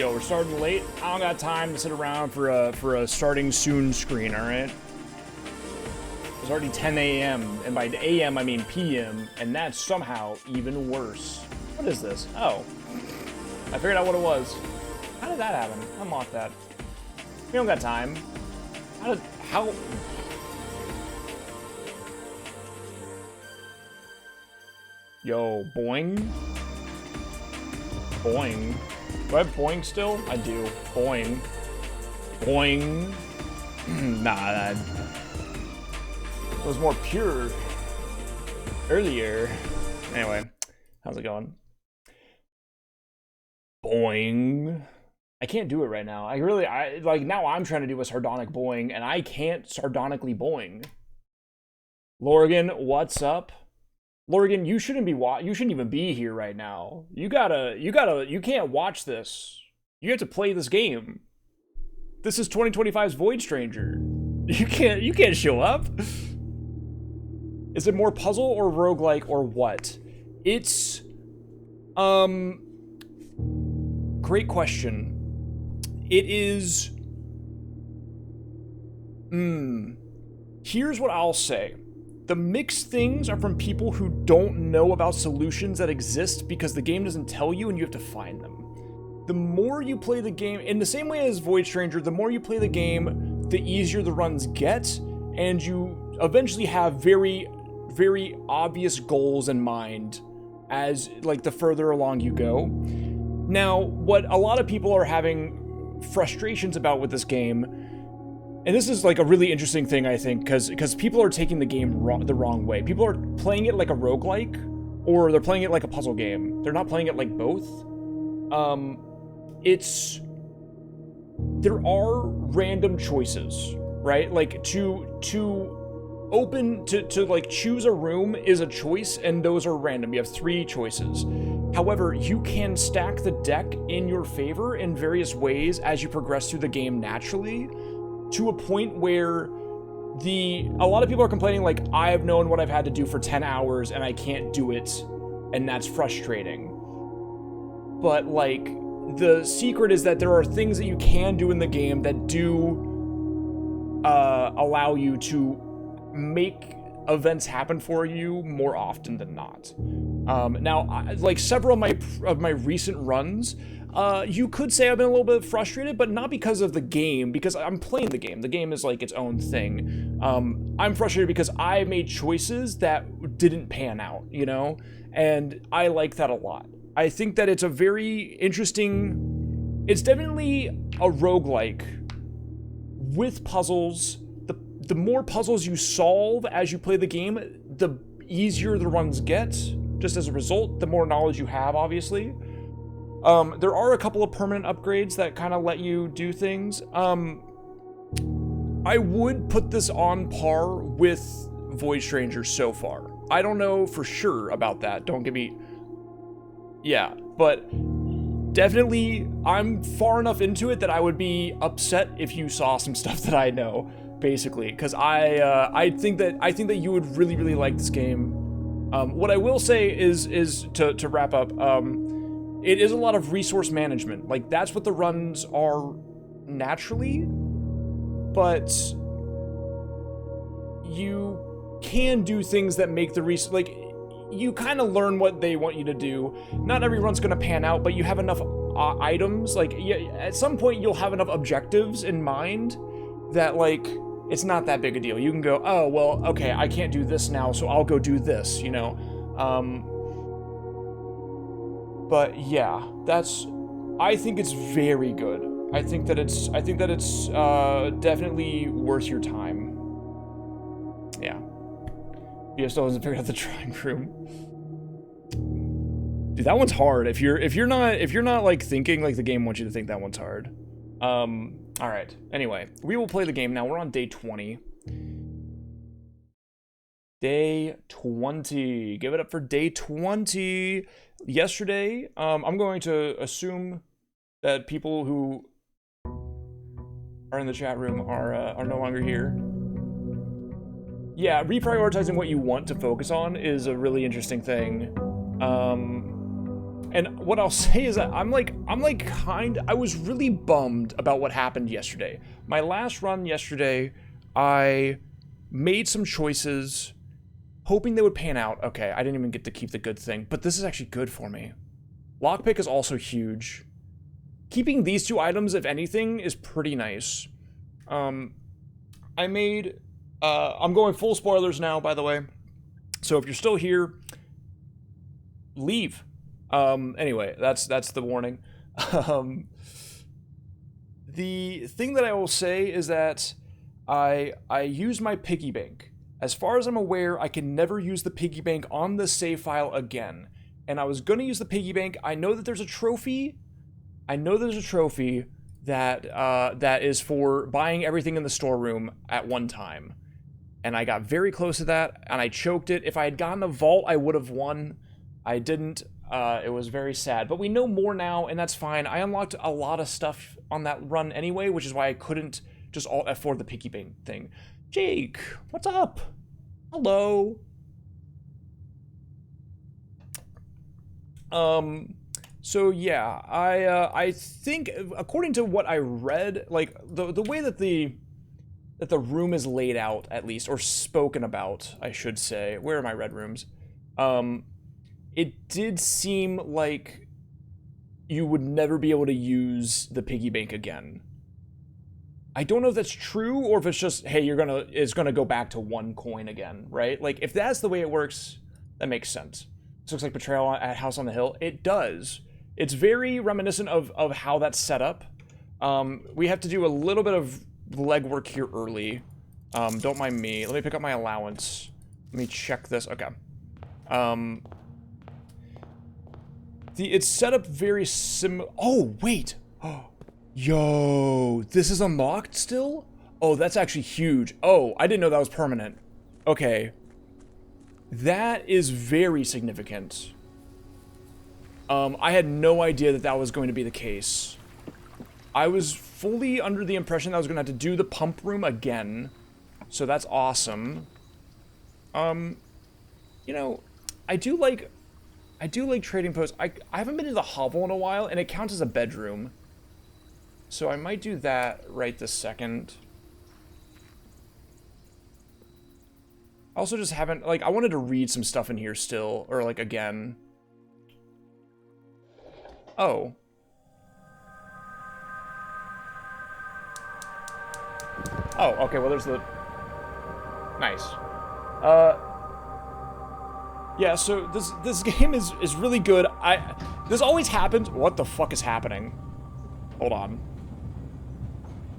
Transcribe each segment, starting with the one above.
Yo, we're starting late. I don't got time to sit around for a starting soon screen, alright? It's already 10 a.m., and by a.m. I mean p.m., and that's somehow even worse. What is this? Oh. I figured out what it was. How did that happen? Unlock that. We don't got time. How? Yo, boing? Boing. Do I have boing still? I do. Boing. Boing. Nah, that was more pure earlier. Anyway, how's it going? Boing. I can't do it right now. Now I'm trying to do a sardonic boing, and I can't sardonically boing. Lorgan, what's up? Lorgan, you shouldn't even be here right now. You can't watch this. You have to play this game. This is 2025's Void Stranger. You can't show up. Is it more puzzle or roguelike or what? It's, great question. It is, here's what I'll say. The mixed things are from people who don't know about solutions that exist because the game doesn't tell you and you have to find them. The more you play the game, in the same way as Void Stranger, the more you play the game, the easier the runs get, and you eventually have very, very obvious goals in mind as, like, the further along you go. Now, what a lot of people are having frustrations about with this game, and this is like a really interesting thing, I think, because people are taking the game the wrong way. People are playing it like a roguelike, or they're playing it like a puzzle game. They're not playing it like both. There are random choices, right? Like to like choose a room is a choice, and those are random. You have 3 choices. However, you can stack the deck in your favor in various ways as you progress through the game naturally, to a point where a lot of people are complaining, like, I have known what I've had to do for 10 hours and I can't do it, and that's frustrating. But, like, the secret is that there are things that you can do in the game that do allow you to make events happen for you more often than not. Now, like, several of my recent runs, you could say I've been a little bit frustrated, but not because of the game, because I'm playing the game. The game is like its own thing. I'm frustrated because I made choices that didn't pan out, you know? And I like that a lot. I think that it's a very interesting, it's definitely a roguelike with puzzles. The more puzzles you solve as you play the game, the easier the runs get. Just as a result, the more knowledge you have, obviously. There are a couple of permanent upgrades that kind of let you do things. I would put this on par with Void Stranger so far. I don't know for sure about that. Don't get me... Yeah, but definitely I'm far enough into it that I would be upset if you saw some stuff that I know, basically, because I think that you would really, really like this game. What I will say is to wrap up, it is a lot of resource management. Like, that's what the runs are naturally, but you can do things that make the like, you kind of learn what they want you to do. Not every run's gonna pan out, but you have enough items. Like, at some point you'll have enough objectives in mind that, like, it's not that big a deal. You can go, oh, well, okay, I can't do this now, so I'll go do this, you know? But yeah, I think it's very good. I think that it's definitely worth your time. Yeah. BF still hasn't figured out the drawing room. Dude, that one's hard. If you're not like thinking like the game wants you to think, that one's hard. All right. Anyway, we will play the game now. We're on day 20. Day 20. Give it up for day 20. Yesterday, I'm going to assume that people who are in the chat room are no longer here. Yeah, reprioritizing what you want to focus on is a really interesting thing. And what I'll say is that I was really bummed about what happened yesterday. My last run yesterday, I made some choices, hoping they would pan out. Okay, I didn't even get to keep the good thing, but this is actually good for me. Lockpick is also huge. Keeping these two items, if anything, is pretty nice. I'm going full spoilers now, by the way. So if you're still here, leave. Anyway, that's the warning. The thing that I will say is that I use my piggy bank. As far as I'm aware, I can never use the piggy bank on the save file again. And I was going to use the piggy bank. I know that there's a trophy. That is for buying everything in the storeroom at one time. And I got very close to that, and I choked it. If I had gotten a vault, I would have won. I didn't. It was very sad. But we know more now, and that's fine. I unlocked a lot of stuff on that run anyway, which is why I couldn't just alt F4 the piggy bank thing. Jake, what's up? Hello. So yeah, I think according to what I read, like the way that the room is laid out, at least, or spoken about, I should say. Where are my red rooms? It did seem like you would never be able to use the piggy bank again. I don't know if that's true or if it's just, hey, it's gonna go back to 1 coin again, right? Like, if that's the way it works, that makes sense. This looks like Betrayal at House on the Hill. It does. It's very reminiscent of how that's set up. We have to do a little bit of legwork here early. Don't mind me. Let me pick up my allowance. Let me check this. Okay. It's set up very oh, wait. Yo, this is unlocked still? Oh, that's actually huge. Oh, I didn't know that was permanent. Okay. That is very significant. I had no idea that was going to be the case. I was fully under the impression that I was going to have to do the pump room again. So that's awesome. You know, I do like trading posts. I haven't been to the hovel in a while, and it counts as a bedroom. So I might do that right this second. I also just haven't, like, I wanted to read some stuff in here still, or, like, again. Oh. Oh, okay, well, there's the... Nice. Yeah, so this game is really good. This always happens. What the fuck is happening? Hold on.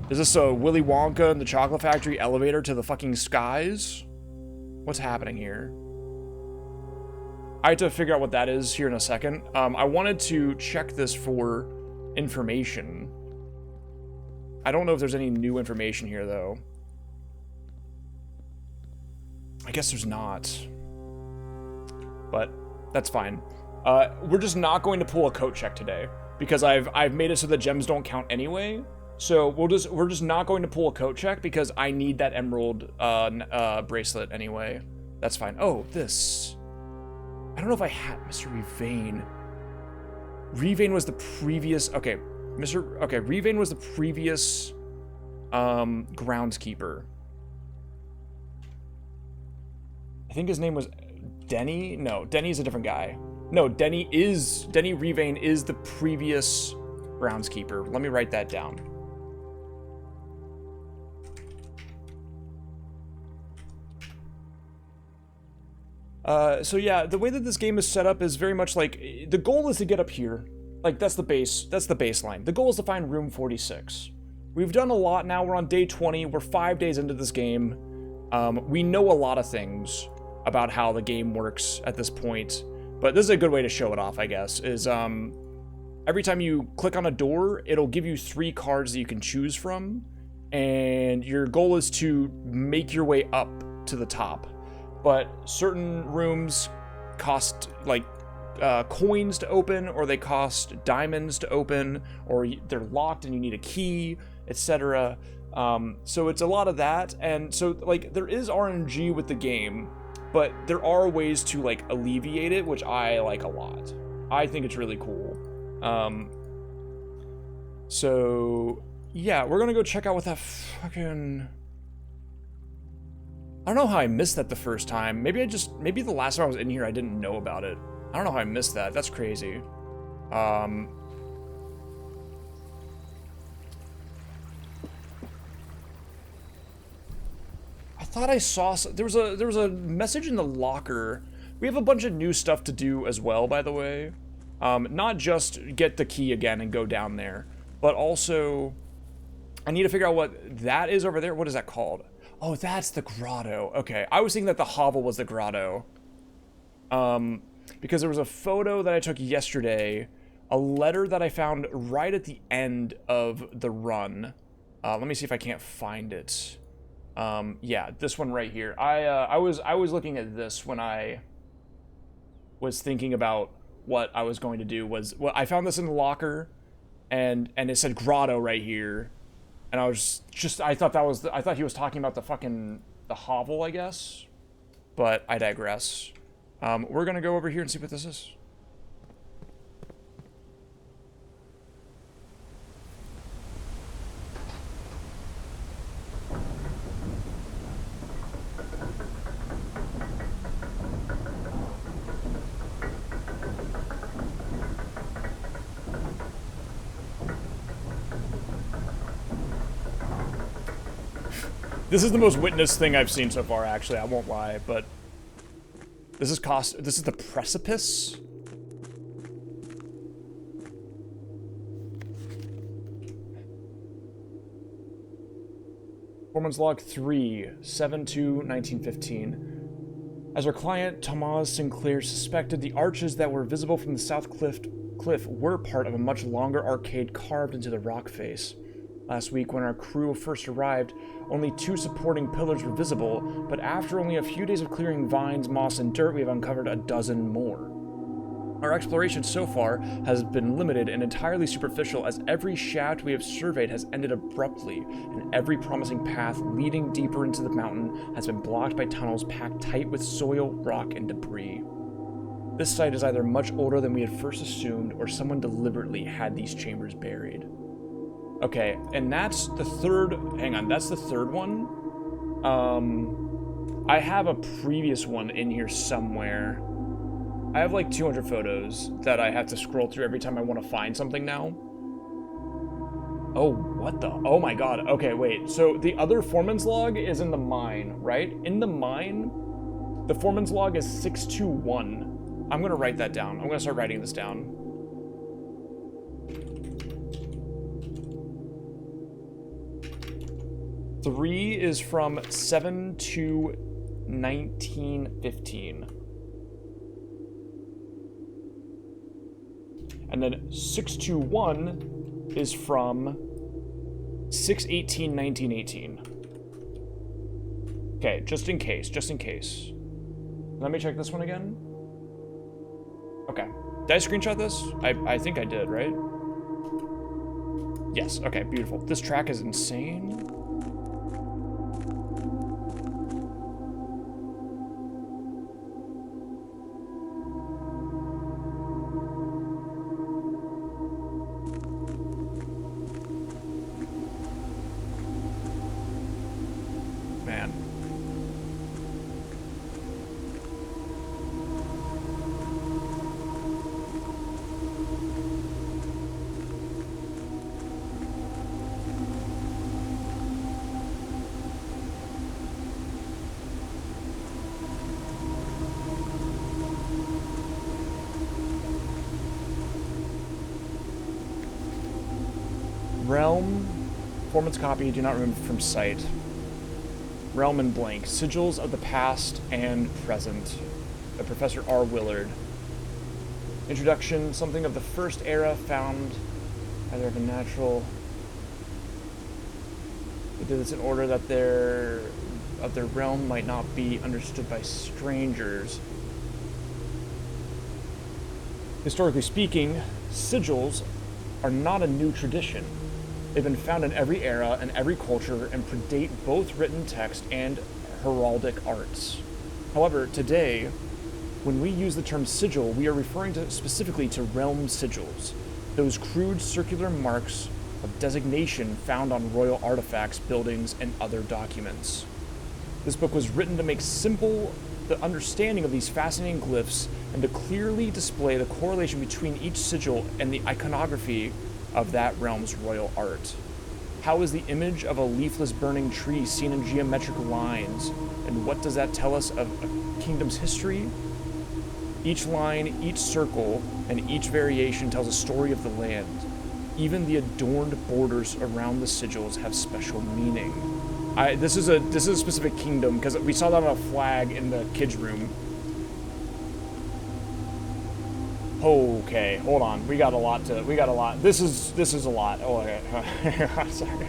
Is this a Willy Wonka and the Chocolate Factory elevator to the fucking skies? What's happening here? I have to figure out what that is here in a second. I wanted to check this for information. I don't know if there's any new information here, though. I guess there's not. But that's fine. We're just not going to pull a coat check today because I've made it so the gems don't count anyway. So we're just not going to pull a coat check because I need that emerald bracelet anyway. That's fine. Oh, this. I don't know if I had Mr. Revane. Revane was the previous. Okay, Revane was the previous groundskeeper. I think his name was Denny. No, Denny's a different guy. No, Denny Revane is the previous groundskeeper. Let me write that down. So yeah, the way that this game is set up is very much like, the goal is to get up here. Like, that's the baseline. The goal is to find room 46. We've done a lot now, we're on day 20, we're 5 days into this game. We know a lot of things about how the game works at this point, but this is a good way to show it off, I guess, is, every time you click on a door, it'll give you 3 cards that you can choose from, and your goal is to make your way up to the top. But certain rooms cost, like, coins to open, or they cost diamonds to open, or they're locked and you need a key, etc. So it's a lot of that, and so, like, there is RNG with the game, but there are ways to, like, alleviate it, which I like a lot. I think it's really cool. So yeah, we're gonna go check out what that fucking... I don't know how I missed that the first time. Maybe the last time I was in here I didn't know about it. I don't know how I missed that. That's crazy. I thought I saw there was a message in the locker. We have a bunch of new stuff to do as well, by the way. Not just get the key again and go down there, but also I need to figure out what that is over there. What is that called? Oh, that's the grotto. Okay, I was thinking that the hovel was the grotto. Because there was a photo that I took yesterday, a letter that I found right at the end of the run. Let me see if I can't find it. Yeah, this one right here. I was looking at this when I was thinking about what I was going to do. I found this in the locker, and it said grotto right here, and I was I thought he was talking about the hovel, I guess, but I digress. We're gonna go over here and see what this is. This is the most witness thing I've seen so far, actually, I won't lie, but this is the precipice? Foreman's log 3, 7/2/1915. As our client, Thomas Sinclair, suspected, the arches that were visible from the south cliff were part of a much longer arcade carved into the rock face. Last week, when our crew first arrived, only 2 supporting pillars were visible, but after only a few days of clearing vines, moss, and dirt, we have uncovered a dozen more. Our exploration so far has been limited and entirely superficial, as every shaft we have surveyed has ended abruptly, and every promising path leading deeper into the mountain has been blocked by tunnels packed tight with soil, rock, and debris. This site is either much older than we had first assumed, or someone deliberately had these chambers buried. Okay, and that's the third... Hang on, that's the third one? I have a previous one in here somewhere. I have like 200 photos that I have to scroll through every time I want to find something now. Oh, what the... Oh my god. Okay, wait. So the other foreman's log is in the mine, right? In the mine, the foreman's log is 621. I'm going to write that down. I'm going to start writing this down. Three is from 7/2/1915. And then 621 is from 6/18/1918. Okay, just in case. Let me check this one again. Okay. Did I screenshot this? I think I did, right? Yes, okay, beautiful. This track is insane. Realm, performance copy, do not remove from sight. Realm in blank, sigils of the past and present, by Professor R. Willard. Introduction, something of the first era found either of a natural... They did this in order that their realm might not be understood by strangers. Historically speaking, sigils are not a new tradition. They've been found in every era and every culture and predate both written text and heraldic arts. However, today, When we use the term sigil, we are referring specifically to realm sigils, those crude circular marks of designation found on royal artifacts, buildings, and other documents. This book was written to make simple the understanding of these fascinating glyphs and to clearly display the correlation between each sigil and the iconography of that realm's royal art. How is the image of a leafless burning tree seen in geometric lines, and what does that tell us of a kingdom's history? Each line, each circle, and each variation tells a story of the land. Even the adorned borders around the sigils have special meaning. This is a specific kingdom because we saw that on a flag in the kids' room. Okay, hold on. We got a lot. This is a lot. Oh, okay. Sorry.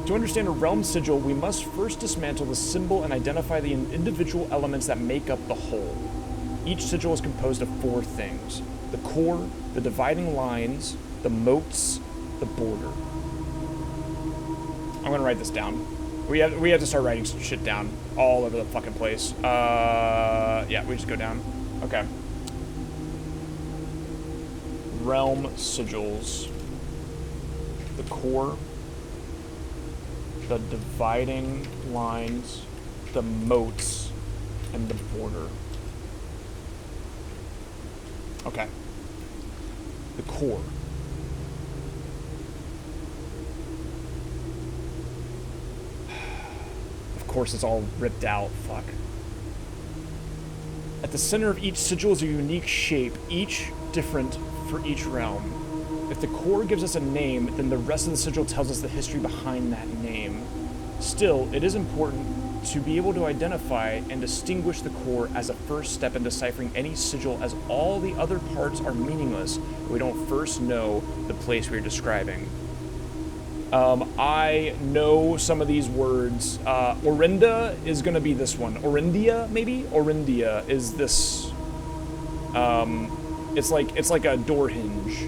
To understand a realm sigil, we must first dismantle the symbol and identify the individual elements that make up the whole. Each sigil is composed of 4 things: the core, the dividing lines, the moats, the border. I'm gonna write this down. We have to start writing shit down all over the fucking place. Yeah, we just go down. Okay. Realm sigils. The core, the dividing lines, the moats, and the border. Okay. The core. Of course, it's all ripped out. Fuck. At the center of each sigil is a unique shape, each different for each realm. If the core gives us a name, then the rest of the sigil tells us the history behind that name. Still, it is important to be able to identify and distinguish the core as a first step in deciphering any sigil, as all the other parts are meaningless if we don't first know the place we're describing. I know some of these words. Orinda is going to be this one. Orindia, maybe? Orindia is this. It's like a door hinge.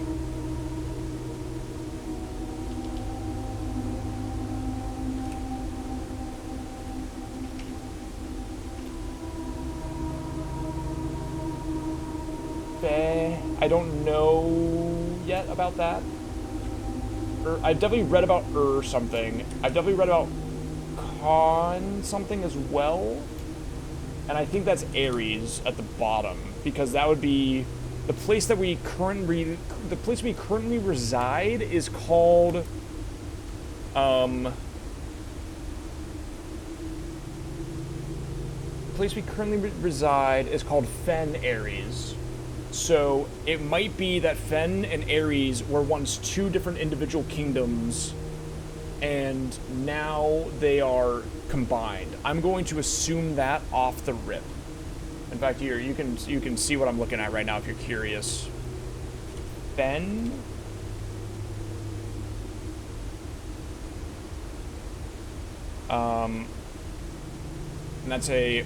I don't know yet about that. I've definitely read about something. I've definitely read about con something as well. And I think that's Ares at the bottom, because that would be the place that we currently reside is called the place we currently reside is called Fen Ares. So it might be that Fen and Ares were once 2 different individual kingdoms, and now they are combined. I'm going to assume that off the rip. In fact, here you can see what I'm looking at right now if you're curious. Fen. And that's a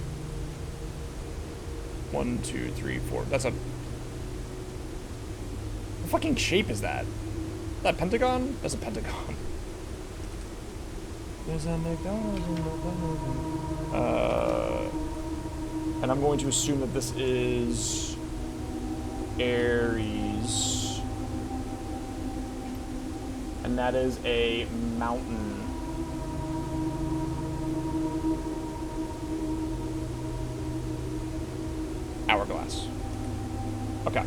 1, 2, 3, 4. That's a what fucking shape is that? Is that a pentagon? That's a pentagon. There's a McDonald's in the and I'm going to assume that this is Ares. And that is a mountain. Hourglass. Okay.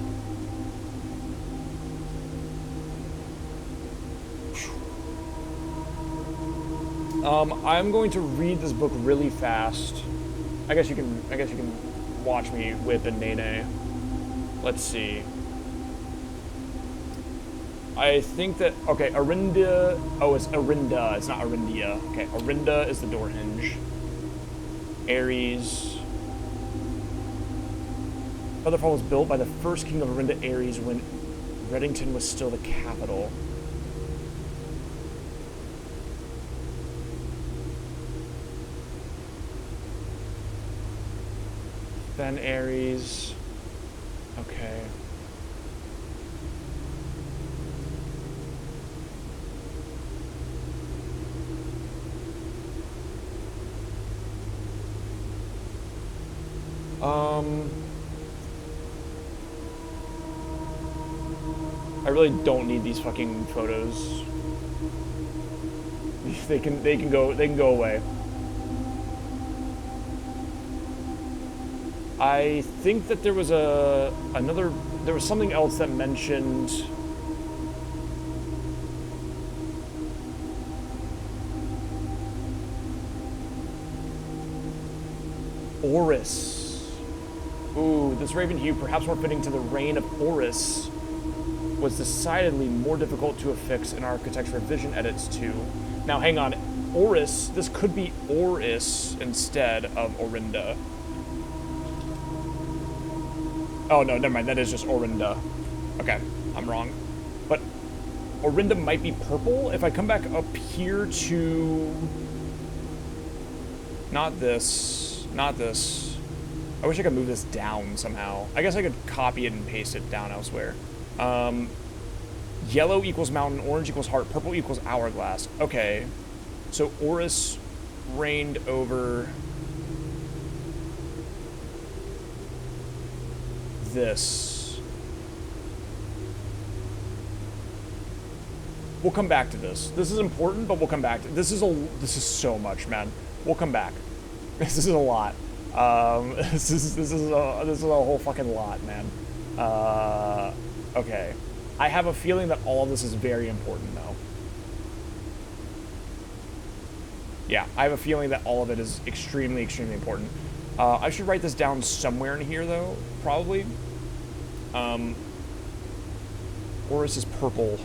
I'm going to read this book really fast. I guess you can watch me whip and nay. Let's see. I think that okay, Orinda. Oh, it's Orinda. It's not Orindia. Okay, Orinda is the door hinge. Ares. Featherfall was built by the first king of Orinda, Ares, when Reddington was still the capital. Then Ares. Okay. I really don't need these fucking photos. They can go away. I think that there was there was something else that mentioned Oris. Ooh, this raven hue, perhaps more fitting to the reign of Oris, was decidedly more difficult to affix in architecture revision edits too. Now, hang on. Oris, this could be Oris instead of Orinda. Oh, no, never mind. That is just Orinda. Okay, I'm wrong. But Orinda might be purple. If I come back up here to... Not this. Not this. I wish I could move this down somehow. I guess I could copy it and paste it down elsewhere. Yellow equals mountain, orange equals heart, purple equals hourglass. Okay. So Oris reigned over this. We'll come back to this. This is important, but we'll come back to this. This is so much, man. We'll come back. This is a lot. This is a whole fucking lot, man. Okay. I have a feeling that all of this is very important, though. Yeah, I have a feeling that all of it is extremely, extremely important. I should write this down somewhere in here, though, probably. Oris is purple.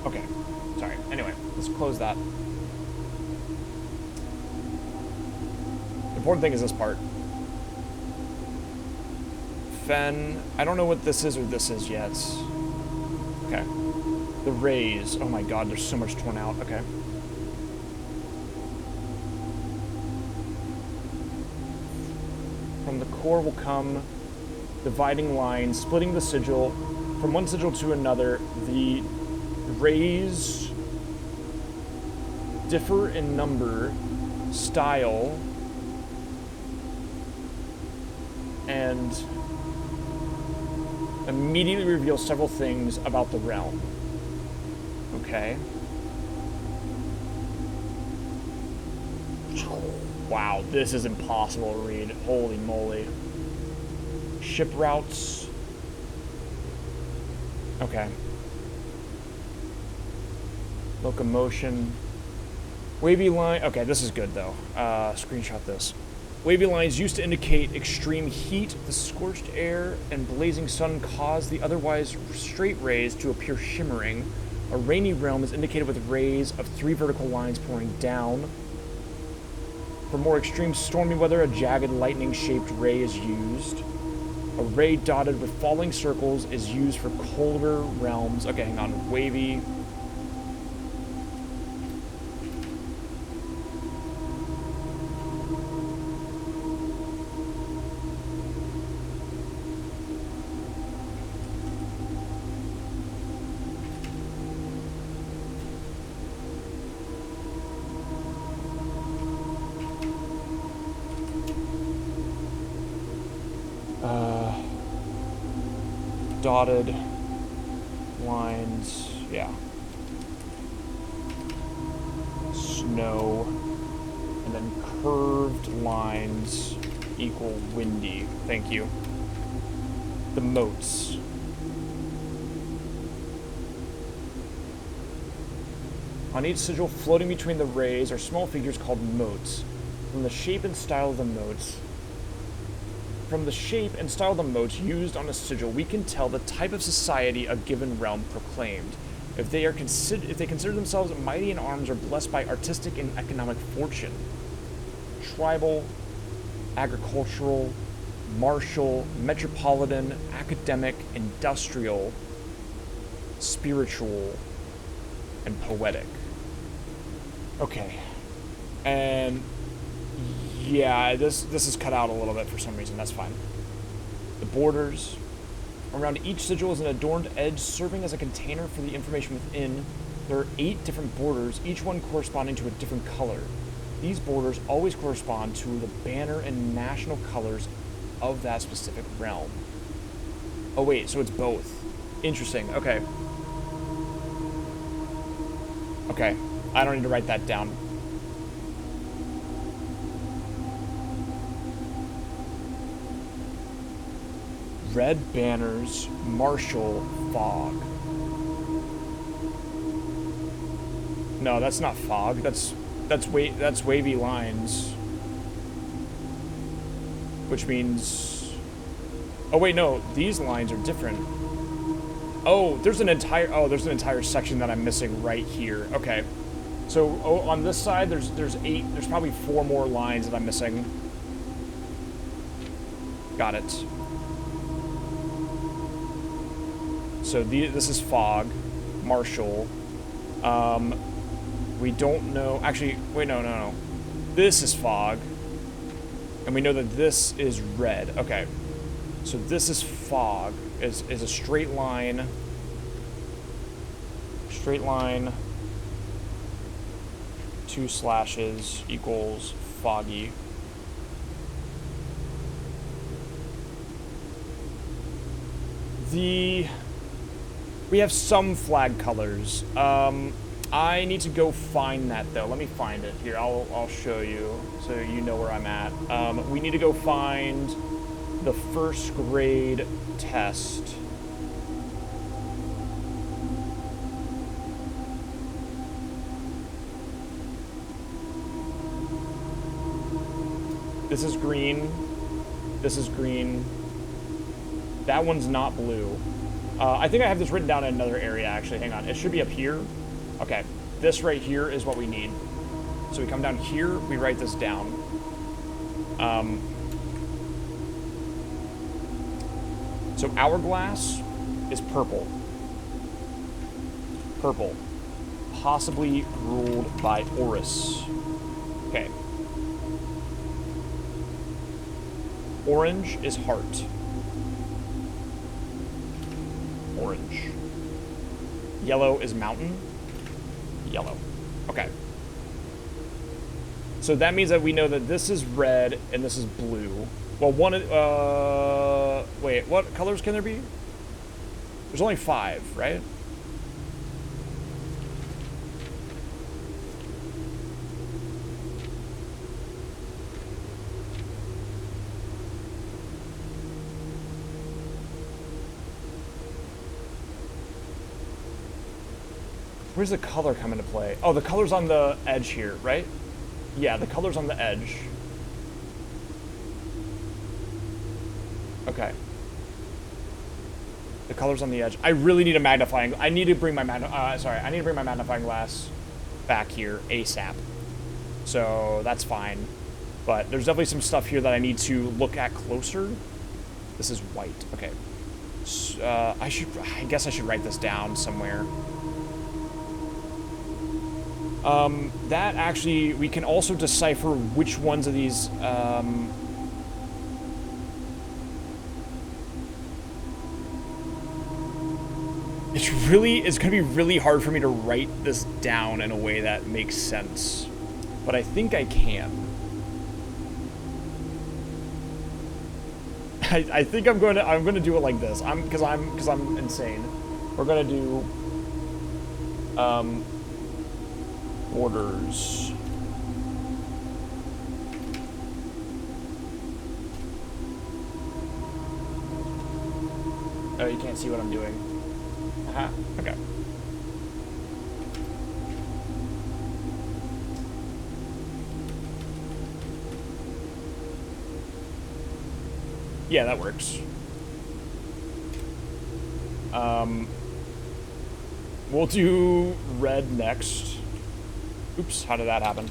Okay, sorry. Anyway, let's close that. The important thing is this part. Fen, I don't know what this is or this is yet. Okay. The rays. Oh my god, there's so much torn out. Okay. From the core will come dividing lines, splitting the sigil. From one sigil to another, the rays differ in number, style, and immediately reveal several things about the realm. Okay. Wow, this is impossible to read. Holy moly. Ship routes. Okay. Locomotion. Wavy line. Okay, this is good though. Screenshot this. Wavy lines used to indicate extreme heat. The scorched air and blazing sun cause the otherwise straight rays to appear shimmering. A rainy realm is indicated with rays of 3 vertical lines pouring down. For more extreme stormy weather, a jagged lightning-shaped ray is used. A ray dotted with falling circles is used for colder realms. Okay, hang on. Wavy. Dotted lines, yeah. Snow, and then curved lines equal windy. Thank you. The moats. On each sigil floating between the rays are small figures called moats. From the shape and style of the moats used on a sigil, we can tell the type of society a given realm proclaimed. If they consider themselves mighty in arms or blessed by artistic and economic fortune. Tribal, agricultural, martial, metropolitan, academic, industrial, spiritual, and poetic. Okay. And yeah, this is cut out a little bit for some reason. That's fine. The borders. Around each sigil is an adorned edge serving as a container for the information within. There are 8 different borders, each one corresponding to a different color. These borders always correspond to the banner and national colors of that specific realm. Oh wait, so it's both. Interesting, okay. Okay, I don't need to write that down. Red banners, martial, fog. No, that's not fog. That's wavy lines. Which means... Oh wait, no, these lines are different. Oh, there's an entire section that I'm missing right here. Okay. So on this side there's probably 4 more lines that I'm missing. Got it. So this is fog, martial. We don't know. Actually, wait, no. This is fog, and we know that this is red. Okay, so this is fog. Is a straight line. Straight line. 2 slashes equals foggy. We have some flag colors. I need to go find that though. Let me find it here. I'll show you so you know where I'm at. We need to go find the first grade test. This is green. This is green. That one's not blue. I think I have this written down in another area, actually. Hang on. It should be up here. Okay. This right here is what we need. So we come down here, we write this down. So hourglass is purple. Purple. Possibly ruled by Horus. Okay. Orange is heart. Orange. Yellow is mountain. Yellow. Okay. So that means that we know that this is red and this is blue. Well, wait, what colors can there be? There's only 5, right? Where's the color come into play? Oh, the color's on the edge here, right? Yeah, the color's on the edge. Okay. The color's on the edge. I really need a magnifying... I need to bring my magnifying glass back here ASAP. So, that's fine. But there's definitely some stuff here that I need to look at closer. This is white. Okay. So, I guess I should write this down somewhere. That actually, we can also decipher which ones of these, it's gonna be really hard for me to write this down in a way that makes sense. But I think I can. I think I'm gonna do it like this. Cause I'm insane. We're gonna do, orders. Oh, you can't see what I'm doing. Okay. Yeah, that works. We'll do red next. Oops, how did that happen?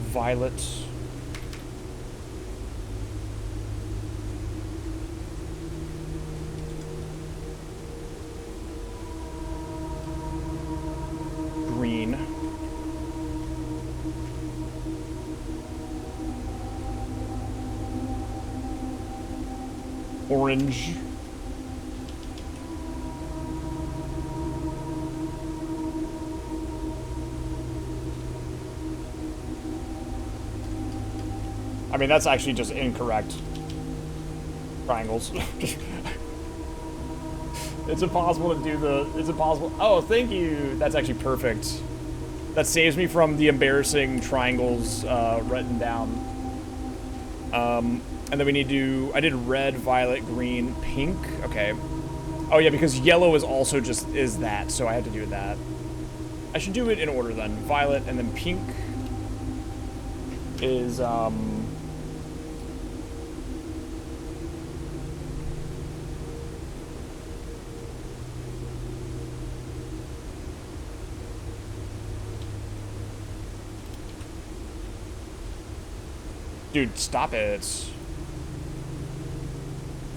Violet. Green. Orange. mean, that's actually just incorrect. Triangles. It's impossible to do the... It's impossible... Oh, thank you! That's actually perfect. That saves me from the embarrassing triangles written down. And then we need to... I did red, violet, green, pink. Okay. Oh, yeah, because yellow is also just... is that, so I had to do that. I should do it in order, then. Violet, and then pink is, Dude, stop it.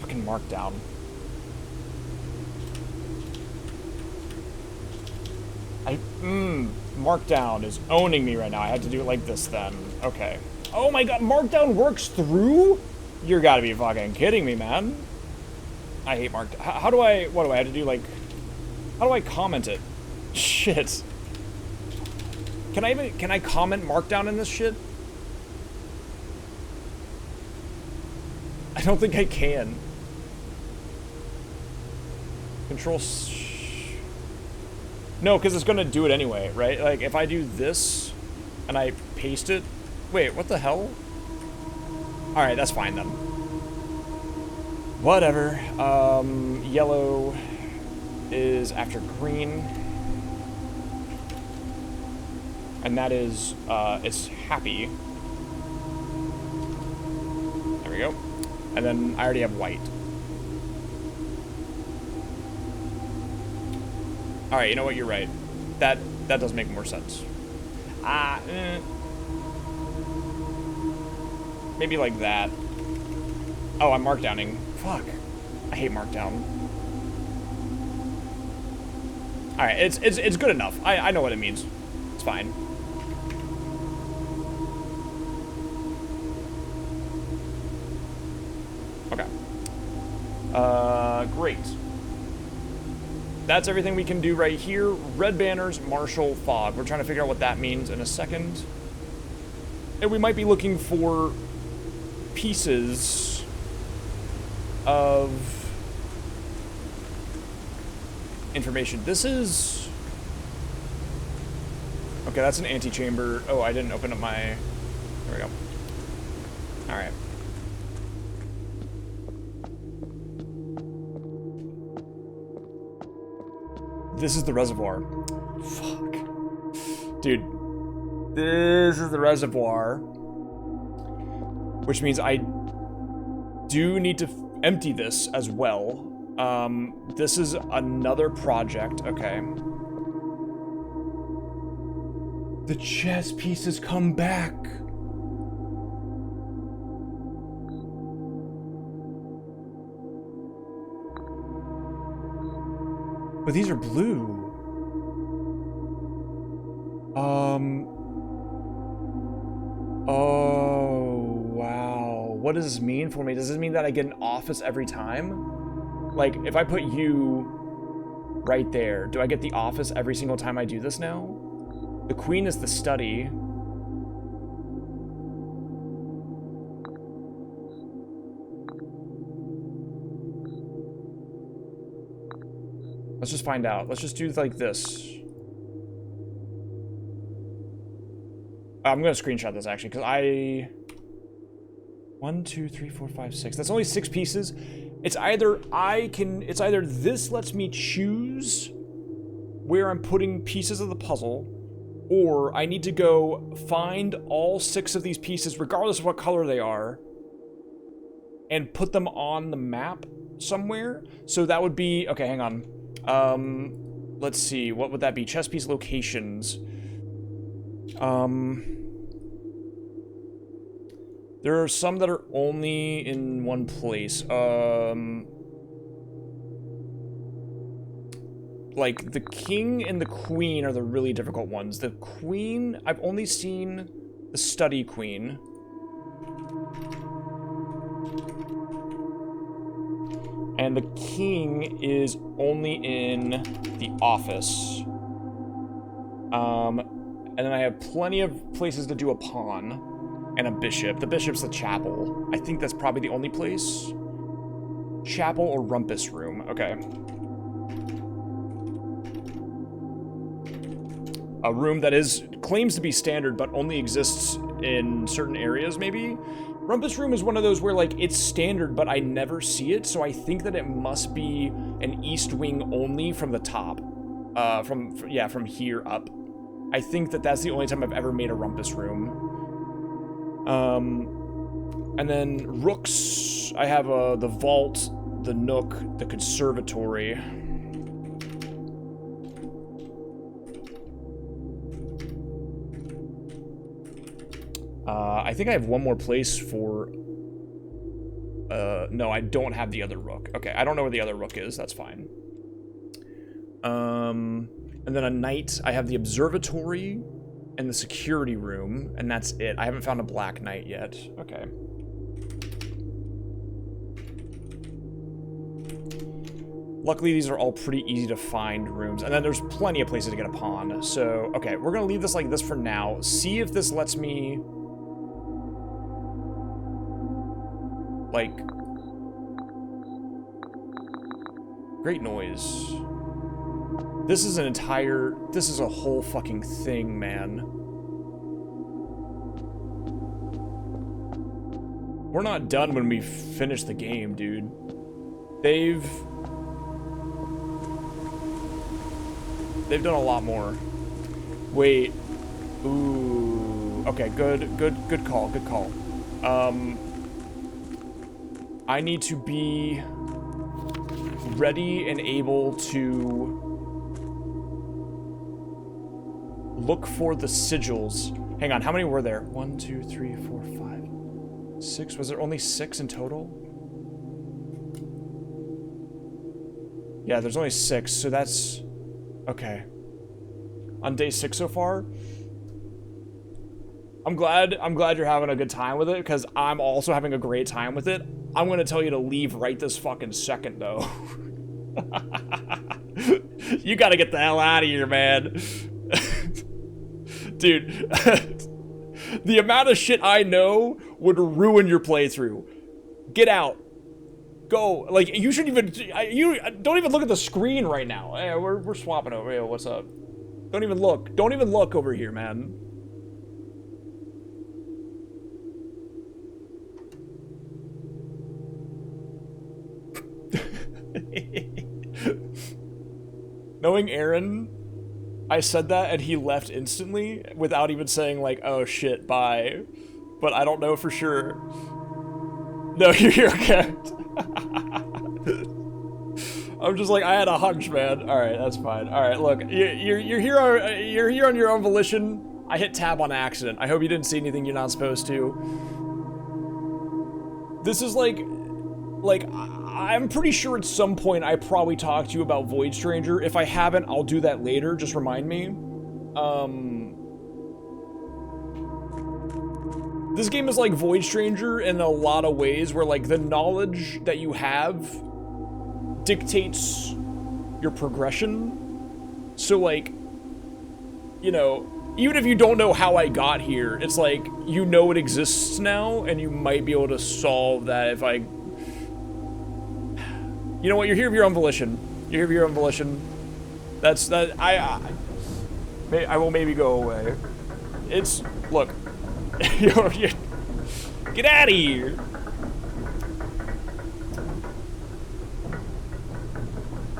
Fucking Markdown. Markdown is owning me right now. I had to do it like this then. Okay. Oh my god, Markdown works through? You gotta be fucking kidding me, man. I hate Markdown. How do I, what do I have to do, like, how do I comment it? Shit. Can I comment Markdown in this shit? I don't think I can. Control... No, because it's going to do it anyway, right? Like, if I do this, and I paste it... Wait, what the hell? Alright, that's fine then. Whatever. Yellow is after green. And that is, it's happy. There we go. And then I already have white. Alright, you know what? You're right. That does make more sense. Maybe like that. Oh, I'm markdowning. Fuck. I hate markdown. Alright, it's good enough. I know what it means. It's fine. Okay. Great. That's everything we can do right here. Red banners, marshal, fog. We're trying to figure out what that means in a second. And we might be looking for pieces of information. This is... Okay, that's an antechamber. Oh, I didn't open up my... There we go. Alright. This is the reservoir. Fuck. Dude. This is the reservoir. Which means I do need to empty this as well. This is another project. Okay. The chess pieces come back. But these are blue. Oh, wow. What does this mean for me? Does this mean that I get an office every time? Like, if I put you right there, do I get the office every single time I do this now? The queen is the study. Let's just find out. Let's just do like this. I'm gonna screenshot this actually, because I... 1, 2, 3, 4, 5, 6. That's only 6 pieces. It's either it's either this lets me choose where I'm putting pieces of the puzzle, or I need to go find all 6 of these pieces, regardless of what color they are, and put them on the map somewhere. So that would be... Okay, hang on. Let's see, what would that be? Chess piece locations. There are some that are only in one place. Like, the king and the queen are the really difficult ones. The queen, I've only seen the study queen. And the king is only in the office. And then I have plenty of places to do a pawn. And a bishop. The bishop's the chapel. I think that's probably the only place. Chapel or rumpus room. Okay. A room that claims to be standard, but only exists in certain areas, maybe? Rumpus room is one of those where, like, it's standard, but I never see it, so I think that it must be an east wing only from the top. From here up. I think that that's the only time I've ever made a rumpus room. And then rooks, I have the vault, the nook, the conservatory. I think I have one more place for... no, I don't have the other rook. Okay, I don't know where the other rook is. That's fine. And then a knight. I have the observatory and the security room, and that's it. I haven't found a black knight yet. Okay. Luckily, these are all pretty easy to find rooms. And then there's plenty of places to get a pawn. So, okay, we're gonna leave this like this for now. See if this lets me... like... Great noise. This is a whole fucking thing, man. We're not done when we finish the game, dude. They've done a lot more. Wait. Ooh. Okay, good call, good call. I need to be ready and able to look for the sigils. Hang on, how many were there? 1, 2, 3, 4, 5, 6. Was there only 6 in total? Yeah, there's only 6, so that's... okay. On day 6 so far? I'm glad you're having a good time with it, because I'm also having a great time with it. I'm gonna tell you to leave right this fucking second, though. You gotta get the hell out of here, man. Dude, the amount of shit I know would ruin your playthrough. Get out. Go. Like, you shouldn't even... you don't even look at the screen right now. Hey, we're swapping over. Hey, what's up? Don't even look. Don't even look over here, man. Knowing Aaron, I said that and he left instantly without even saying, like, oh shit, bye. But I don't know for sure. No, you're okay. I'm just like, I had a hunch, man. All right, that's fine. All right, look, you're here on your own volition. I hit tab on accident. I hope you didn't see anything you're not supposed to. This is like I'm pretty sure at some point I probably talked to you about Void Stranger. If I haven't, I'll do that later. Just remind me. This game is like Void Stranger in a lot of ways, where like the knowledge that you have dictates your progression. So like, you know, even if you don't know how I got here, it's like, you know it exists now, and you might be able to solve that if I... You know what, you're here of your own volition. You're here of your own volition. I will maybe go away. It's... Look. Get out of here!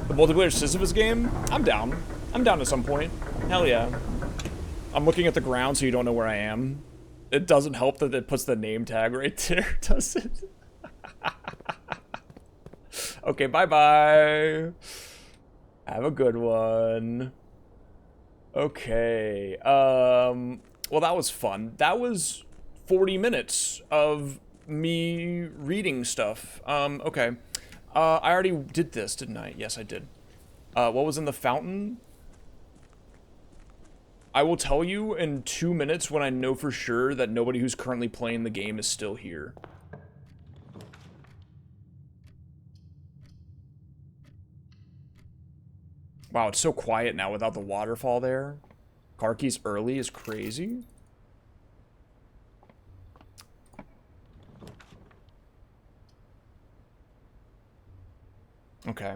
The multiplayer Sisyphus game? I'm down. I'm down at some point. Hell yeah. I'm looking at the ground so you don't know where I am. It doesn't help that it puts the name tag right there, does it? Okay, bye-bye. Have a good one. Okay. Well, that was fun. That was 40 minutes of me reading stuff. Okay. I already did this, didn't I? Yes, I did. What was in the fountain? I will tell you in 2 minutes when I know for sure that nobody who's currently playing the game is still here. Wow, it's so quiet now without the waterfall there. Karki's early is crazy. Okay.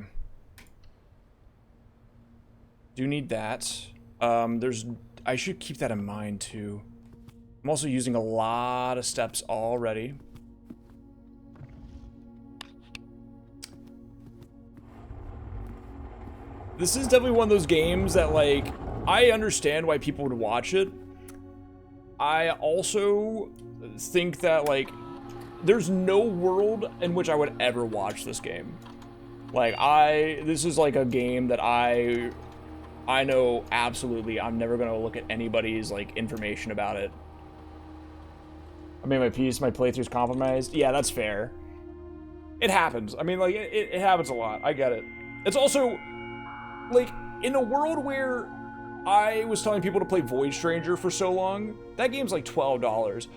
Do need that. I should keep that in mind too. I'm also using a lot of steps already. This is definitely one of those games that, like, I understand why people would watch it. I also think that, like, there's no world in which I would ever watch this game. Like, this is like a game that I know absolutely I'm never gonna look at anybody's, like, information about it. I made my peace, my playthrough's compromised. Yeah, that's fair. It happens. I mean, like, it happens a lot. I get it. It's also, like, in a world where I was telling people to play Void Stranger for so long, that game's like $12.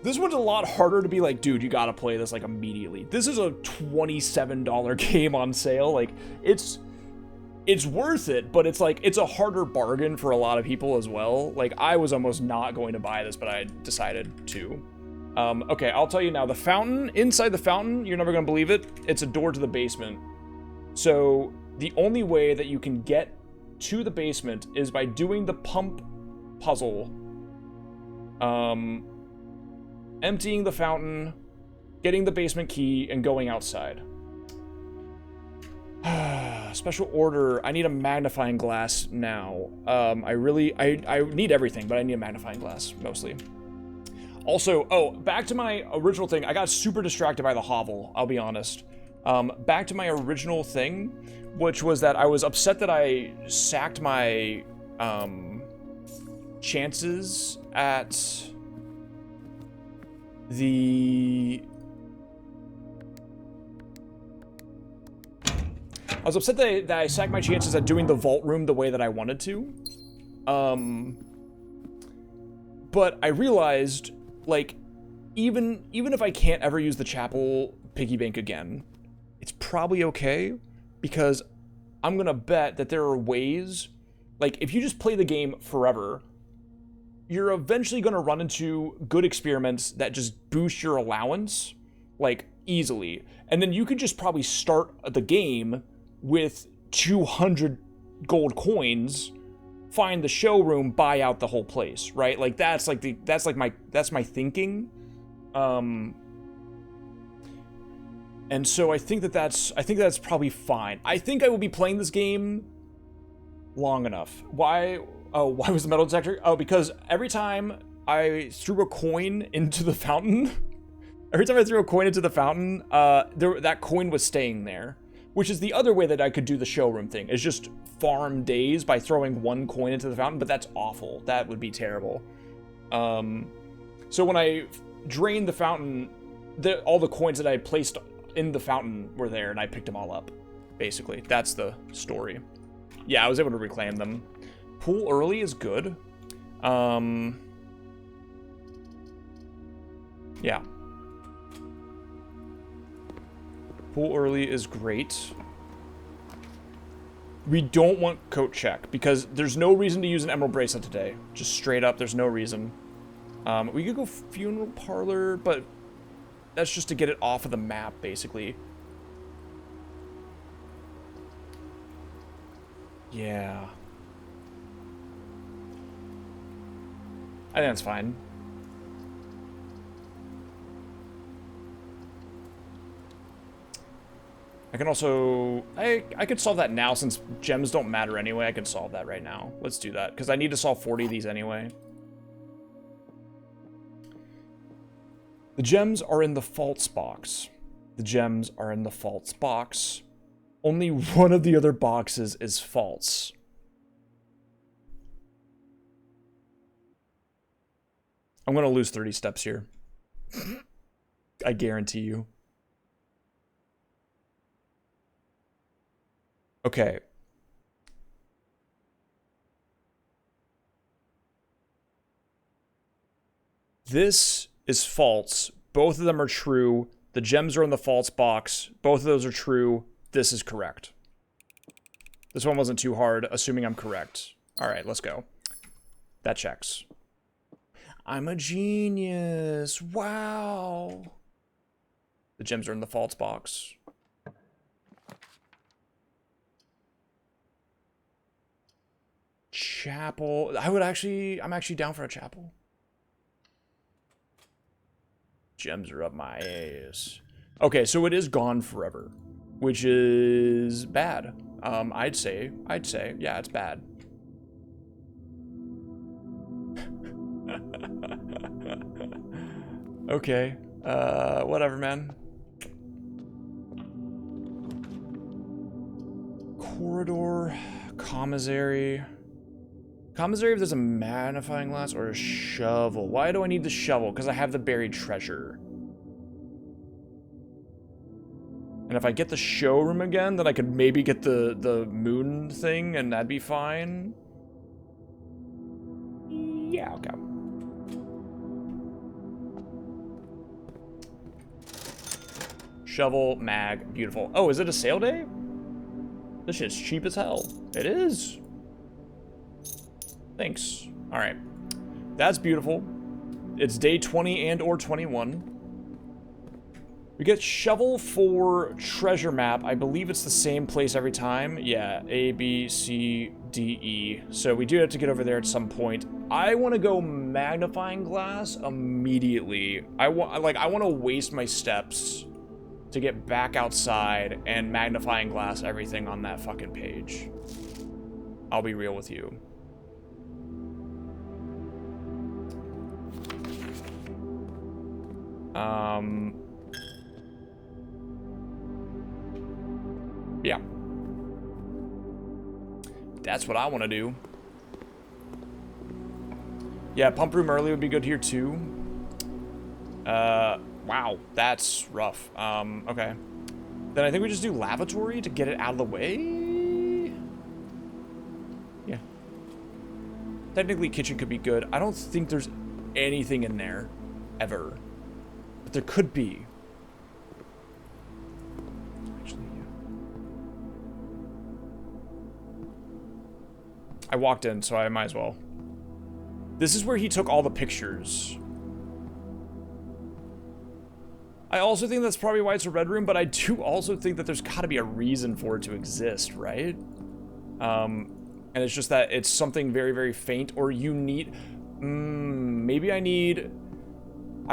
This one's a lot harder to be like, dude, you gotta play this, like, immediately. This is a $27 game on sale. Like, it's worth it, but it's like, it's a harder bargain for a lot of people as well. Like, I was almost not going to buy this, but I decided to. Okay, I'll tell you now, the fountain, inside the fountain, you're never gonna believe it, it's a door to the basement. So, the only way that you can get to the basement is by doing the pump puzzle. Emptying the fountain, getting the basement key, and going outside. Special order. I need a magnifying glass now. I need everything, but I need a magnifying glass, mostly. Also, oh, back to my original thing. I got super distracted by the hovel, I'll be honest. Back to my original thing, which was that I was upset that I sacked my chances at I was upset that I sacked my chances at doing the vault room the way that I wanted to. But I realized, like, even if I can't ever use the chapel piggy bank again, it's probably okay, because I'm gonna bet that there are ways, like, if you just play the game forever, you're eventually gonna run into good experiments that just boost your allowance, like, easily. And then you could just probably start the game with 200 gold coins, find the showroom, buy out the whole place, right? Like, that's my thinking. And so I think that's probably fine. I think I will be playing this game long enough. Why was the metal detector? Oh, because every time I threw a coin into the fountain, that coin was staying there. Which is the other way that I could do the showroom thing, is just farm days by throwing one coin into the fountain, but that's awful. That would be terrible. So when I drained the fountain, all the coins that I placed in the fountain were there, and I picked them all up. Basically, that's the story. Yeah, I was able to reclaim them. Pool early is good. Yeah. Pool early is great. We don't want coat check, because there's no reason to use an emerald bracelet today. Just straight up, there's no reason. We could go funeral parlor, but that's just to get it off of the map, basically. Yeah. I think that's fine. I can also, I could solve that now since gems don't matter anyway. I can solve that right now. Let's do that, because I need to solve 40 of these anyway. The gems are in the false box. The gems are in the false box. Only one of the other boxes is false. I'm going to lose 30 steps here. I guarantee you. Okay. This is false. Both of them are true. The gems are in the false box. Both of those are true. This is correct. This one wasn't too hard, assuming I'm correct. All right, let's go. That checks. I'm a genius. Wow. The gems are in the false box. chapel. I'm actually down for a chapel. Gems are up my ass. Okay, so it is gone forever, which is bad. I'd say, yeah, it's bad. Okay, whatever, man. Corridor, commissary. Commissary if there's a magnifying glass or a shovel. Why do I need the shovel? Because I have the buried treasure. And if I get the showroom again, then I could maybe get the moon thing, and that'd be fine. Yeah, okay. Shovel, mag, beautiful. Oh, is it a sale day? This shit's cheap as hell. It is. Thanks. All right. That's beautiful. It's day 20 and or 21. We get shovel for treasure map. I believe it's the same place every time. Yeah, A, B, C, D, E. So we do have to get over there at some point. I want to go magnifying glass immediately. I want to waste my steps to get back outside and magnifying glass everything on that fucking page. I'll be real with you. Yeah. That's what I want to do. Yeah, pump room early would be good here too. Wow, that's rough. Okay. Then I think we just do lavatory to get it out of the way. Yeah. Technically, kitchen could be good. I don't think there's anything in there, ever. But there could be. Actually, yeah. I walked in, so I might as well. This is where he took all the pictures. I also think that's probably why it's a red room, but I do also think that there's got to be a reason for it to exist, right? And it's just that it's something very, very faint, or you need... maybe I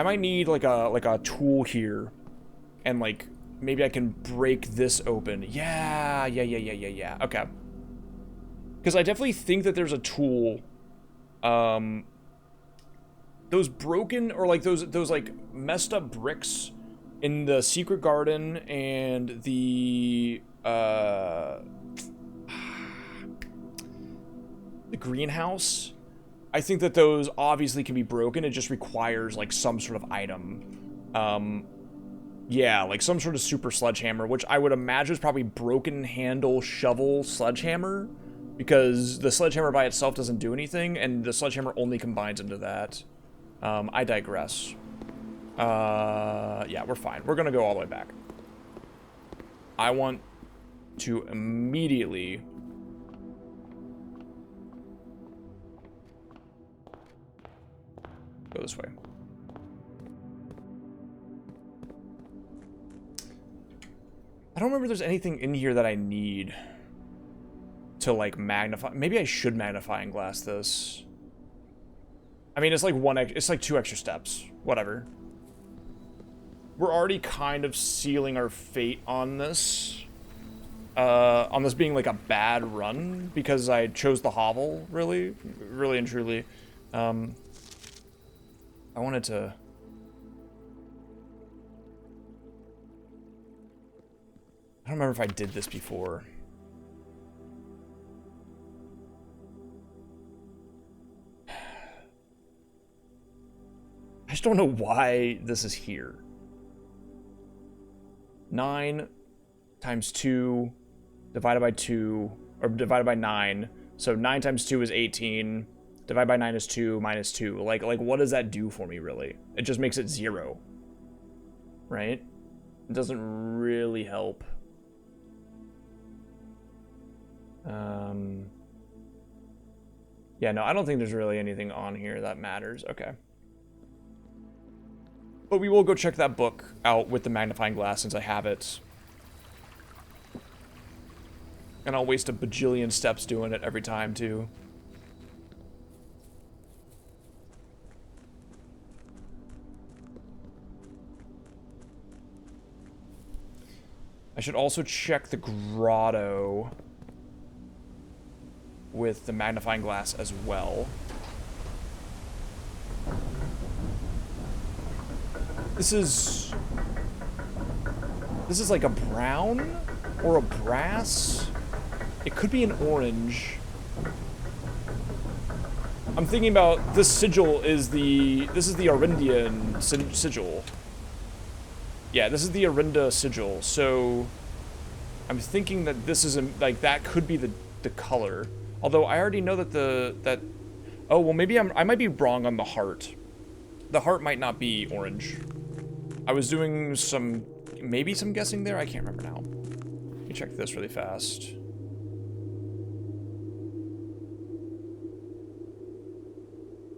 might need like a tool here, and like maybe I can break this open. Yeah. Okay. Because I definitely think that there's a tool. Those broken or like those like messed up bricks in the secret garden and the greenhouse. I think that those obviously can be broken. It just requires like some sort of item. Yeah, like some sort of super sledgehammer, which I would imagine is probably broken handle shovel sledgehammer, because the sledgehammer by itself doesn't do anything, and the sledgehammer only combines into that. I digress. Yeah, we're fine. We're gonna go all the way back. I want to immediately... go this way. I don't remember if there's anything in here that I need to like magnify. Maybe I should magnifying glass this. I mean, it's like it's like 2 extra steps. Whatever. We're already kind of sealing our fate on this. On this being like a bad run because I chose the hovel, really and truly. I wanted to... I don't remember if I did this before. I just don't know why this is here. 9 times 2 divided by 2, or divided by 9. So 9 times 2 is 18. Divided by 9 is 2, minus 2. Like, what does that do for me, really? It just makes it 0. Right? It doesn't really help. Yeah, no, I don't think there's really anything on here that matters. Okay. But we will go check that book out with the magnifying glass since I have it. And I'll waste a bajillion steps doing it every time, too. I should also check the grotto with the magnifying glass as well. This is like a brown or a brass. It could be an orange. I'm thinking about this sigil is this is the Arindian sigil. Yeah, this is the Arinda sigil. So I'm thinking that this is like that could be the color. Although I already know that oh well, maybe I might be wrong on the heart. The heart might not be orange. I was doing maybe some guessing there. I can't remember now. Let me check this really fast.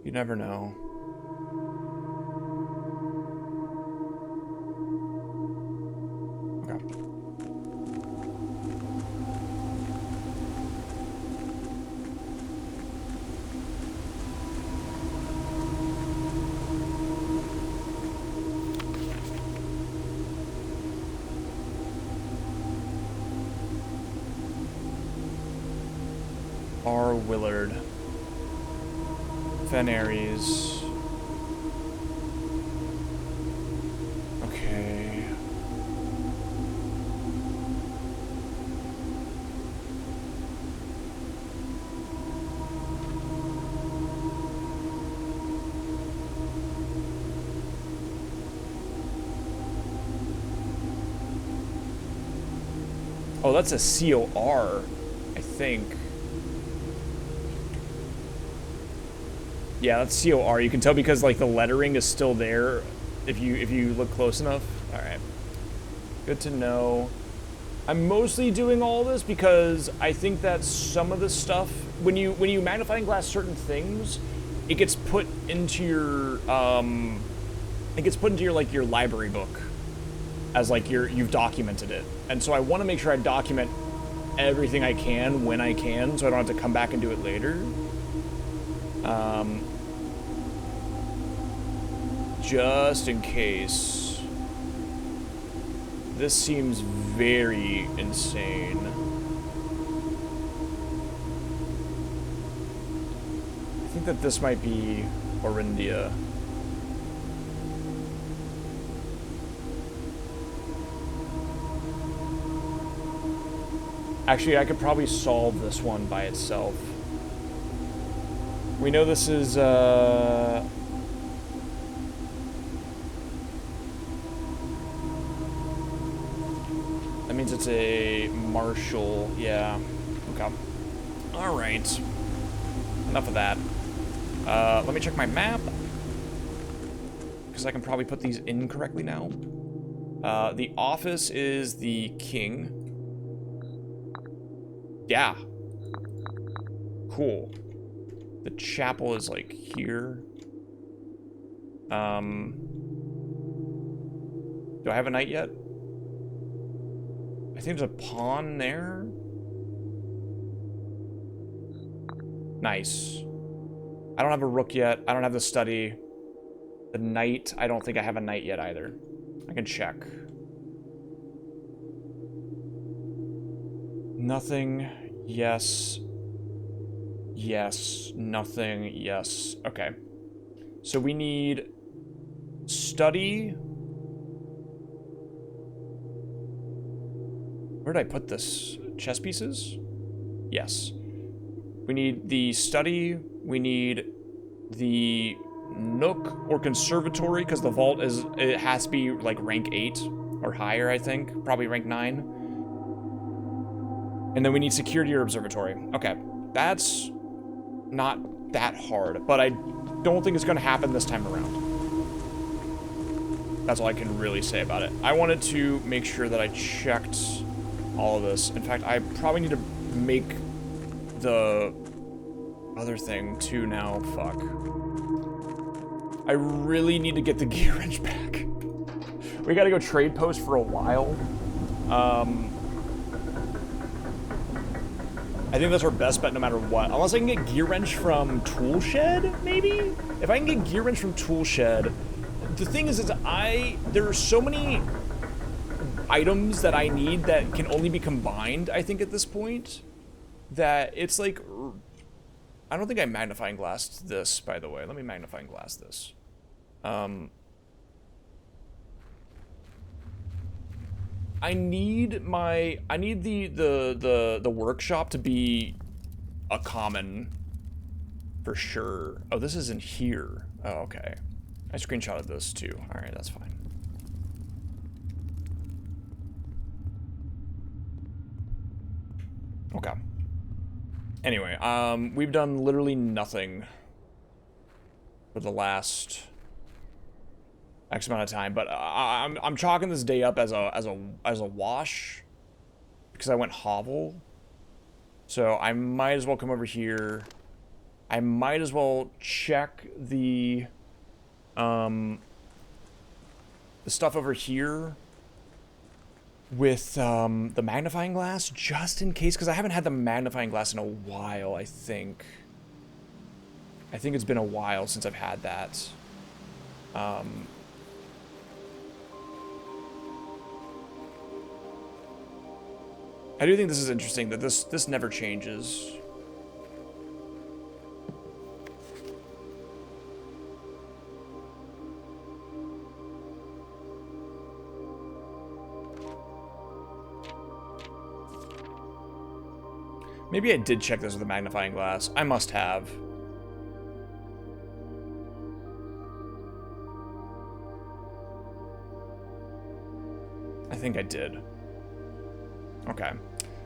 You never know. Okay. R. Willard. Venaries. Okay. Oh, that's a COR, I think. Yeah, that's COR. You can tell because like the lettering is still there if you look close enough. All right. Good to know. I'm mostly doing all this because I think that some of the stuff when you magnifying glass certain things, it gets put into your like your library book as like you've documented it. And so I want to make sure I document everything I can when I can so I don't have to come back and do it later. Just in case. This seems very insane. I think that this might be Orindia. Actually, I could probably solve this one by itself. We know this is, that means it's a Marshall, yeah. Okay. Alright. Enough of that. Let me check my map. Because I can probably put these in correctly now. The office is the king. Yeah. Cool. The chapel is like here. Do I have a knight yet? I think there's a pawn there. Nice. I don't have a rook yet. I don't have the study. The knight, I don't think I have a knight yet either. I can check. Nothing. Yes. Yes. Nothing. Yes. Okay. So we need study. Where did I put this? Chess pieces? Yes. We need the study. We need the nook or conservatory because the vault it has to be like rank 8 or higher, I think. Probably rank 9. And then we need security or observatory. Okay. That's not that hard, but I don't think it's going to happen this time around. That's all I can really say about it. I wanted to make sure that I checked all of this. In fact, I probably need to make the other thing too now. Fuck. I really need to get the gear wrench back. We gotta go trade post for a while. I think that's our best bet no matter what. Unless I can get gear wrench from Toolshed, maybe? If I can get gear wrench from Toolshed, the thing is there are so many items that I need that can only be combined, I think, at this point. That it's like... I don't think I magnifying glassed this, by the way. Let me magnifying glass this. I need the workshop to be a common for sure. Oh, this is in here. Oh, okay. I screenshotted this too. All right, that's fine. Okay. Anyway, we've done literally nothing for the last X amount of time, but I'm chalking this day up as a wash because I went hovel. So I might as well come over here. I might as well check the stuff over here with the magnifying glass just in case, because I haven't had the magnifying glass in a while. I think it's been a while since I've had that. I do think this is interesting that this never changes. Maybe I did check this with a magnifying glass. I must have. I think I did. Okay.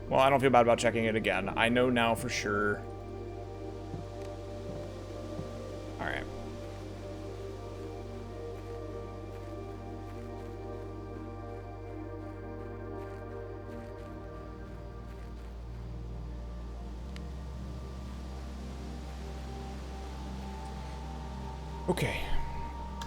Well, I don't feel bad about checking it again. I know now for sure. Alright. Okay.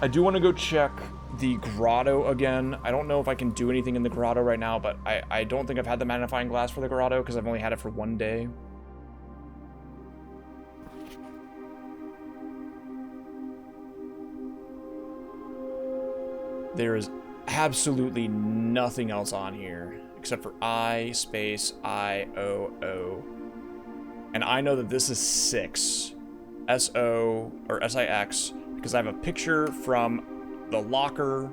I do want to go check the grotto again. I don't know if I can do anything in the grotto right now, but I don't think I've had the magnifying glass for the grotto because I've only had it for one day. There is absolutely nothing else on here except for I space I-O-O. And I know that this is 6. S-O or S-I-X because I have a picture from the locker.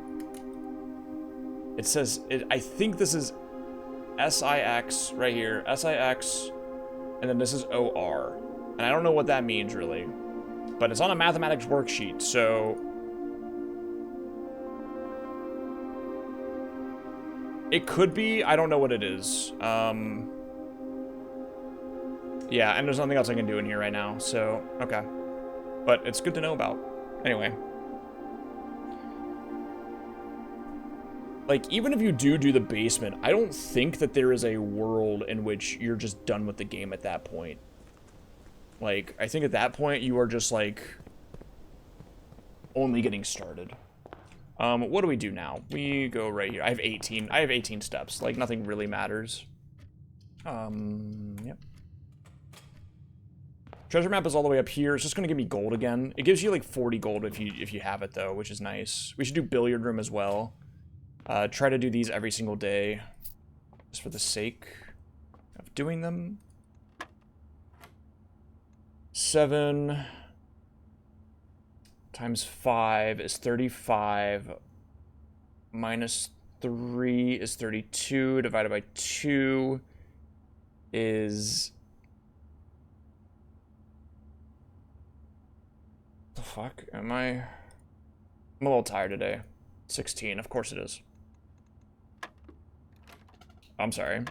It says, I think this is S-I-X right here. S-I-X, and then this is O-R. And I don't know what that means, really. But it's on a mathematics worksheet, so... It could be, I don't know what it is. Yeah, and there's nothing else I can do in here right now, so, okay. But it's good to know about. Anyway. Like, even if you do the basement, I don't think that there is a world in which you're just done with the game at that point. Like, I think at that point, you are just, like, only getting started. What do we do now? We go right here. I have 18 steps. Like, nothing really matters. Yep. Treasure map is all the way up here. It's just gonna give me gold again. It gives you, like, 40 gold if you have it, though, which is nice. We should do billiard room as well. Try to do these every single day, just for the sake of doing them. 7 times 5 is 35. Minus 3 is 32. Divided by 2 is... What the fuck? I'm a little tired today. 16, of course it is. I'm sorry.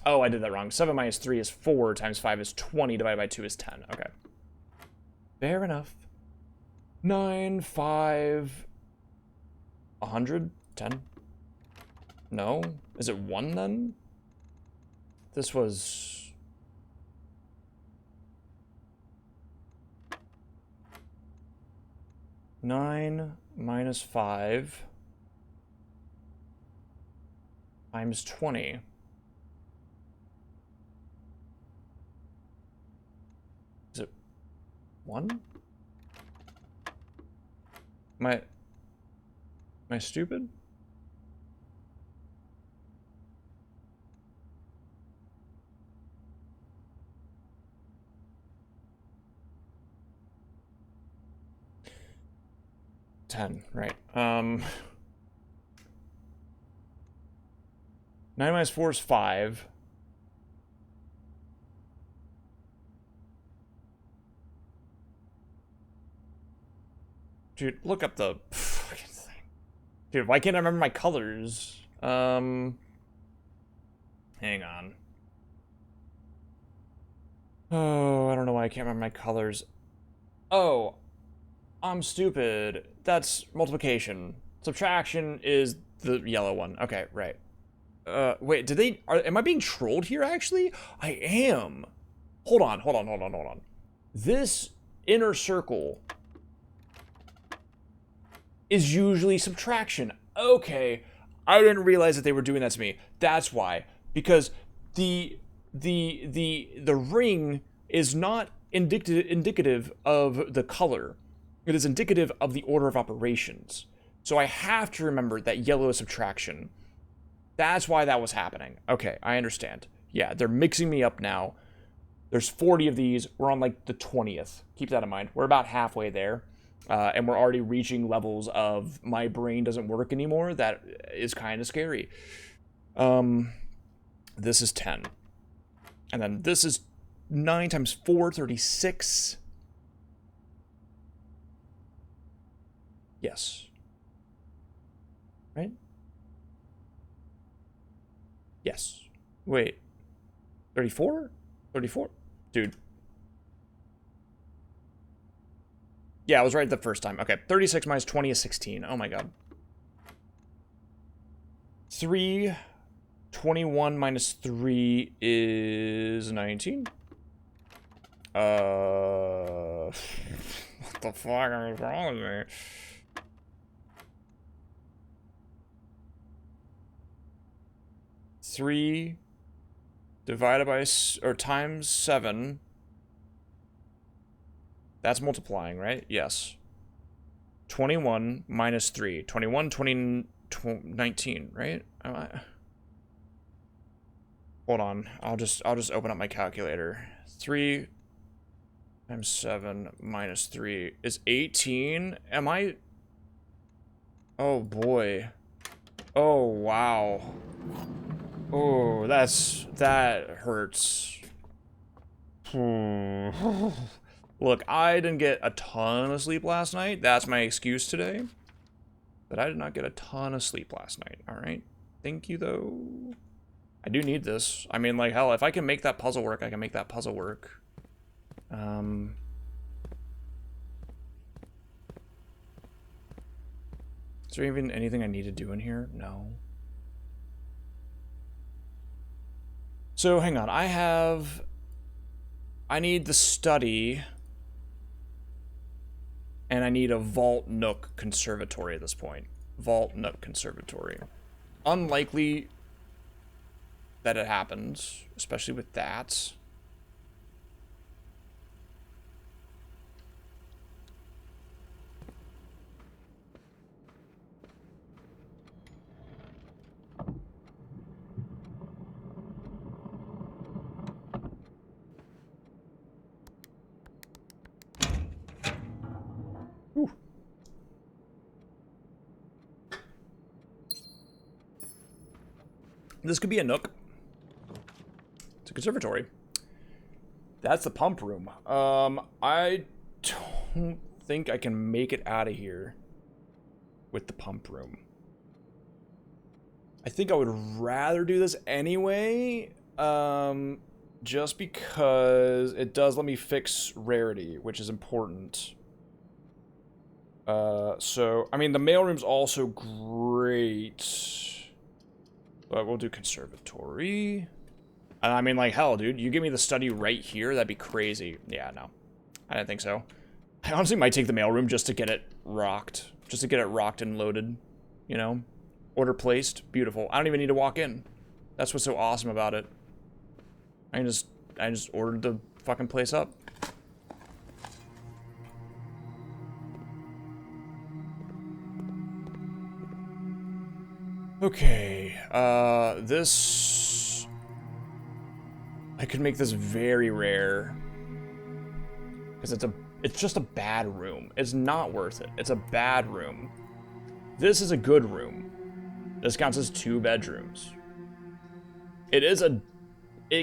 Oh, I did that wrong. 7 minus 3 is 4, times 5 is 20, divided by 2 is 10. Okay. Fair enough. 9, 5... 100? 10? No? Is it 1 then? This was... Nine minus 5 times 20. Is it 1? Am I stupid? Ten, right. 9 minus 4 is 5. Dude, look up the fucking thing. Dude, why can't I remember my colors? Hang on. Oh, I don't know why I can't remember my colors. Oh, I'm stupid. That's multiplication. Subtraction is the yellow one. Okay, right. Wait, am I being trolled here, actually? I am. Hold on. This inner circle is usually subtraction. Okay, I didn't realize that they were doing that to me. That's why. Because the ring is not indicative of the color. It is indicative of the order of operations. So I have to remember that yellow is subtraction. That's why that was happening. Okay, I understand. Yeah, they're mixing me up now. There's 40 of these. We're on like the 20th. Keep that in mind. We're about halfway there. And we're already reaching levels of my brain doesn't work anymore. That is kind of scary. This is 10. And then this is 9 times 4, 36. Yes. Right? Yes. Wait. 34? 34? Dude. Yeah, I was right the first time. Okay, 36 minus 20 is 16. Oh my god. 21 minus 3 is 19. What the fuck is wrong with me? Three divided by, or times 7. That's multiplying, right? Yes. 21 minus 3. 21, 20, 19, right? Hold on. I'll just open up my calculator. 3 times 7 minus 3 is 18. Am I... Oh, boy. Oh, wow. Oh, that hurts. Look, I didn't get a ton of sleep last night. That's my excuse today. But I did not get a ton of sleep last night, alright? Thank you, though. I do need this. I mean, like, hell, if I can make that puzzle work, I can make that puzzle work. Is there even anything I need to do in here? No. So, hang on. I need the study... And I need a Vault Nook Conservatory at this point. Vault Nook Conservatory. Unlikely that it happens, especially with that. Whew. This could be a nook. It's a conservatory. That's the pump room. I don't think I can make it out of here with the pump room. I think I would rather do this anyway, just because it does let me fix rarity, which is important. So, I mean, the mailroom's also great, but we'll do conservatory. I mean, like, hell, dude, you give me the study right here, that'd be crazy. Yeah, no, I didn't think so. I honestly might take the mailroom just to get it rocked. Just to get it rocked and loaded, you know? Order placed, beautiful. I don't even need to walk in. That's what's so awesome about it. I just ordered the fucking place up. Okay, this... I could make this very rare. Because it's just a bad room. It's not worth it. It's a bad room. This is a good room. This counts as 2 bedrooms. It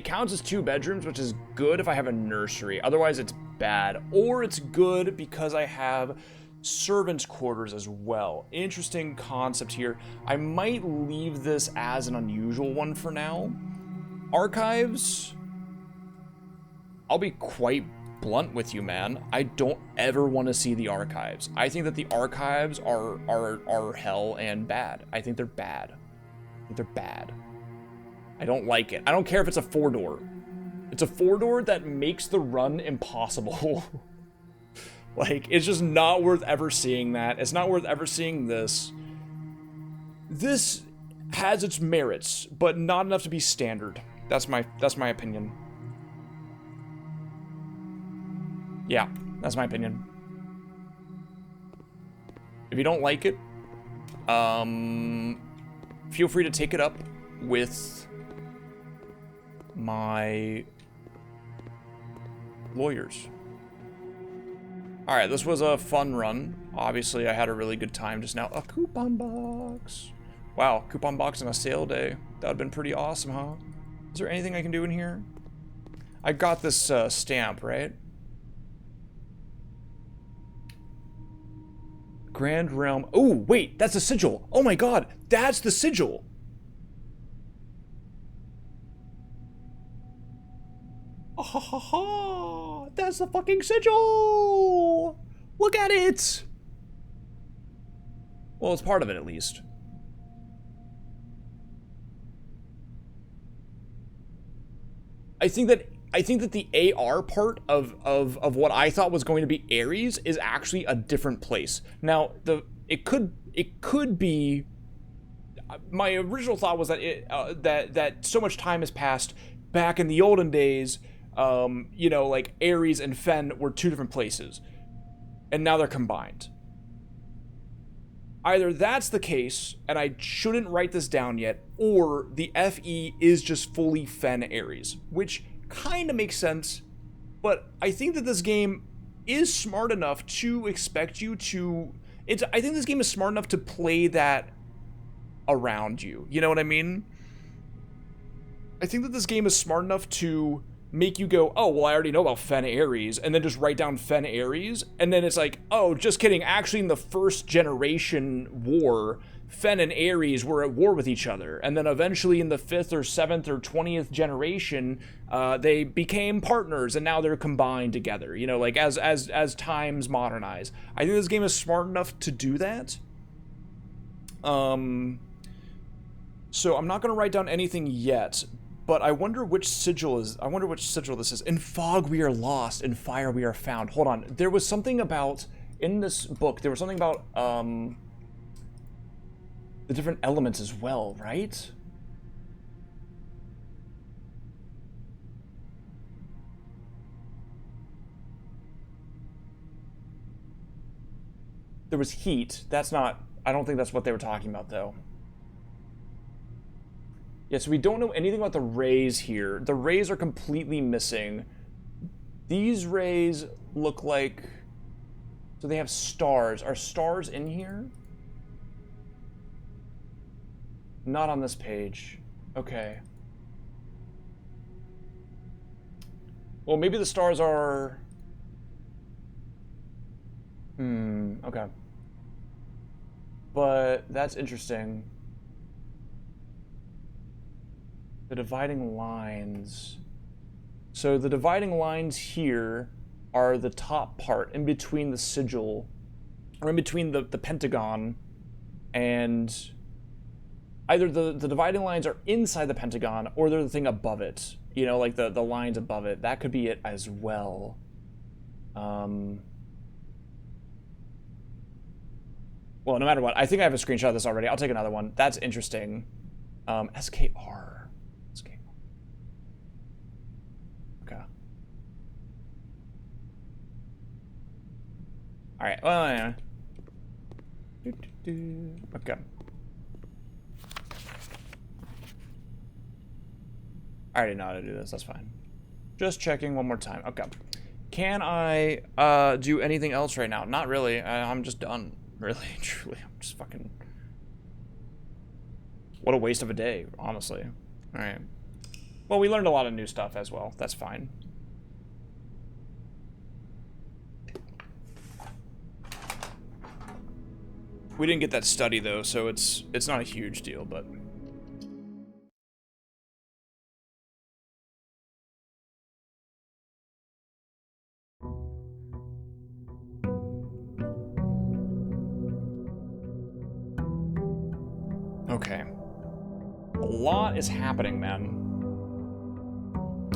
counts as 2 bedrooms, which is good if I have a nursery. Otherwise, it's bad. Or it's good because I have servants' quarters as well. Interesting concept here. I might leave this as an unusual one for now. Archives, I'll be quite blunt with you, man. I don't ever want to see the archives. I think that the archives are hell and bad. I think they're bad. They're bad. I don't like it. I don't care if it's a 4-door. It's a 4-door that makes the run impossible. Like, it's just not worth ever seeing that. It's not worth ever seeing this. This has its merits, but not enough to be standard. That's my opinion. Yeah, that's my opinion. If you don't like it, feel free to take it up with my lawyers. Alright, this was a fun run. Obviously, I had a really good time just now. A coupon box. Wow, coupon box on a sale day. That would've been pretty awesome, huh? Is there anything I can do in here? I got this stamp, right? Grand Realm. Oh, wait, that's a sigil. Oh my god, that's the sigil. Oh, ha, ha, ha. That's the fucking sigil. Look at it. Well, it's part of it at least. I think that the AR part of what I thought was going to be Ares is actually a different place. Now, it could be. My original thought was that that so much time has passed back in the olden days. You know, like Ares and Fen were 2 different places, and now they're combined. Either that's the case, and I shouldn't write this down yet, or the FE is just fully Fen Ares, which kind of makes sense, but I think that this game is smart enough to expect you to... I think this game is smart enough to play that around you. You know what I mean? I think that this game is smart enough to make you go, oh, well, I already know about Fen Ares, and then just write down Fen Ares, and then it's like, oh, just kidding. Actually, in the first generation war, Fen and Ares were at war with each other, and then eventually in the 5th or 7th or 20th generation, they became partners, and now they're combined together. You know, like as times modernize. I think this game is smart enough to do that. So I'm not gonna write down anything yet. But I wonder which sigil this is. In fog we are lost, in fire we are found. Hold on. There was something about, in this book, there was something about the different elements as well, right? There was heat. That's not, I don't think that's what they were talking about though. Yeah, so we don't know anything about the rays here. The rays are completely missing. These rays look like... So they have stars. Are stars in here? Not on this page. Okay. Well, maybe the stars are... okay. But that's interesting. The dividing lines. So the dividing lines here are the top part, in between the sigil, or in between the pentagon, and either the dividing lines are inside the pentagon, or they're the thing above it. You know, like the lines above it. That could be it as well. Well, no matter what, I think I have a screenshot of this already. I'll take another one. That's interesting. SKR. Okay. All right. Well, yeah. Okay. I already know how to do this. That's fine. Just checking one more time. Okay. Can I do anything else right now? Not really. I'm just done. Really, truly. I'm just fucking... What a waste of a day, honestly. Alright. Well, we learned a lot of new stuff as well. That's fine. We didn't get that study, though, so it's not a huge deal, but... Okay. A lot is happening, man.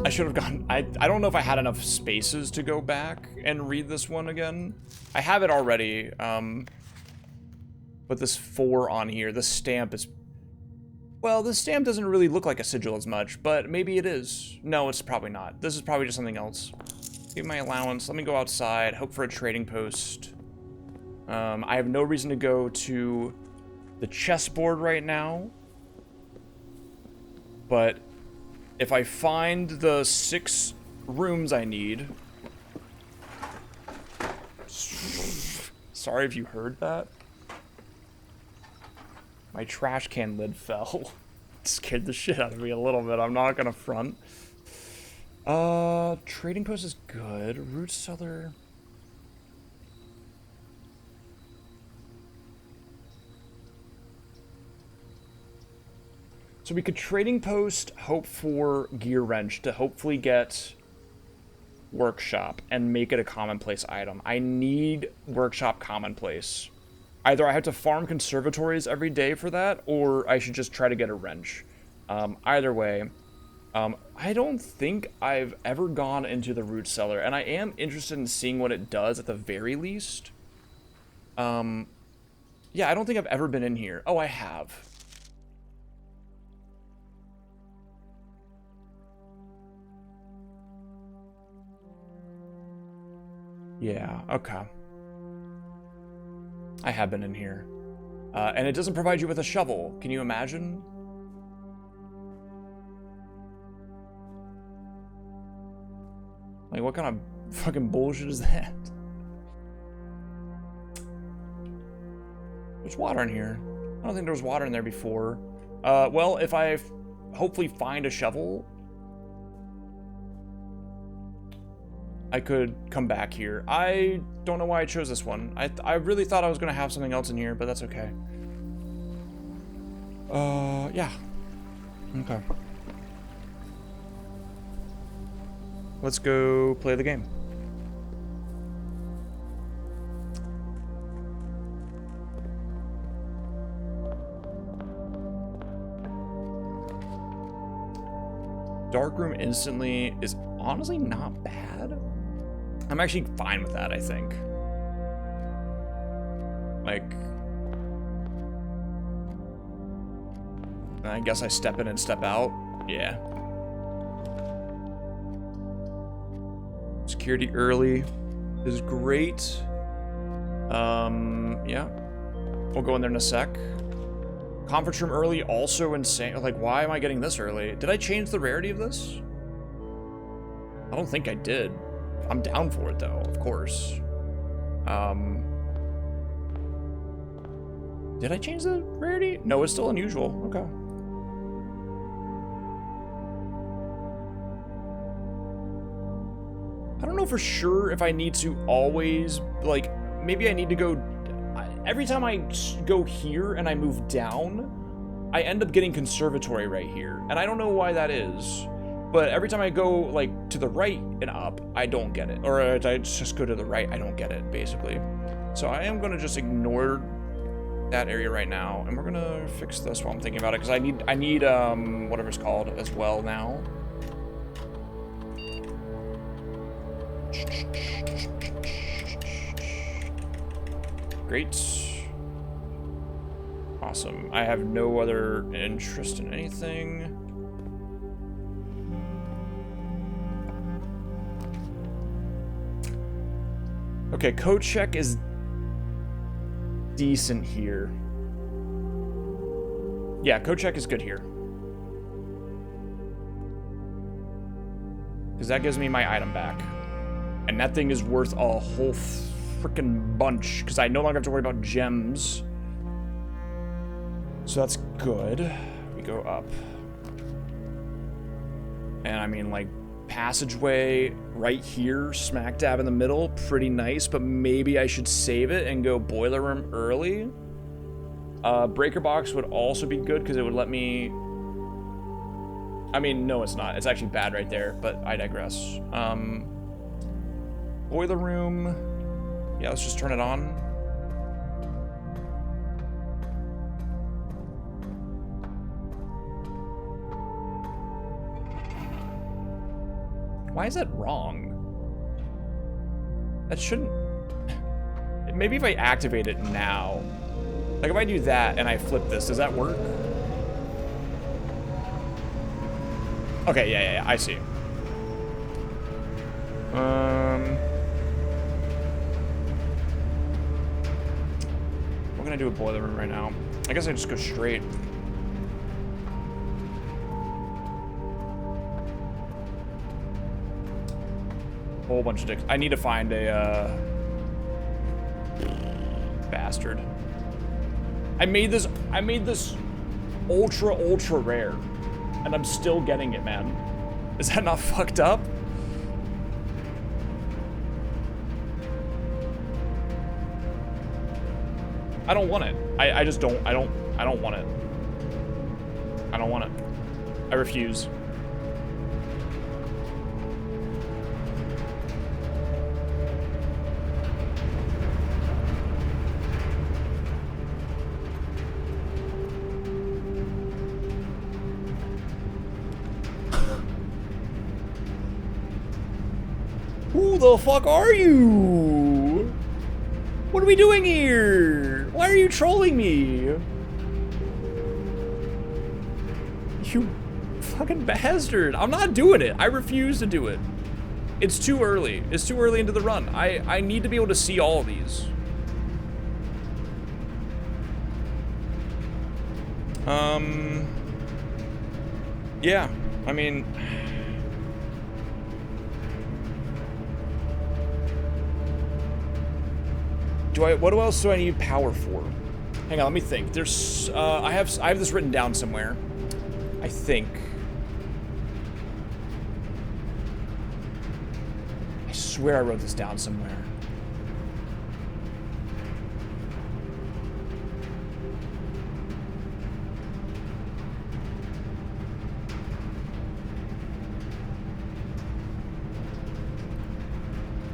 I should have gone... I don't know if I had enough spaces to go back and read this one again. I have it already, but this 4 on here, the stamp is... Well, the stamp doesn't really look like a sigil as much, but maybe it is. No, it's probably not. This is probably just something else. Give my allowance. Let me go outside. Hope for a trading post. I have no reason to go to the chessboard right now. But if I find the 6 rooms I need... Sorry if you heard that. My trash can lid fell. It scared the shit out of me a little bit. I'm not gonna front. Trading post is good. Root cellar. So we could trading post, hope for gear wrench to hopefully get workshop and make it a commonplace item. I need workshop commonplace. Either I have to farm conservatories every day for that, or I should just try to get a wrench. Either way, I don't think I've ever gone into the root cellar, and I am interested in seeing what it does at the very least. Yeah, I don't think I've ever been in here. Oh, I have. Yeah, okay. I have been in here. And it doesn't provide you with a shovel. Can you imagine? Like, what kind of fucking bullshit is that? There's water in here. I don't think there was water in there before. Well, if I hopefully find a shovel, I could come back here. I don't know why I chose this one. I really thought I was gonna have something else in here, but that's okay. Yeah. Okay. Let's go play the game. Darkroom instantly is honestly not bad. I'm actually fine with that, I think. Like, I guess I step in and step out. Yeah. Security early is great. Yeah. We'll go in there in a sec. Conference room early, also insane. Like, why am I getting this early? Did I change the rarity of this? I don't think I did. I'm down for it, though, of course. Did I change the rarity? No, it's still unusual. Okay. I don't know for sure if I need to always, like, maybe I need to go... Every time I go here and I move down, I end up getting conservatory right here. And I don't know why that is. But every time I go, like, to the right and up, I don't get it. Or I just go to the right, I don't get it, basically. So I am going to just ignore that area right now. And we're going to fix this while I'm thinking about it. Because I need whatever it's called as well now. Great. Awesome. I have no other interest in anything. Okay, code check is decent here. Yeah, code check is good here. Because that gives me my item back. And that thing is worth a whole freaking bunch. Because I no longer have to worry about gems. So that's good. We go up. And I mean, like, passageway right here, smack dab in the middle, pretty nice, but maybe I should save it and go boiler room early. Breaker box would also be good because it would let me... I mean, no, it's not. It's actually bad right there, but I digress. Boiler room. Yeah, let's just turn it on. Why is that wrong? That shouldn't... Maybe if I activate it now. Like if I do that and I flip this, does that work? Okay, yeah, I see. We're gonna do a boiler room right now. I guess I just go straight. Whole bunch of dicks. I need to find a bastard. I made this ultra rare, and I'm still getting it, man. Is that not fucked up? I don't want it. I just don't. I don't want it. I don't want it. I refuse. Who the fuck are you? What are we doing here? Why are you trolling me? You fucking bastard. I'm not doing it. I refuse to do it. It's too early. It's too early into the run. I need to be able to see all of these. Yeah. I mean... What else do I need power for? Hang on, let me think. There's, I have this written down somewhere. I think. I swear I wrote this down somewhere.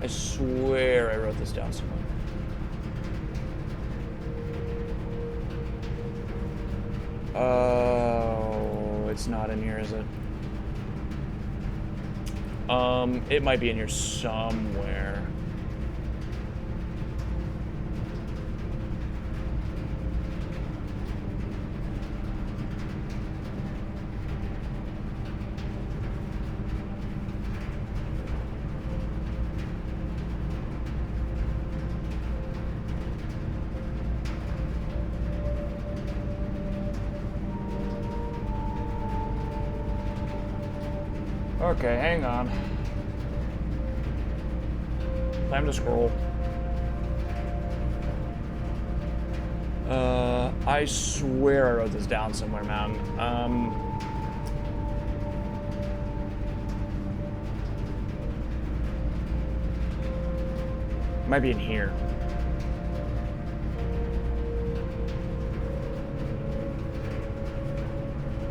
I swear I wrote this down somewhere. Oh, it's not in here, is it? It might be in here somewhere. Okay, hang on. Time to scroll. I swear I wrote this down somewhere, man. Might be in here.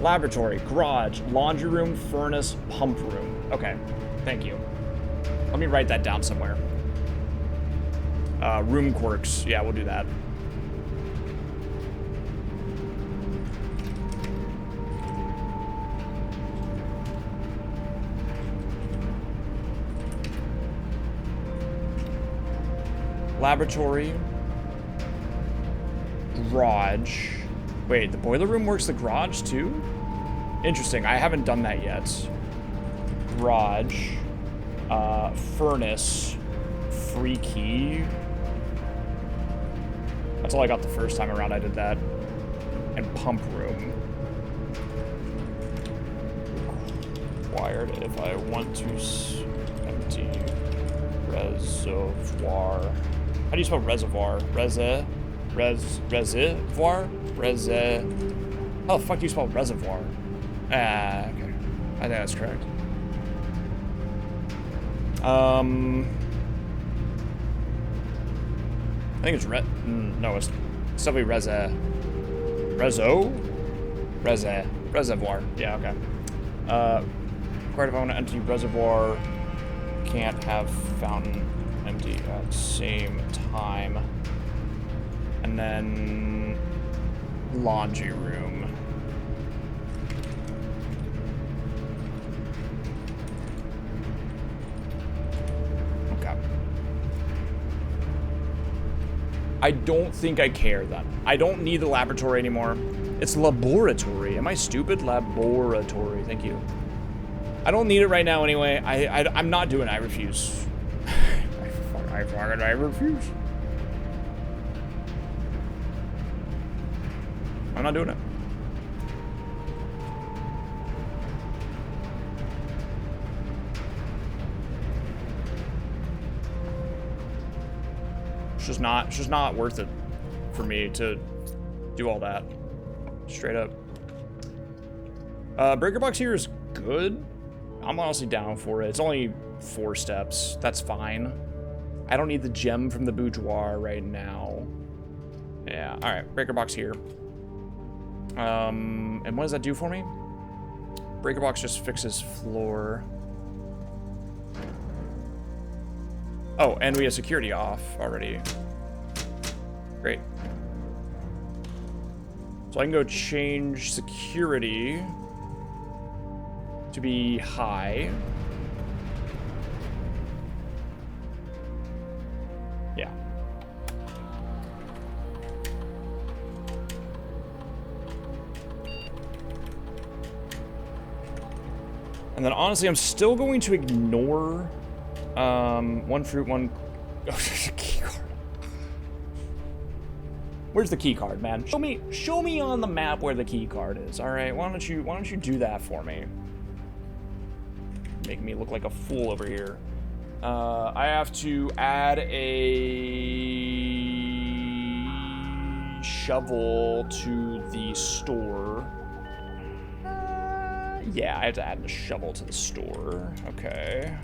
Laboratory, garage, laundry room, furnace, pump room. Okay, thank you. Let me write that down somewhere. Room quirks. Yeah, we'll do that. Laboratory. Garage. Wait, the boiler room works the garage too? Interesting, I haven't done that yet. Garage. Furnace. Free key. That's all I got the first time around I did that. And pump room. required if I want to empty reservoir. How do you spell reservoir? Reservoir? How the fuck do you spell reservoir? Ah, okay. I think that's correct. I think it's no, it's definitely reservoir. Yeah, okay. Required if I want to empty reservoir, can't have fountain empty at the same time. And then laundry room. Okay. I don't think I care then. I don't need the laboratory anymore. It's laboratory. Am I stupid? Laboratory. Thank you. I don't need it right now anyway. I'm not doing it. I refuse. I refuse. I'm not doing it. It's just not worth it for me to do all that. Straight up. Breaker box here is good. I'm honestly down for it. It's only 4 steps. That's fine. I don't need the gem from the boudoir right now. Yeah, alright. Breaker box here. And what does that do for me? Breaker box just fixes floor. Oh, and we have security off already. Great. So I can go change security to be high. Yeah. And then honestly, I'm still going to ignore one fruit, one. Oh, there's a key card. Where's the key card, man? Show me on the map where the key card is. All right, why don't you do that for me? Make me look like a fool over here. I have to add a shovel to the store. Yeah, I have to add a shovel to the store. Okay.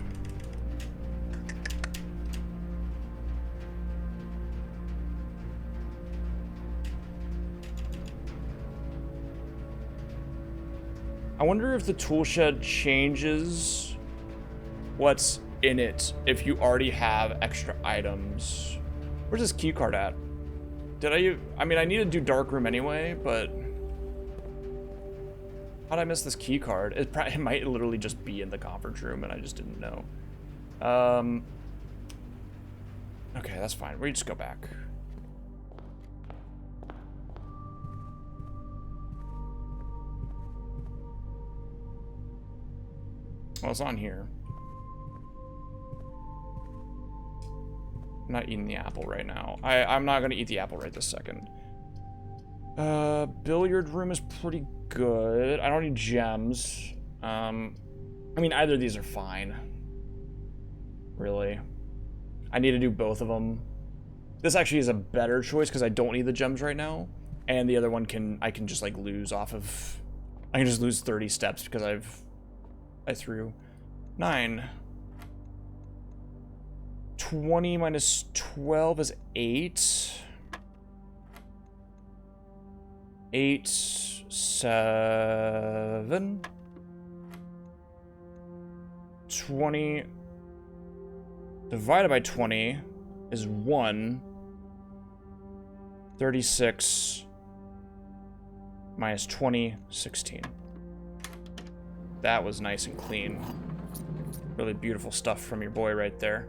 I wonder if the tool shed changes what's in it if you already have extra items. Where's this key card at? I mean, I need to do dark room anyway, but how'd I miss this key card? It might literally just be in the conference room and I just didn't know. Okay, that's fine. We just go back. Well, it's on here. I'm not eating the apple right now. I'm not gonna eat the apple right this second. Billiard room is pretty good. I don't need gems. I mean, either of these are fine. Really. I need to do both of them. This actually is a better choice because I don't need the gems right now. And the other one I can just like lose off of, I can just lose 30 steps because I threw 9. 20 minus 12 is 8. 8, 7. 20 divided by 20 is 1. 36 minus 20, 16. That was nice and clean. Really beautiful stuff from your boy right there.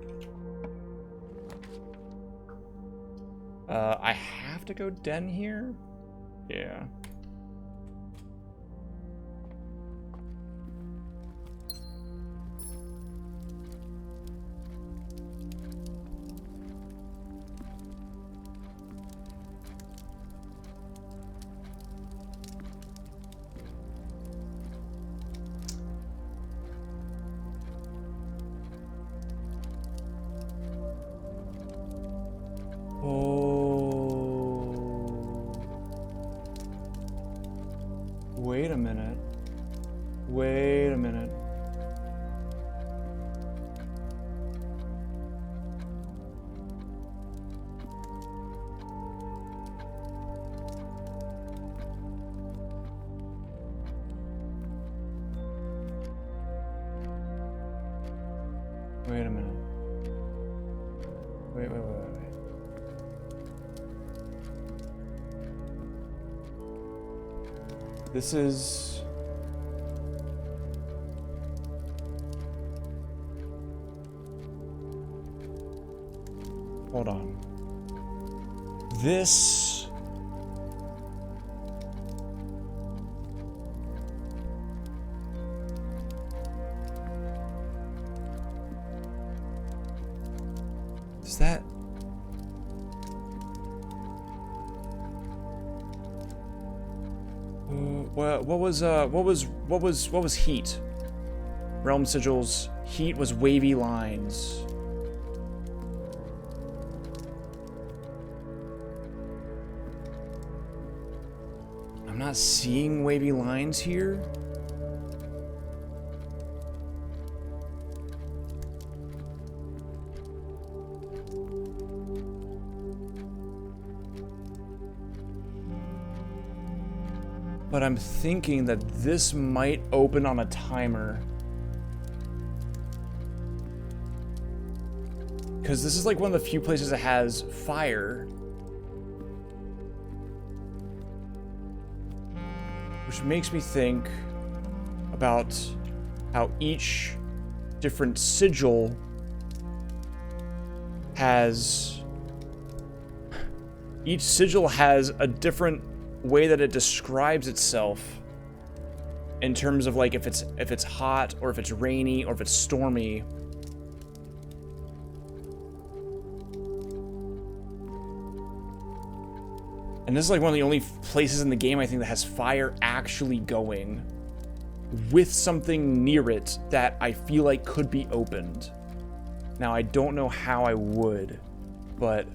I have to go den here? Yeah. Wait a minute. Wait a minute. Wait a minute. Wait. This is... Hold on. This... Is that... What was heat? Realm sigils. Heat was wavy lines. I'm not seeing wavy lines here. But I'm thinking that this might open on a timer. Because this is like one of the few places that has fire. Which makes me think about how each different sigil has... Each sigil has a different way that it describes itself in terms of like if it's hot or if it's rainy or if it's stormy. And this is like one of the only places in the game I think that has fire actually going with something near it that I feel like could be opened. Now I don't know how I would, but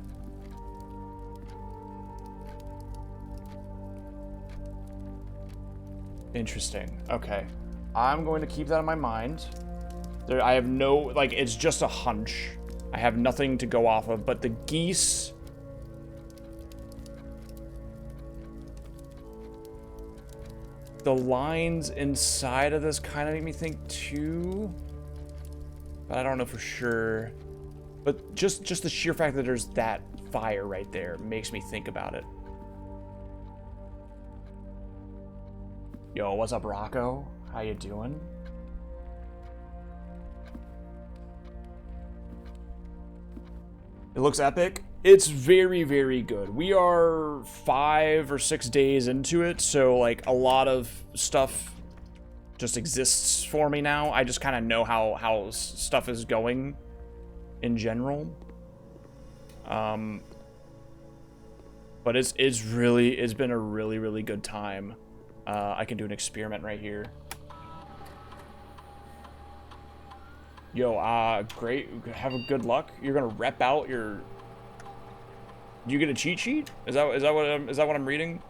interesting. Okay. I'm going to keep that in my mind. I have no, like, it's just a hunch. I have nothing to go off of, but the geese... The lines inside of this kind of make me think too. But I don't know for sure. But just the sheer fact that there's that fire right there makes me think about it. Yo, what's up, Rocco? How you doing? It looks epic. It's very, very good. We are 5 or 6 days into it, so like a lot of stuff just exists for me now. I just kind of know how stuff is going in general. But it's been a really, really good time. I can do an experiment right here. Yo, great. Have a good luck. You're gonna rep out your... Do you get a cheat sheet? Is that what I'm reading?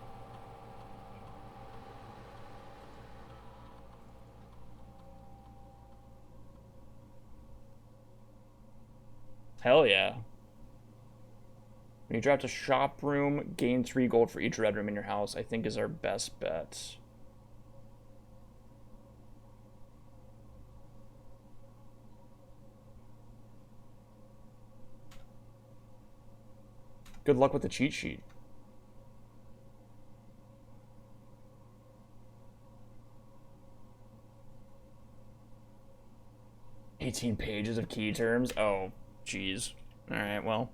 Hell yeah. When you draft a shop room, gain 3 gold for each red room in your house, I think is our best bet. Good luck with the cheat sheet. "18 pages of key terms? Oh, jeez. Alright, well.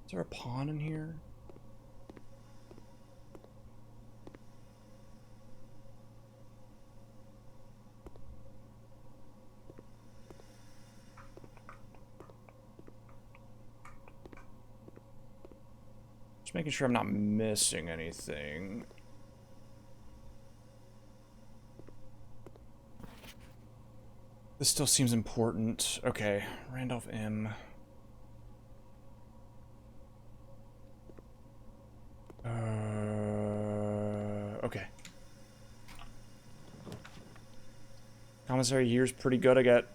Is there a pawn in here? Just making sure I'm not missing anything. This still seems important. Okay, Randolph M. Okay. Commissary here's pretty good. I get,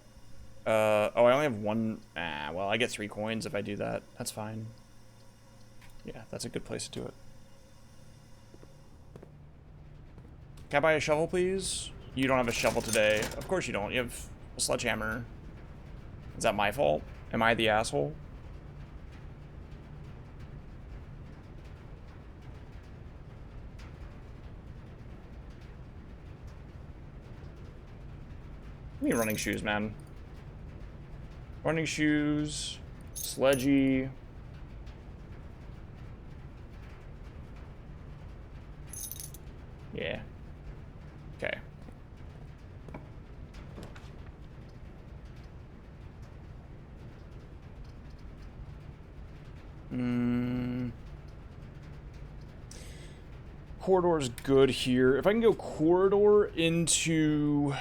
oh, I only have one. Well, I get 3 coins if I do that. That's fine. Yeah, that's a good place to do it. Can I buy a shovel, please? You don't have a shovel today. Of course you don't. You have a sledgehammer. Is that my fault? Am I the asshole? Give me running shoes, man. Running shoes, sledgy. Yeah. Okay. Corridor's good here. If I can go corridor into...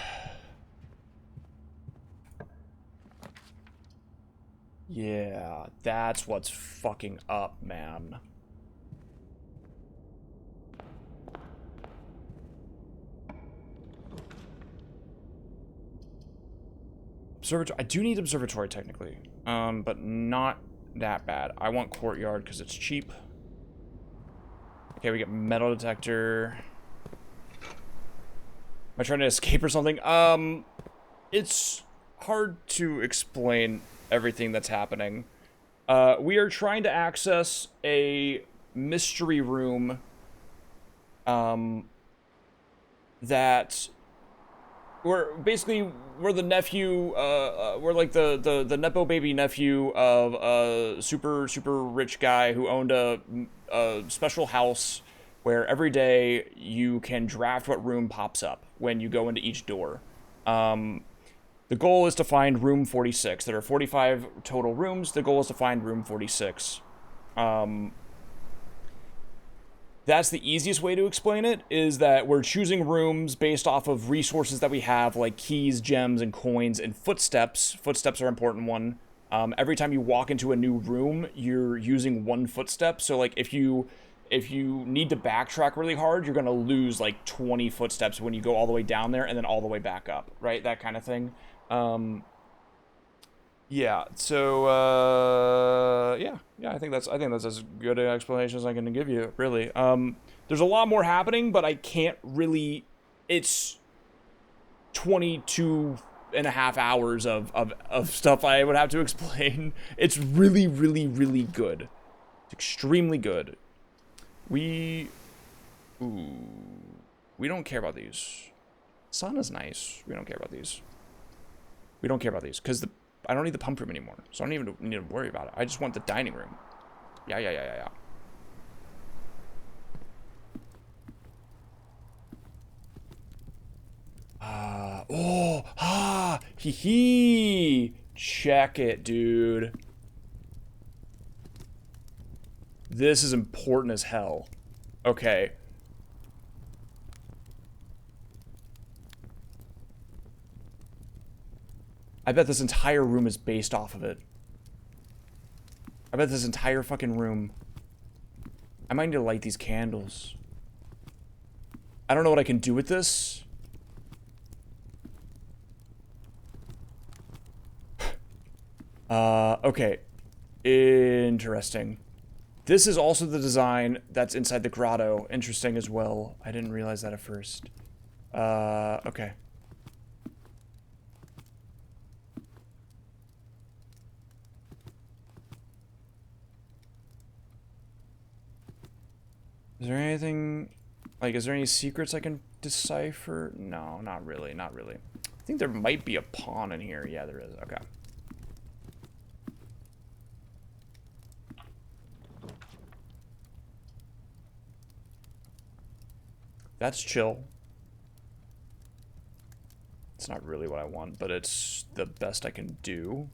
Yeah, that's what's fucking up, man. Observatory. I do need observatory, technically. But not that bad. I want courtyard because it's cheap. Okay, we get metal detector. Am I trying to escape or something? It's hard to explain everything that's happening. We are trying to access a mystery room that we're the nephew, we're like the nepo baby nephew of a super rich guy who owned a special house where every day you can draft what room pops up when you go into each door. The goal is to find room 46. There are 45 total rooms. The goal is to find room 46. That's the easiest way to explain it, is that we're choosing rooms based off of resources that we have, like keys, gems, and coins, and footsteps. Footsteps are an important one. Every time you walk into a new room, you're using 1 footstep. So, like, if you need to backtrack really hard, you're going to lose, like, 20 footsteps when you go all the way down there and then all the way back up, right? That kind of thing. Yeah, so, yeah, I think that's as good an explanation as I can give you, really. There's a lot more happening, but I can't really, it's 22 and a half hours of stuff I would have to explain. It's really, really, really good. It's extremely good. We don't care about these. Sauna's nice. We don't care about these. We don't care about these, because I don't need the pump room anymore, so I don't even need to worry about it. I just want the dining room. Yeah. Check it, dude. This is important as hell. Okay. I bet this entire room is based off of it. I bet this entire fucking room. I might need to light these candles. I don't know what I can do with this. Okay. Interesting. This is also the design that's inside the grotto. Interesting as well. I didn't realize that at first. Okay. Is there anything, like, is there any secrets I can decipher? No, not really, not really. I think there might be a pawn in here. Yeah, there is. Okay. That's chill. It's not really what I want, but it's the best I can do.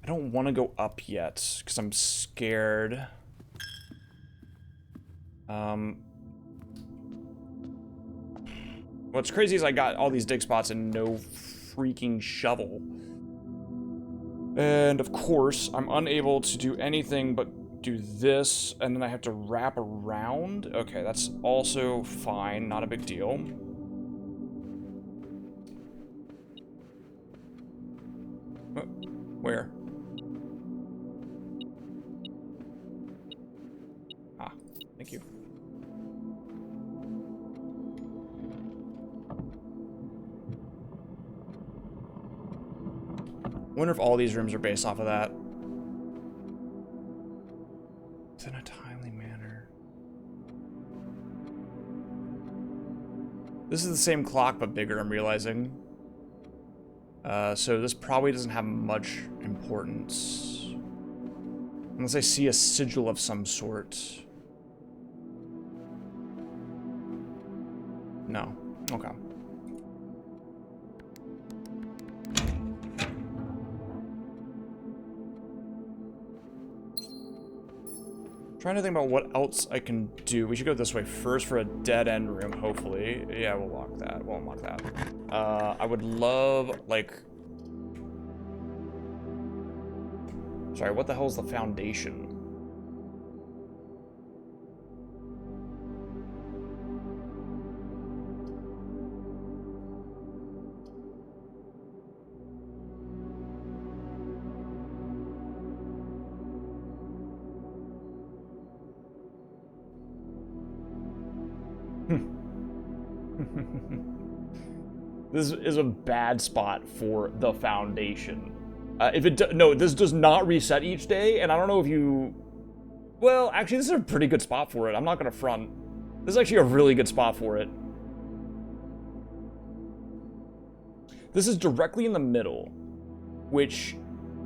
I don't want to go up yet, because I'm scared. What's crazy is I got all these dig spots and no freaking shovel. And of course, I'm unable to do anything but do this, and then I have to wrap around. Okay, that's also fine, not a big deal. Where? Ah, thank you. Wonder if all these rooms are based off of that. In a timely manner. This is the same clock, but bigger, I'm realizing. So this probably doesn't have much importance. Unless I see a sigil of some sort. No. Okay. Trying to think about what else I can do. We should go this way first for a dead end room, hopefully. Yeah, we'll lock that. We'll unlock that. I would love, like... Sorry, what the hell is the foundation? This is a bad spot for the foundation. No, this does not reset each day, and I don't know if you... Well, actually, this is a pretty good spot for it. I'm not gonna front. This is actually a really good spot for it. This is directly in the middle, which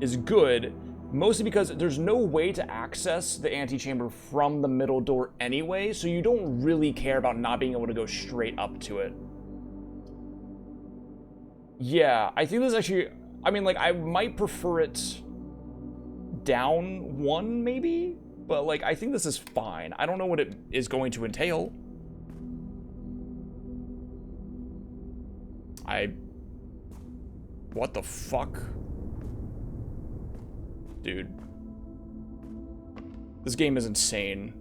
is good, mostly because there's no way to access the antechamber from the middle door anyway, so you don't really care about not being able to go straight up to it. Yeah, I think this is actually... I mean, like, I might prefer it down one, maybe? But, like, I think this is fine. I don't know what it is going to entail. What the fuck? Dude. This game is insane.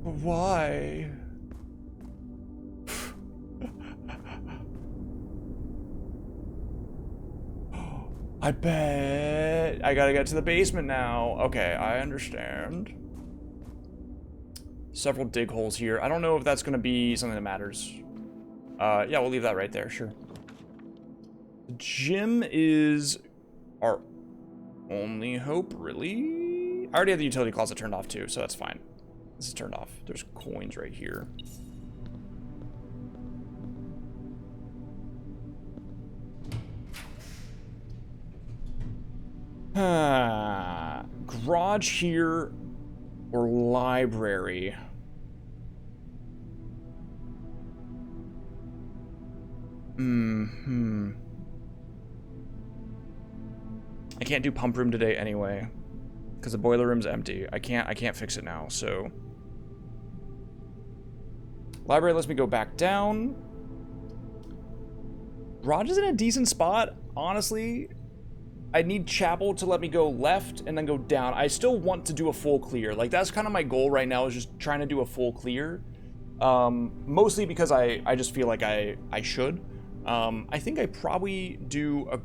Why? I bet I gotta get to the basement now. Okay, I understand. Several dig holes here. I don't know if that's gonna be something that matters. Yeah, we'll leave that right there, sure. The gym is our only hope, really? I already have the utility closet turned off too, so that's fine. This is turned off. There's coins right here. Garage here or library? I can't do pump room today anyway, because the boiler room's empty. I can't fix it now, so. Library lets me go back down. Garage is in a decent spot, honestly. I need chapel to let me go left and then go down. I still want to do a full clear. Like, that's kind of my goal right now, is just trying to do a full clear. Mostly because I just feel like I should. I think I probably do a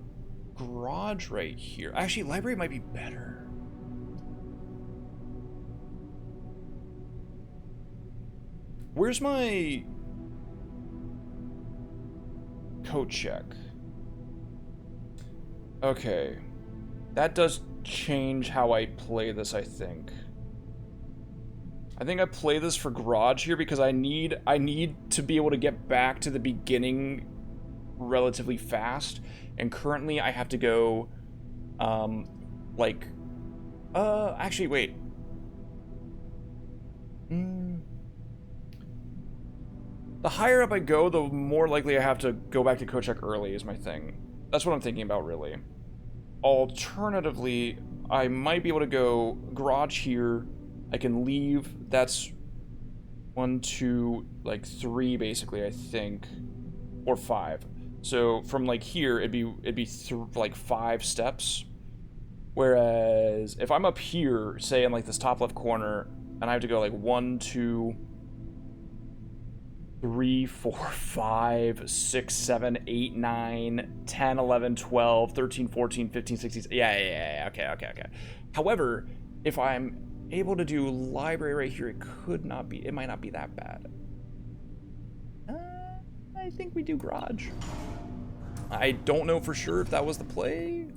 garage right here. Actually, library might be better. Where's my coat check? Okay. That does change how I play this, I think. I think I play this for garage here because I need to be able to get back to the beginning relatively fast. And currently I have to go, actually, wait. The higher up I go, the more likely I have to go back to coat check early is my thing. That's what I'm thinking about, really. Alternatively, I might be able to go garage here. I can leave. That's 1, 2, like 3 basically, I think, or 5. So from like here, it'd be like 5 steps. Whereas if I'm up here, say in like this top left corner, and I have to go like 1, 2, 3, 4, 5, 6, 7, 8, 9, 10, 11, 12, 13, 14, 15, 16. Yeah. Okay. However, if I'm able to do library right here, it might not be that bad. I think we do garage. I don't know for sure if that was the play.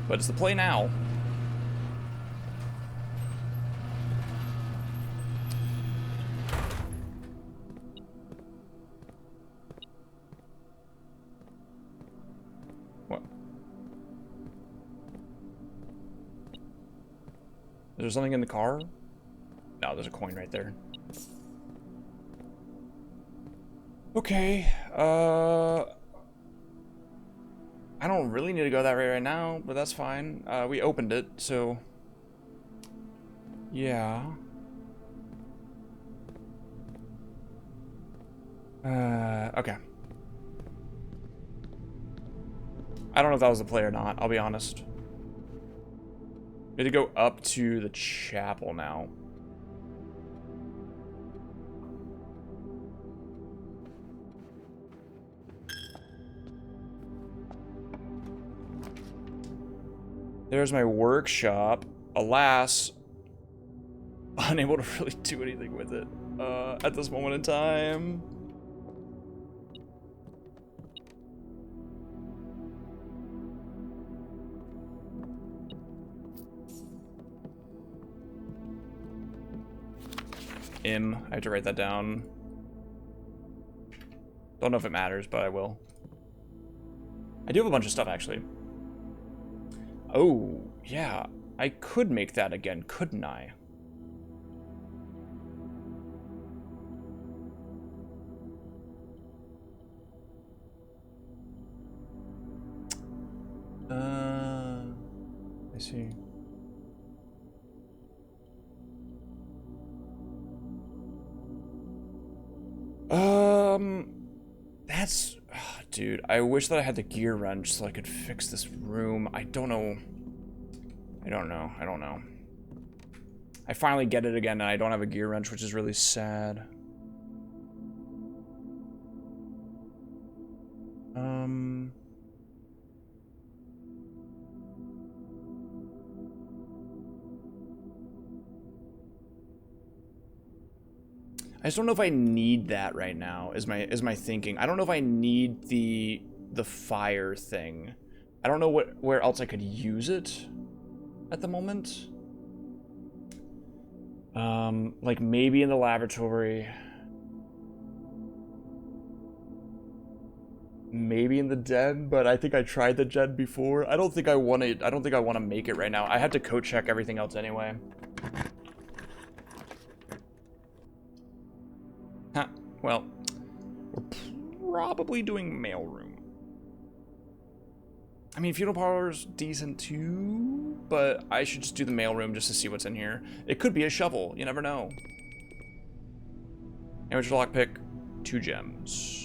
But it's the play now. What? Is there something in the car? No, there's a coin right there. Okay, I don't really need to go that way right now, but that's fine. We opened it, so... Yeah. Okay. I don't know if that was the play or not, I'll be honest. We need to go up to the chapel now. There's my workshop. Alas, unable to really do anything with it at this moment in time. I have to write that down. Don't know if it matters, but I will. I do have a bunch of stuff, actually. Oh, yeah. I could make that again, couldn't I? I see. That's... Oh, dude, I wish that I had the gear wrench so I could fix this room. I don't know. I don't know. I finally get it again, and I don't have a gear wrench, which is really sad. I just don't know if I need that right now, is my thinking. I don't know if I need the fire thing. I don't know where else I could use it at the moment. Like maybe in the laboratory. Maybe in the den, but I think I tried the gen before. I don't think I want to make it right now. I had to code check everything else anyway. Huh. Well, we're probably doing mailroom. I mean, funeral parlor's decent too, but I should just do the mailroom just to see what's in here. It could be a shovel. You never know. Amateur lockpick, 2 gems.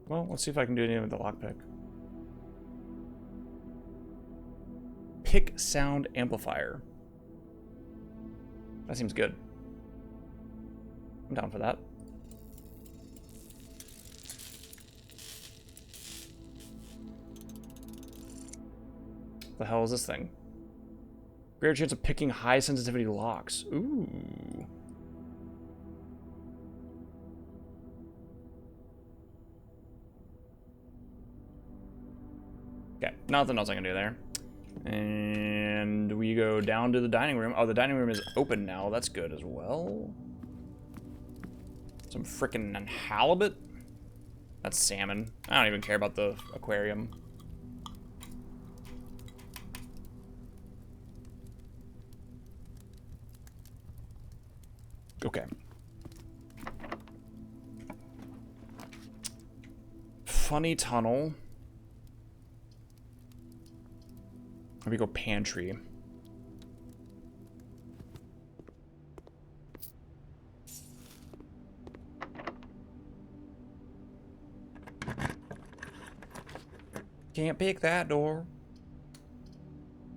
Well, let's see if I can do anything with the lockpick. Pick sound amplifier. That seems good. I'm down for that. What the hell is this thing? Greater chance of picking high sensitivity locks. Ooh. Okay, nothing else I can do there. And we go down to the dining room. Oh, the dining room is open now. That's good as well. Some frickin' halibut. That's salmon. I don't even care about the aquarium. Okay. Funny tunnel. Here we go, pantry. Can't pick that door.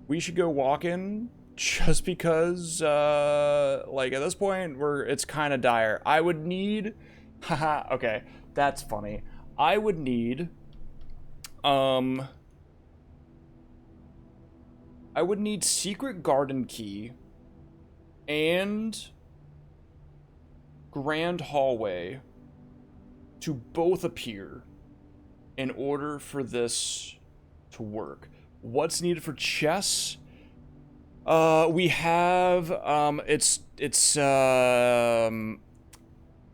We should go walking just because, like, at this point, it's kind of dire. I would need, haha, okay, that's funny. I would need, I would need Secret Garden Key and Grand Hallway to both appear in order for this to work. What's needed for chess? We have, it's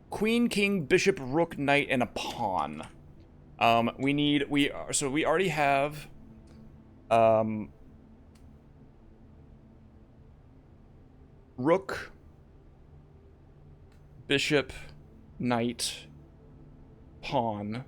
Queen, King, Bishop, Rook, Knight, and a Pawn. We already have, Rook, Bishop, Knight, Pawn.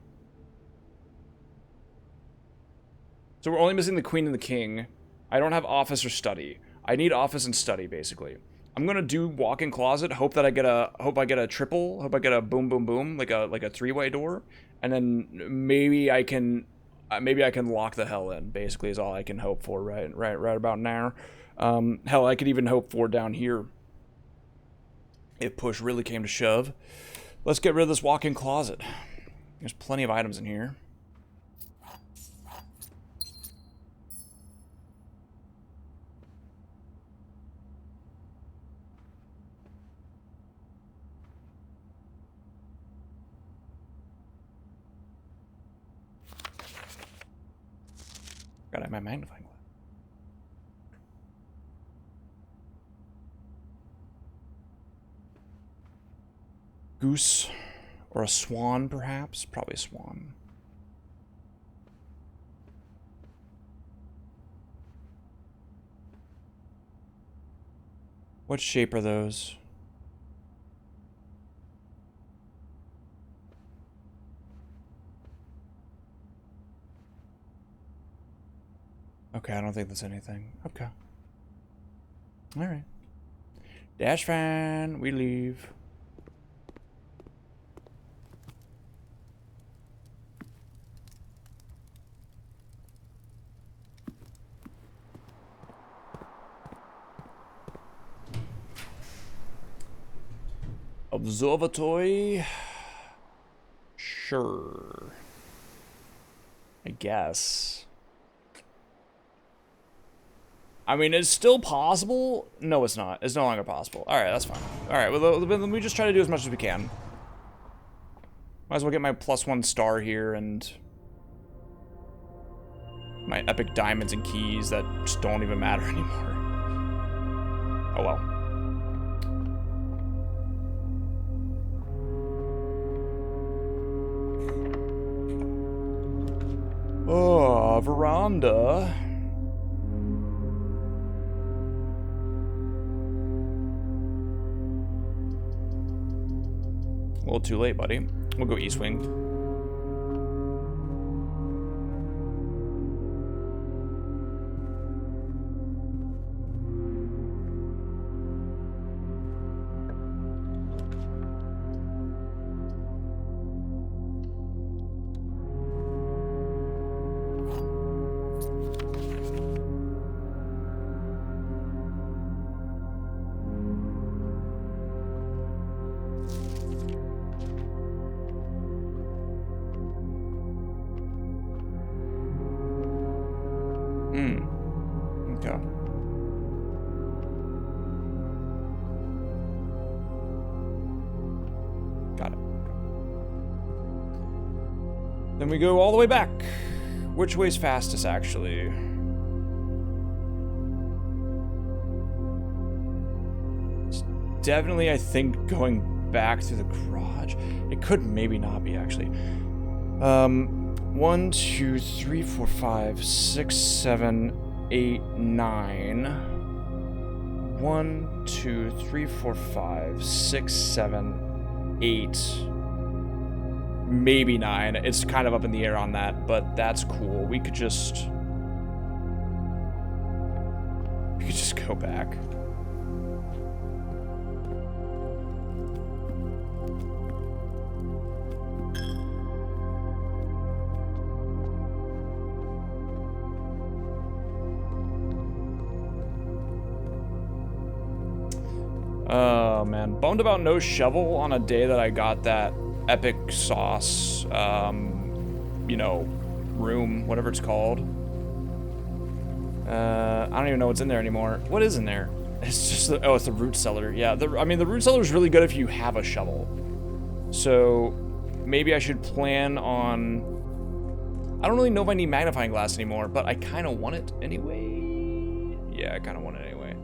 So we're only missing the Queen and the King. I don't have office or study. I need office and study, basically. I'm gonna do walk-in closet. Hope I get a triple. Hope I get a boom, boom, boom, like a three-way door, and then maybe I can lock the hell in. Basically, is all I can hope for. Right about now. Hell, I could even hope for down here if push really came to shove. Let's get rid of this walk-in closet. There's plenty of items in here. God, I have my magnifying glass. Goose or a swan, perhaps? Probably a swan. What shape are those? Okay, I don't think that's anything. Okay. Alright. Dash fan, we leave. Observatory. Sure. I guess. I mean, it's still possible. No, it's not. It's no longer possible. All right, that's fine. All right, well, let me just try to do as much as we can. Might as well get my +1 star here and my epic diamonds and keys that just don't even matter anymore. Oh well. Oh, veranda. A little too late, buddy. We'll go East Wing. Then we go all the way back. Which way's fastest, actually? It's definitely, I think, going back through the garage. It could maybe not be, actually. 1, 2, 3, 4, 5, 6, 7, 8, 9. 1, 2, 3, 4, 5, 6, 7, 8. Maybe 9. It's kind of up in the air on that, but that's cool. We could just go back. Oh man, bummed about no shovel on a day that I got that epic sauce, you know, room, whatever it's called. I don't even know what's in there anymore. What is in there? It's just, oh, it's the root cellar. Yeah, I mean, the root cellar is really good if you have a shovel. So maybe I should plan on, I don't really know if I need magnifying glass anymore, but I kind of want it anyway. Yeah, I kind of want it anyway.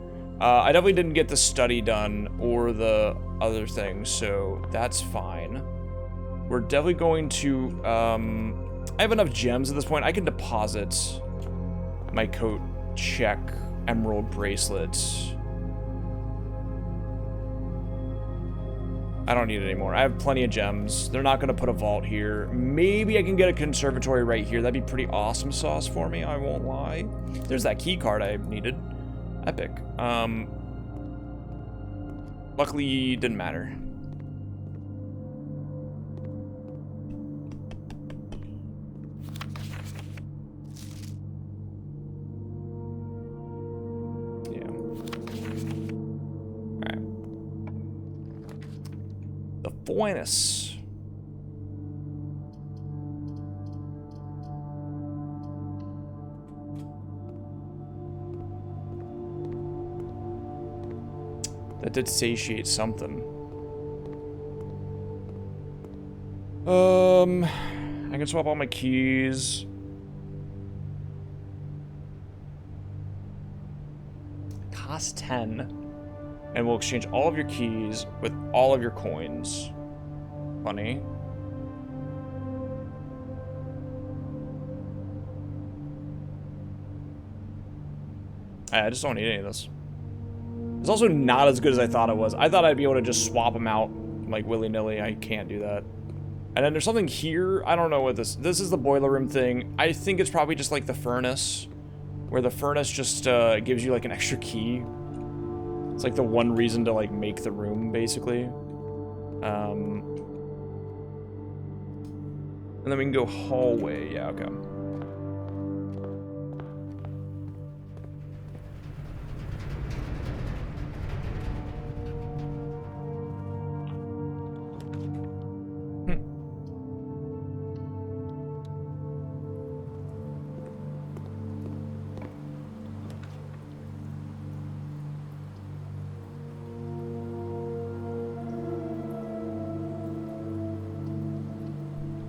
I definitely didn't get the study done or the other things, so that's fine. We're definitely going to, I have enough gems at this point. I can deposit my coat check emerald bracelets. I don't need it anymore. I have plenty of gems. They're not going to put a vault here. Maybe I can get a conservatory right here. That'd be pretty awesome sauce for me, I won't lie. There's that key card I needed. Epic. Luckily, didn't matter. Yeah. Alright. The Foinus. That did satiate something. I can swap all my keys. Cost 10. And we'll exchange all of your keys with all of your coins. Funny. I just don't need any of this. It's also not as good as I thought it was. I thought I'd be able to just swap them out like willy-nilly. I can't do that. And then there's something here. I don't know what this is. The boiler room thing. I think it's probably just like the furnace, where the furnace just gives you like an extra key. It's like the one reason to like make the room, basically. And then we can go hallway. Yeah, okay.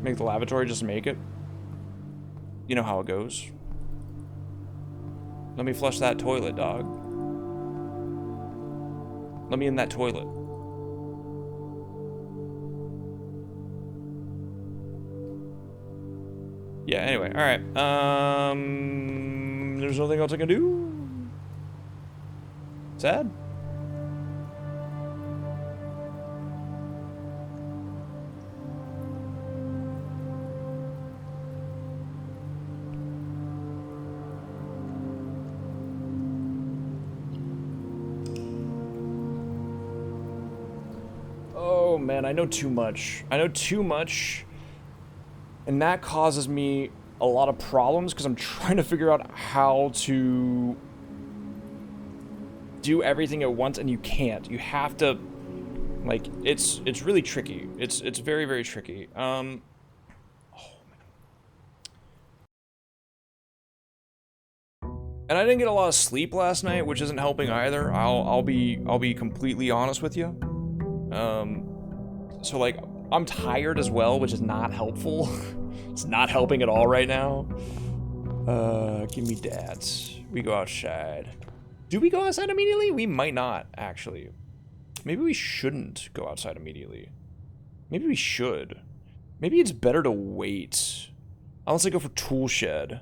Make the lavatory, just make it. You know how it goes. Let me flush that toilet, dog. Let me in that toilet. Yeah, anyway, alright. There's nothing else I can do? Sad? Oh man, I know too much. I know too much. And that causes me a lot of problems because I'm trying to figure out how to do everything at once, and you can't. You have to, like, it's really tricky. It's very, very tricky. Oh, man. And I didn't get a lot of sleep last night, which isn't helping either. I'll be completely honest with you. So like, I'm tired as well, which is not helpful. It's not helping at all right now. Give me dads. We go outside. Do we go outside immediately? We might not, actually. Maybe we shouldn't go outside immediately. Maybe we should. Maybe it's better to wait. Unless I go for tool shed.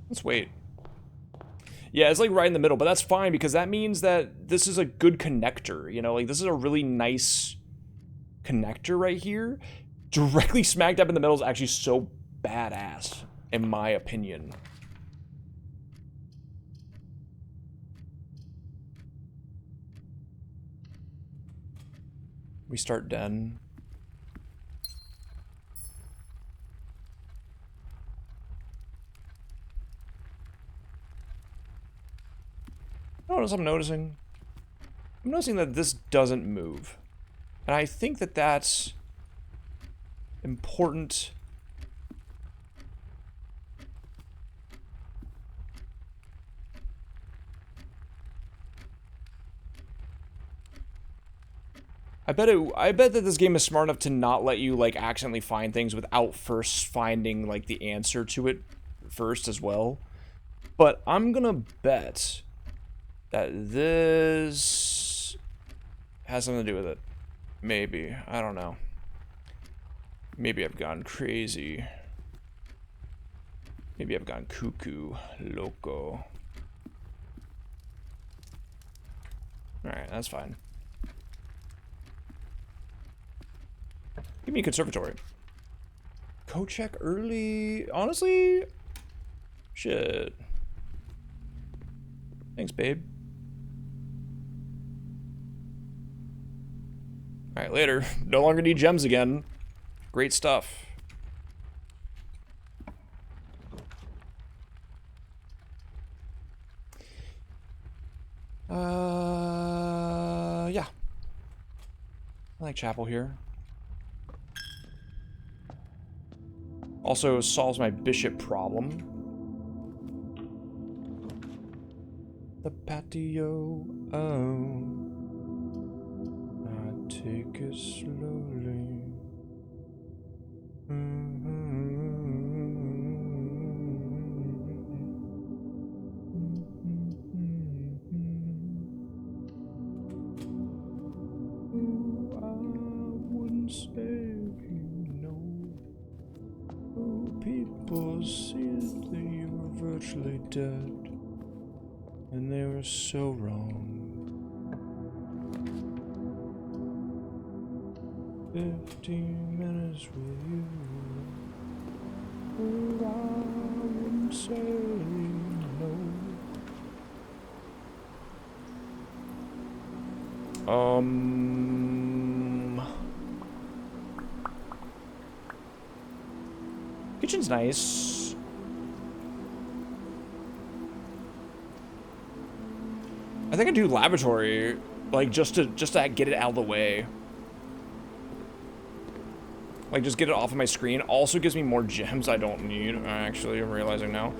Let's wait. Yeah, it's like right in the middle, but that's fine because that means that this is a good connector, you know? Like, this is a really nice connector right here. Directly smack dab in the middle is actually so badass, in my opinion. We start den. Notice I'm noticing that this doesn't move. And I think that that's important. I bet that this game is smart enough to not let you like accidentally find things without first finding like the answer to it first as well. But I'm gonna bet that this has something to do with it. Maybe. I don't know. Maybe I've gone crazy. Maybe I've gone cuckoo, loco. Alright, that's fine. Give me a conservatory. Code check early. Honestly, shit. Thanks, babe. Alright, later. No longer need gems again. Great stuff. Yeah. I like chapel here. Also solves my bishop problem. The patio, oh. I take it slowly. I wouldn't say you know. People said that you were virtually dead, and they were so wrong. 15 minutes with you, oh, I wouldn't say no. Kitchen's nice. I think I do laboratory, like just to get it out of the way. Like just get it off of my screen. Also gives me more gems I don't need. Actually, I'm realizing now.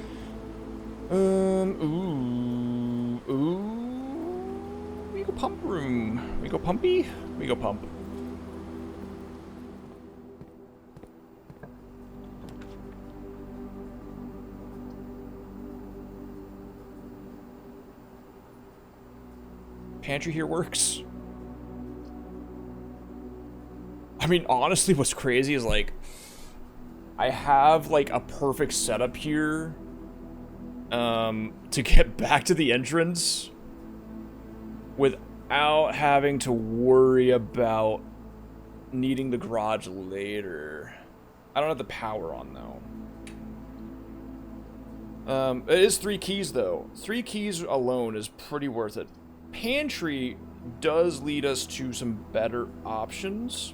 We go pump room. We go pumpy. We go pump. Pantry here works. I mean, honestly, what's crazy is like I have like a perfect setup here to get back to the entrance without having to worry about needing the garage later. I don't have the power on though. It is 3 keys though. 3 keys alone is pretty worth it. Pantry does lead us to some better options,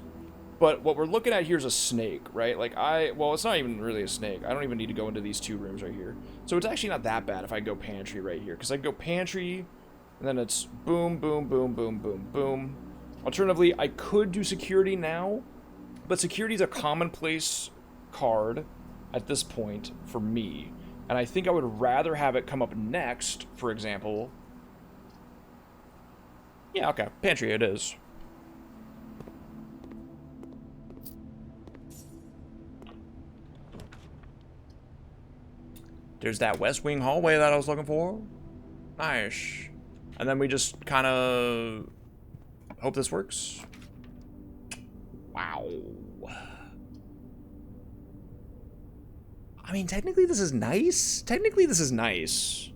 but what we're looking at here is a snake, right? Like well, it's not even really a snake. I don't even need to go into these 2 rooms right here. So it's actually not that bad if I go pantry right here, because I go pantry, and then it's boom, boom, boom, boom, boom, boom. Alternatively, I could do security now, but security is a commonplace card at this point for me, and I think I would rather have it come up next, for example, Yeah, okay. Pantry it is. There's that West Wing hallway that I was looking for. Nice. And then we just kind of hope this works. Wow. I mean, technically this is nice. Technically this is nice.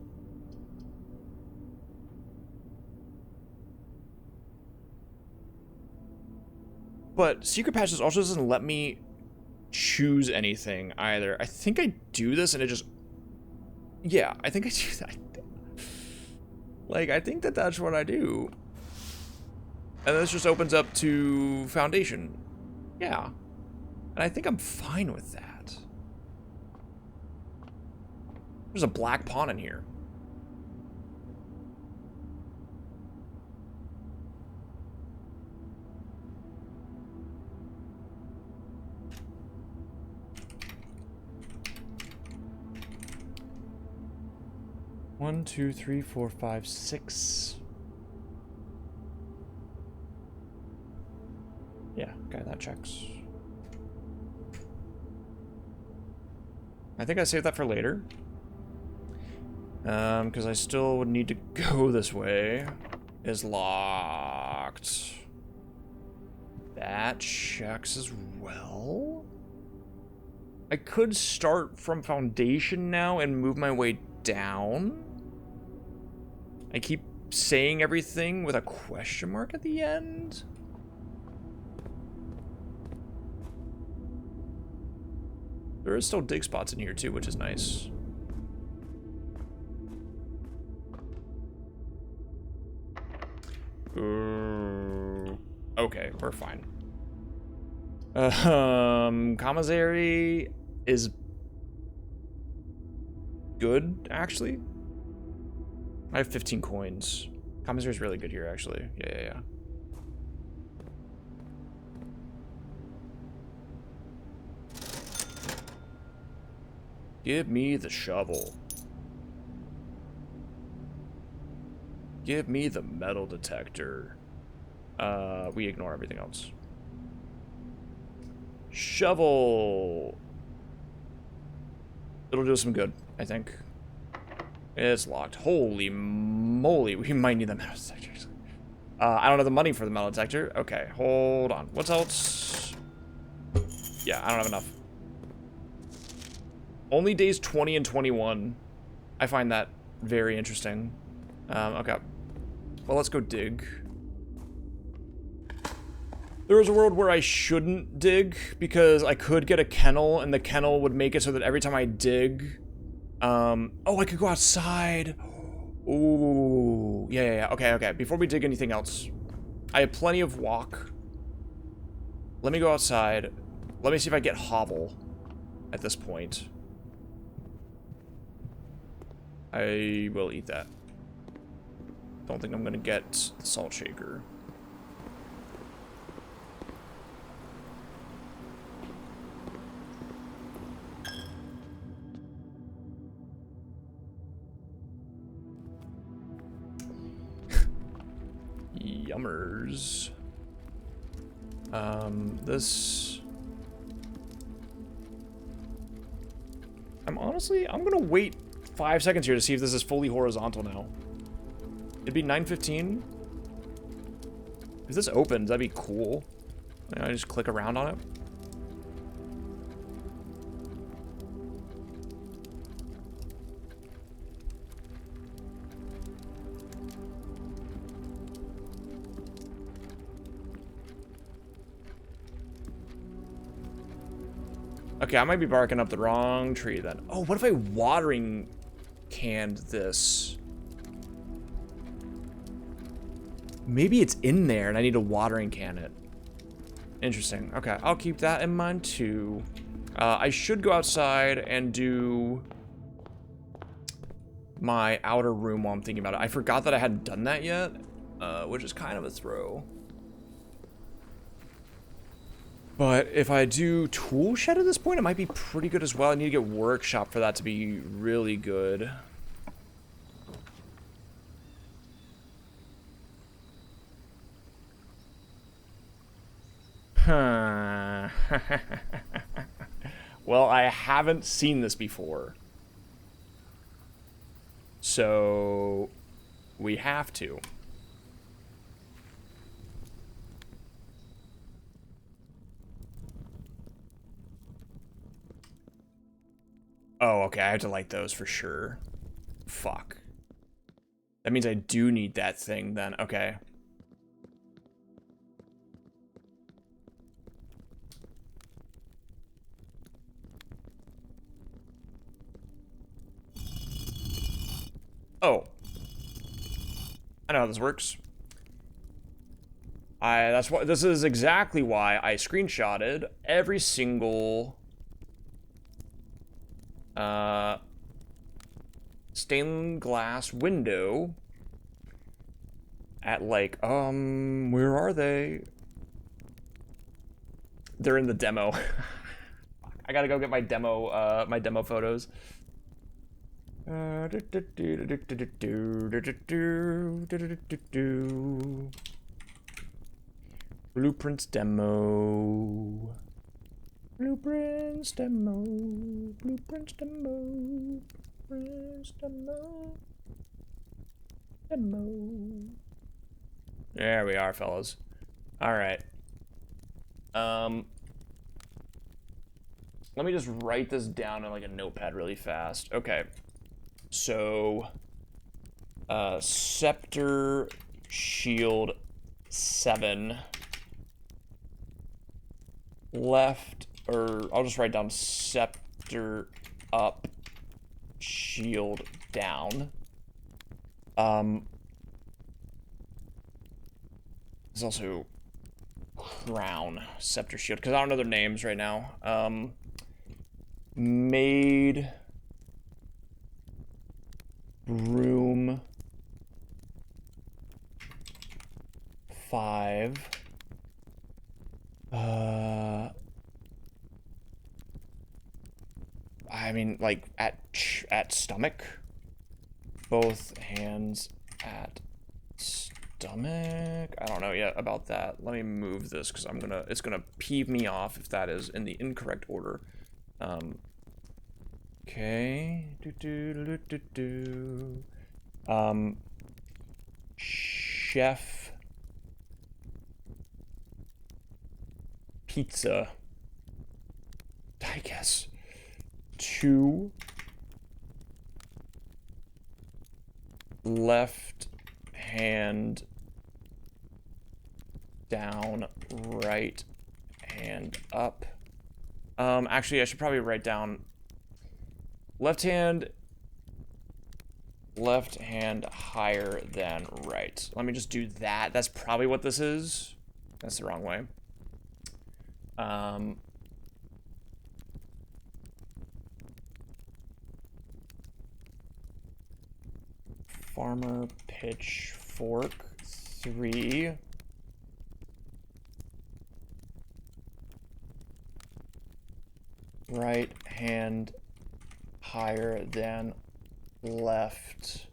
But Secret Patches also doesn't let me choose anything either. I think I do this and it just... Yeah, I think I do that. Like, I think that that's what I do. And this just opens up to Foundation. Yeah. And I think I'm fine with that. There's a black pawn in here. One, two, three, four, five, six. Yeah, okay, that checks. I think I saved that for later. Because I still would need to go this way. Is locked. That checks as well. I could start from Foundation now and move my way down. I keep saying everything with a question mark at the end. There is still dig spots in here too, which is nice. Okay, we're fine. Commissary is good, actually. I have 15 coins. Commissary is really good here, actually. Yeah. Give me the shovel. Give me the metal detector. We ignore everything else. Shovel. It'll do some good, I think. It's locked. Holy moly, we might need the metal detectors. I don't have the money for the metal detector. Okay, hold on. What else? Yeah, I don't have enough. Only days 20 and 21. I find that very interesting. Okay. Well, let's go dig. There is a world where I shouldn't dig because I could get a kennel and the kennel would make it so that every time I dig, oh, I could go outside. Ooh, yeah. Okay. Before we dig anything else, I have plenty of walk. Let me go outside. Let me see if I get hovel at this point. I will eat that. Don't think I'm gonna get the salt shaker. Yummers. This... I'm gonna wait 5 seconds here to see if this is fully horizontal now. It'd be 9:15. If this opens, that'd be cool. I just click around on it. Okay, I might be barking up the wrong tree then. Oh, what if I watering canned this? Maybe it's in there and I need to watering can it. Interesting. Okay, I'll keep that in mind too. I should go outside and do my outer room while I'm thinking about it. I forgot that I hadn't done that yet, which is kind of a throw. But if I do tool shed at this point, it might be pretty good as well. I need to get workshop for that to be really good. Well, I haven't seen this before. So we have to. Oh, okay, I have to light those for sure. Fuck. That means I do need that thing then. Okay. Oh. I know how this works. That's why this is exactly why I screenshotted every single stained glass window at like where are they? They're in the demo. I gotta go get my demo photos. Blueprints demo. Blueprints demo. Blueprints demo. Blueprints demo. Demo. There we are, fellas. All right. Let me just write this down in like a notepad really fast. Okay. So, Scepter Shield 7. Left, or I'll just write down Scepter up, Shield down. There's also Crown, Scepter Shield, because I don't know their names right now. Made Room 5. I mean, like, at stomach. Both hands at stomach. I don't know yet about that. Let me move this, because it's gonna peeve me off if that is in the incorrect order. Okay. Chef Pizza, I guess. 2 left hand down, right hand up. Actually, I should probably write down left hand higher than right. Let me just do that. That's probably what this is. That's the wrong way. Farmer pitchfork 3. Right hand higher than left.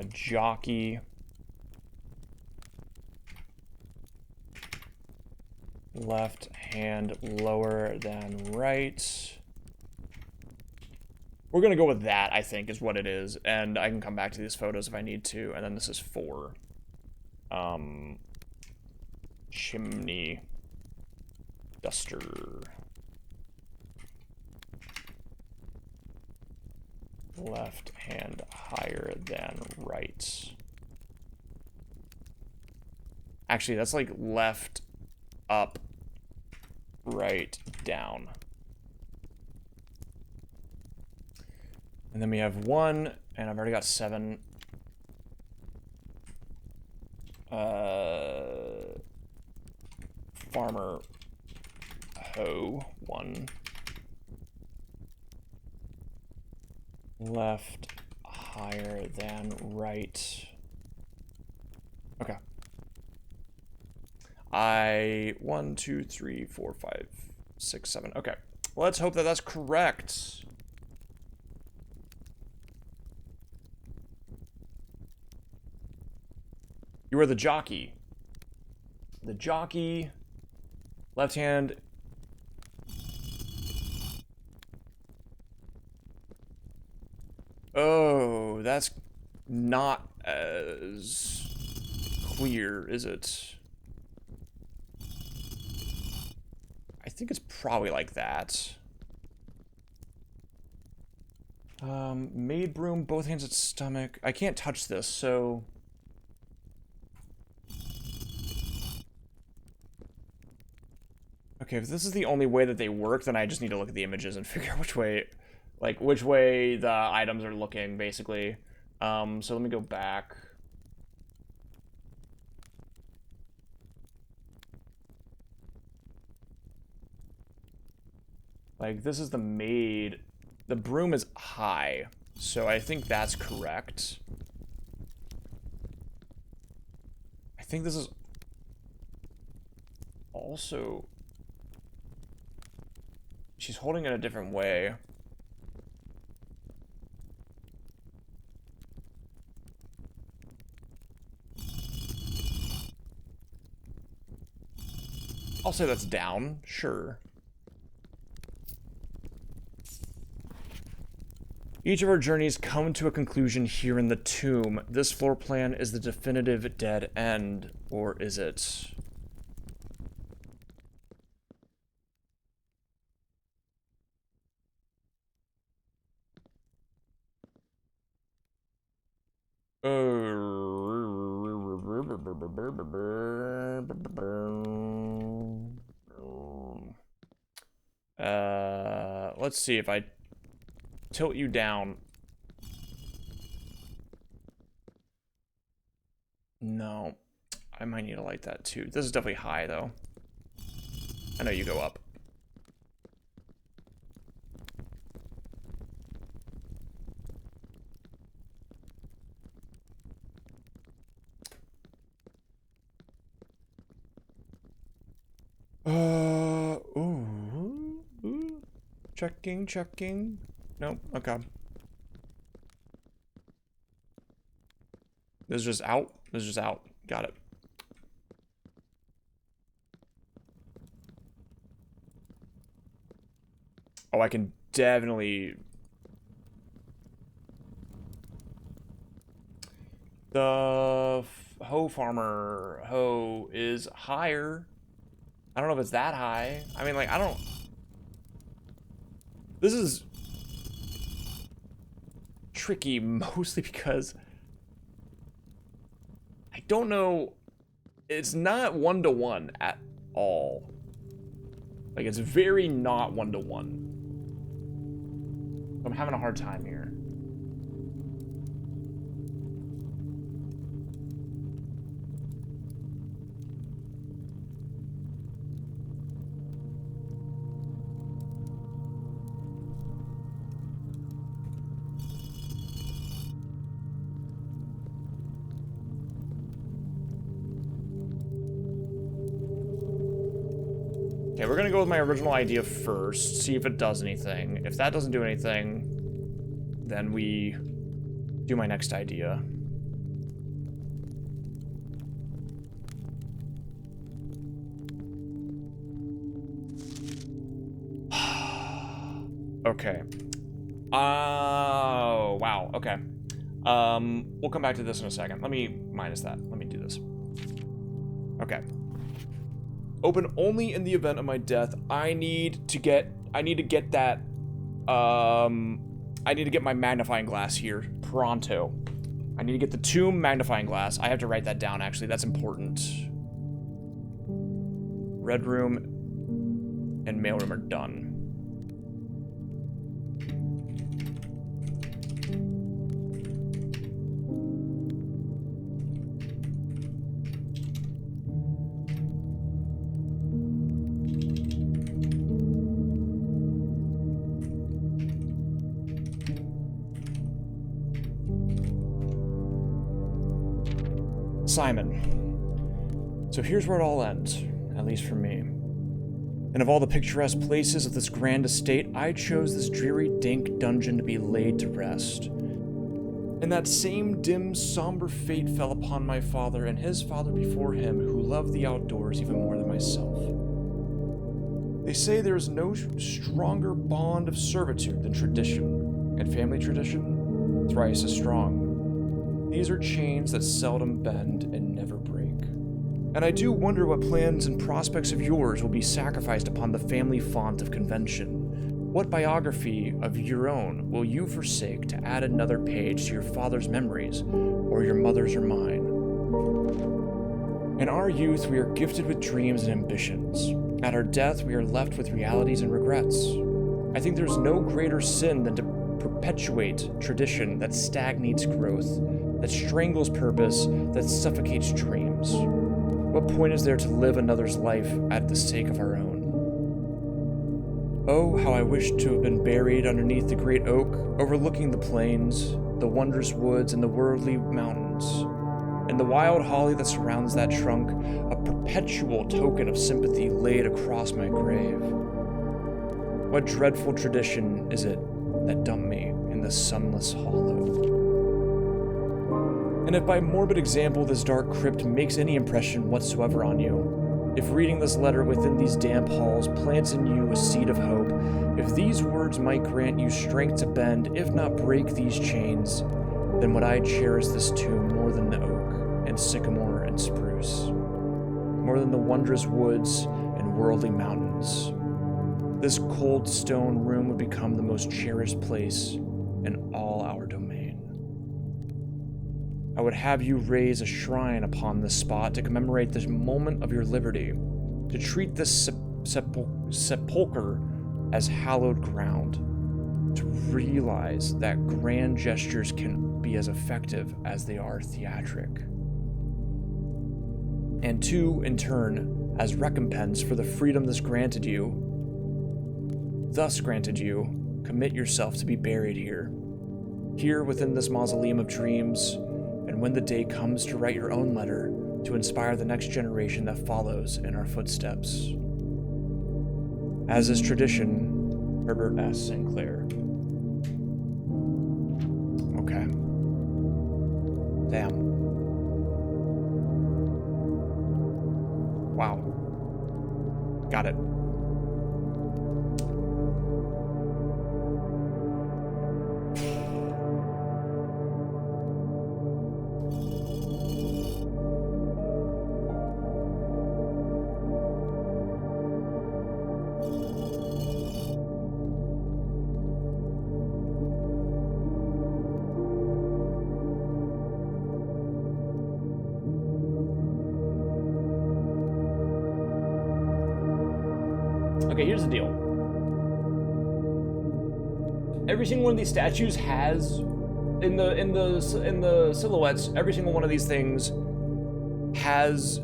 Jockey left hand lower than right. We're gonna go with that, I think, is what it is, and I can come back to these photos if I need to. And then this is 4. Chimney duster. Left hand higher than right. Actually, that's like left, up, right, down. And then we have 1, and I've already got 7. Farmer hoe 1. Left higher than right. Okay. 1, 2, 3, 4, 5, 6, 7. Okay. Let's hope that that's correct. You are the jockey. The jockey. Left hand. Oh, that's not as clear, is it? I think it's probably like that. Maid broom, both hands at stomach. I can't touch this, so... Okay, if this is the only way that they work, then I just need to look at the images and figure out which way, like, which way the items are looking, basically. So let me go back. Like, this is the maid. The broom is high, so I think that's correct. I think this is also... She's holding it a different way. I'll say that's down, sure. Each of our journeys come to a conclusion here in the tomb. This floor plan is the definitive dead end, or is it? Let's see if I tilt you down. No, I might need to light that too. This is definitely high though. I know you go up. Ooh. Checking. Nope, okay. This is just out. This is just out. Got it. Oh, I can definitely... The hoe farmer hoe is higher. I don't know if it's that high. I mean, like, I don't... This is tricky mostly because I don't know. It's not 1-to-1 at all. Like, it's very not 1-to-1. I'm having a hard time here. Okay, we're gonna go with my original idea first, see if it does anything. If that doesn't do anything, then we do my next idea. Okay. Oh, wow, okay. We'll come back to this in a second. Let me minus that. Let me do this. Okay. Open only in the event of my death. I need to get that, I need to get my magnifying glass here, pronto. I need to get the tomb magnifying glass. I have to write that down, actually. That's important. Red room and mail room are done. Simon. So here's where it all ends, at least for me. And of all the picturesque places of this grand estate, I chose this dreary, dank dungeon to be laid to rest. And that same dim, somber fate fell upon my father and his father before him, who loved the outdoors even more than myself. They say there is no stronger bond of servitude than tradition, and family tradition, thrice as strong. These are chains that seldom bend and never break. And I do wonder what plans and prospects of yours will be sacrificed upon the family font of convention. What biography of your own will you forsake to add another page to your father's memories, or your mother's or mine? In our youth, we are gifted with dreams and ambitions. At our death, we are left with realities and regrets. I think there's no greater sin than to perpetuate tradition that stagnates growth, that strangles purpose, that suffocates dreams. What point is there to live another's life at the sake of our own? Oh, how I wish to have been buried underneath the great oak, overlooking the plains, the wondrous woods, and the worldly mountains, and the wild holly that surrounds that trunk, a perpetual token of sympathy laid across my grave. What dreadful tradition is it that dumped me in the sunless hollow? And if by morbid example this dark crypt makes any impression whatsoever on you, if reading this letter within these damp halls plants in you a seed of hope, if these words might grant you strength to bend, if not break these chains, then would I cherish this tomb more than the oak and sycamore and spruce, more than the wondrous woods and worldly mountains. This cold stone room would become the most cherished place in all our domain. I would have you raise a shrine upon this spot to commemorate this moment of your liberty, to treat this sepulcher as hallowed ground, to realize that grand gestures can be as effective as they are theatric. And to, in turn, as recompense for the freedom thus granted you, commit yourself to be buried here within this mausoleum of dreams. And when the day comes to write your own letter, to inspire the next generation that follows in our footsteps. As is tradition, Herbert S. Sinclair. Okay. Damn. Wow. Got it. Okay, here's the deal. Every single one of these statues has, in the silhouettes, every single one of these things has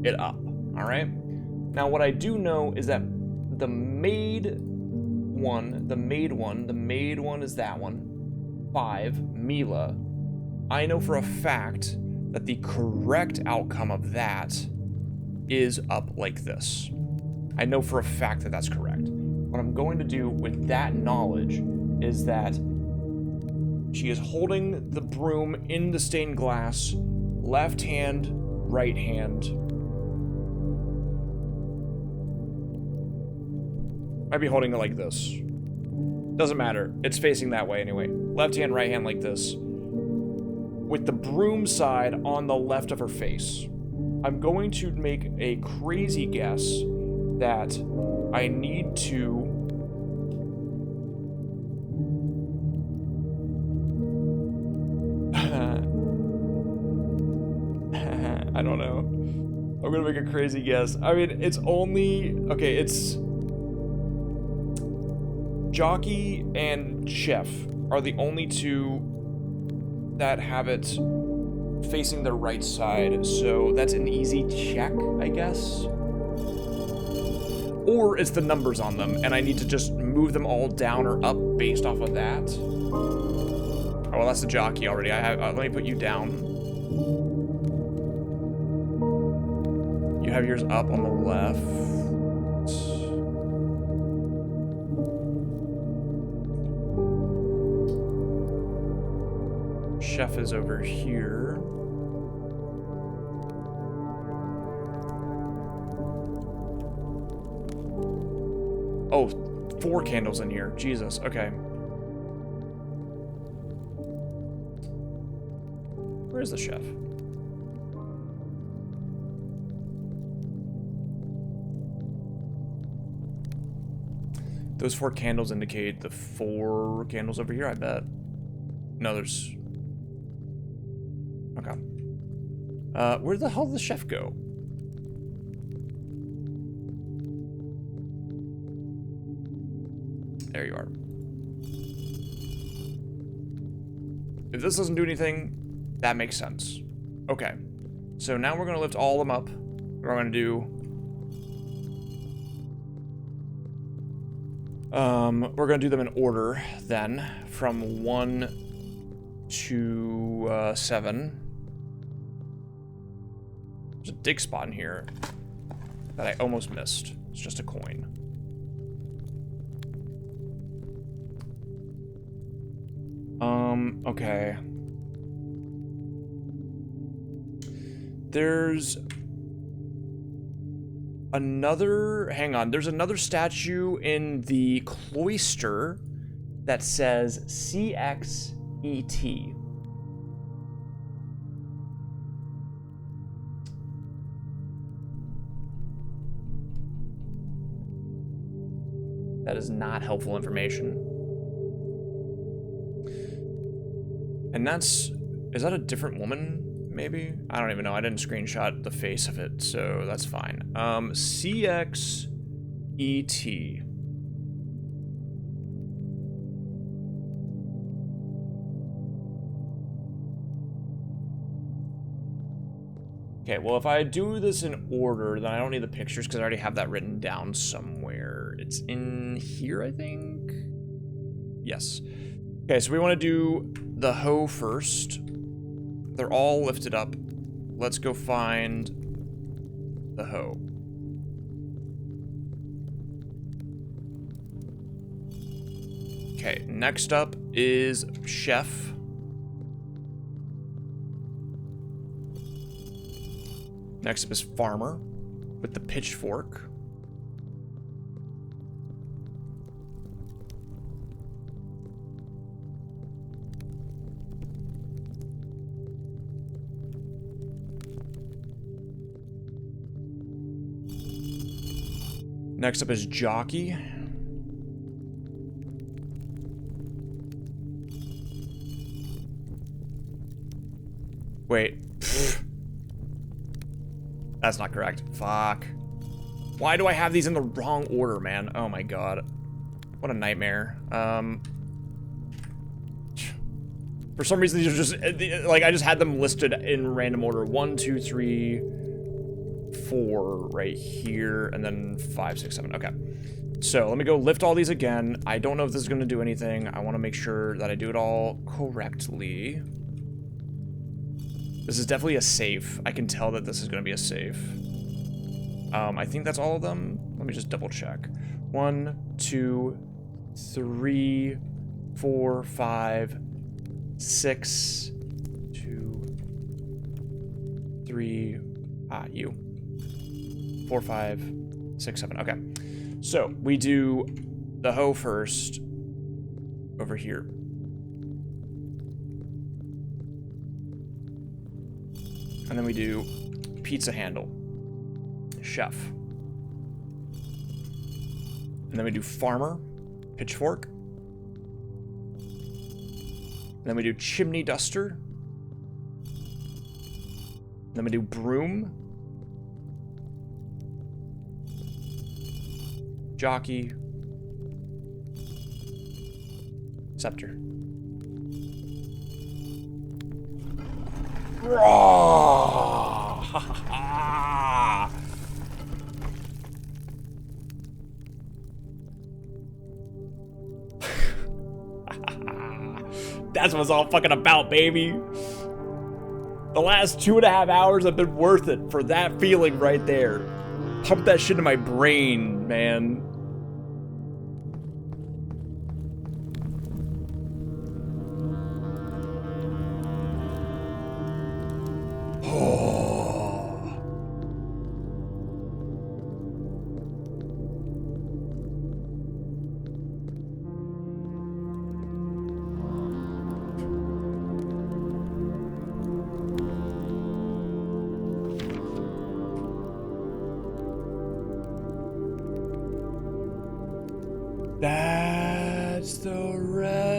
it up. All right. Now, what I do know is that the maid one is that one. 5, Mila. I know for a fact that the correct outcome of that is up like this. I know for a fact that that's correct. What I'm going to do with that knowledge is that she is holding the broom in the stained glass, left hand, right hand. Might be holding it like this. Doesn't matter. It's facing that way anyway. Left hand, right hand like this. With the broom side on the left of her face. I'm going to make a crazy guess that I need to I don't know. I'm gonna make a crazy guess. I mean, it's only okay, it's Jockey and Chef are the only two that have it facing the right side, so that's an easy check, I guess. Or it's the numbers on them, and I need to just move them all down or up based off of that. Oh, well, that's the Jockey already. Let me put you down. You have yours up on the left. Chef is over here. Oh, 4 candles in here. Jesus, okay. Where's the chef? Those 4 candles indicate the 4 candles over here, I bet. No, there's... Okay. Where the hell did the chef go? There you are. If this doesn't do anything, that makes sense. Okay. So now we're going to lift all of them up. We're going to do... we're going to do them in order, then, from 1 to 7. There's a dig spot in here that I almost missed. It's just a coin. Okay. There's another, hang on, there's another statue in the cloister that says CXET. That is not helpful information. And that's, is that a different woman, maybe? I don't even know. I didn't screenshot the face of it, so that's fine. CXET. Okay, well, if I do this in order, then I don't need the pictures because I already have that written down somewhere. It's in here, I think? Yes. Okay, so we want to do the hoe first. They're all lifted up. Let's go find the hoe. Okay, next up is chef. Next up is farmer with the pitchfork. Next up is jockey. Wait. That's not correct. Fuck. Why do I have these in the wrong order, man? Oh my god. What a nightmare. For some reason, these are just, like, I just had them listed in random order. 1, 2, 3, 4 right here, and then 5, 6, 7. Okay. So let me go lift all these again. I don't know if this is going to do anything. I want to make sure that I do it all correctly. This is definitely a safe. I can tell that this is going to be a safe. I think that's all of them. Let me just double check. 1, 2, 3, 4, 5, 6, 2, 3, you. 4, 5, 6, 7. Okay. So we do the hoe first over here. And then we do pizza handle, chef. And then we do farmer, pitchfork. And then we do chimney duster. And then we do broom. Jockey. Scepter. That's what it's all fucking about, baby. The last 2.5 hours have been worth it for that feeling right there. Pump that shit in my brain, man.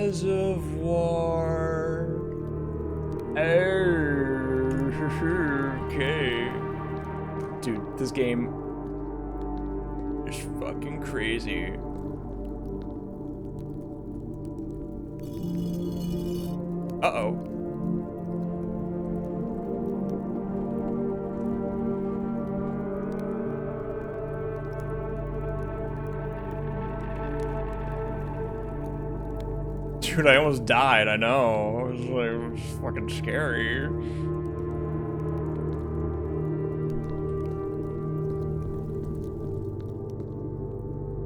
Reservoir. Okay. Dude, this game is fucking crazy. Uh-oh. Dude, I almost died, I know. It was fucking scary.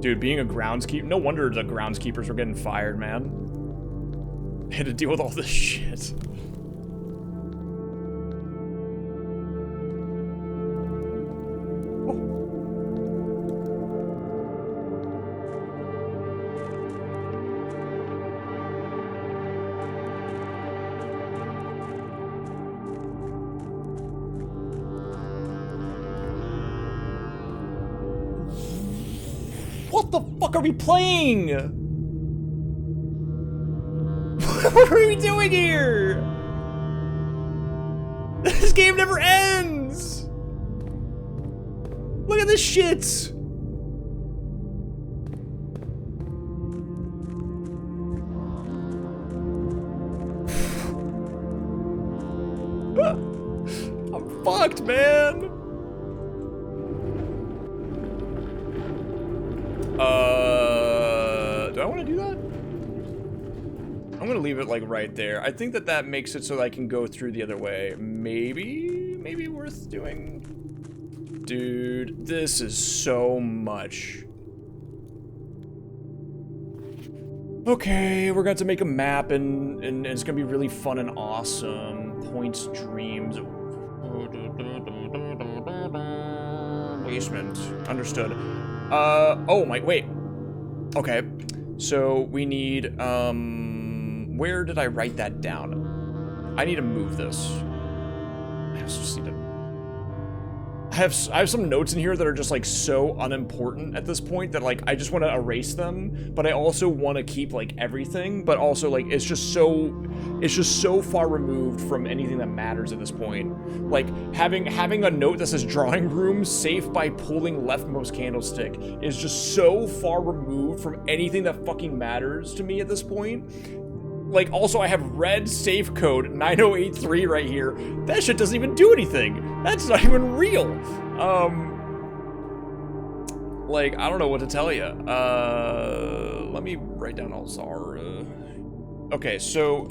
Dude, being a groundskeeper, no wonder the groundskeepers were getting fired, man. They had to deal with all this shit. What the fuck are we playing? What are we doing here? This game never ends! Look at this shit! I'm fucked, man! Do I want to do that? I'm gonna leave it like right there. I think that that makes it so that I can go through the other way. Maybe worth doing. Dude, this is so much. Okay, we're going to make a map and it's gonna be really fun and awesome. Points, dreams. Basement. Understood. Oh my, wait. Okay. So we need, where did I write that down? I need to move this. I just need to... I have some notes in here that are just like so unimportant at this point that like I just want to erase them, but I also want to keep like everything, but also like it's just so far removed from anything that matters at this point. Like having a note that says drawing room safe by pulling leftmost candlestick is just so far removed from anything that fucking matters to me at this point. Like, also, I have red safe code 9083 right here. That shit doesn't even do anything. That's not even real. Like, I don't know what to tell you. Let me write down Alzara. Okay, so...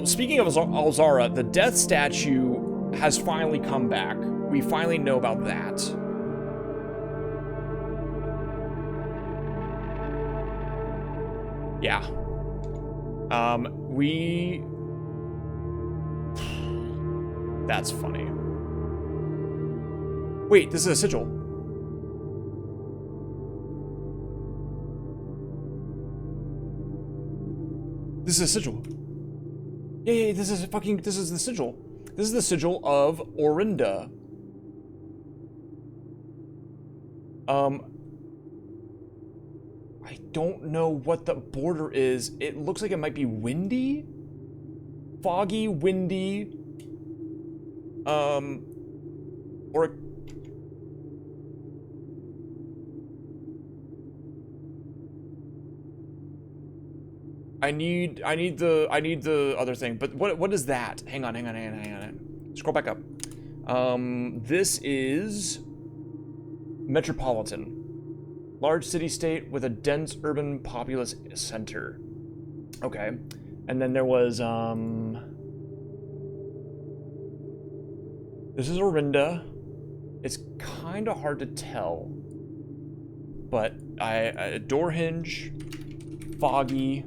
speaking of Alzara, the death statue has finally come back. We finally know about that. Yeah. That's funny. Wait, this is a sigil. This is a sigil. Yeah, this is the sigil. This is the sigil of Orinda. I don't know what the border is. It looks like it might be windy? Foggy, windy. Or... I need the other thing. But what is that? Hang on. Scroll back up. This is Metropolitan. Large city-state with a dense urban populous center. Okay. And then there was, this is Orinda. It's kind of hard to tell. But door hinge, foggy,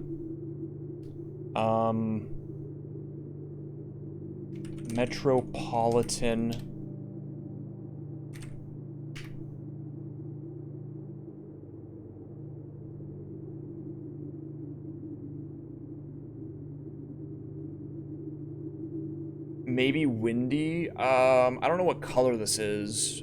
Metropolitan. Maybe windy. I don't know what color this is.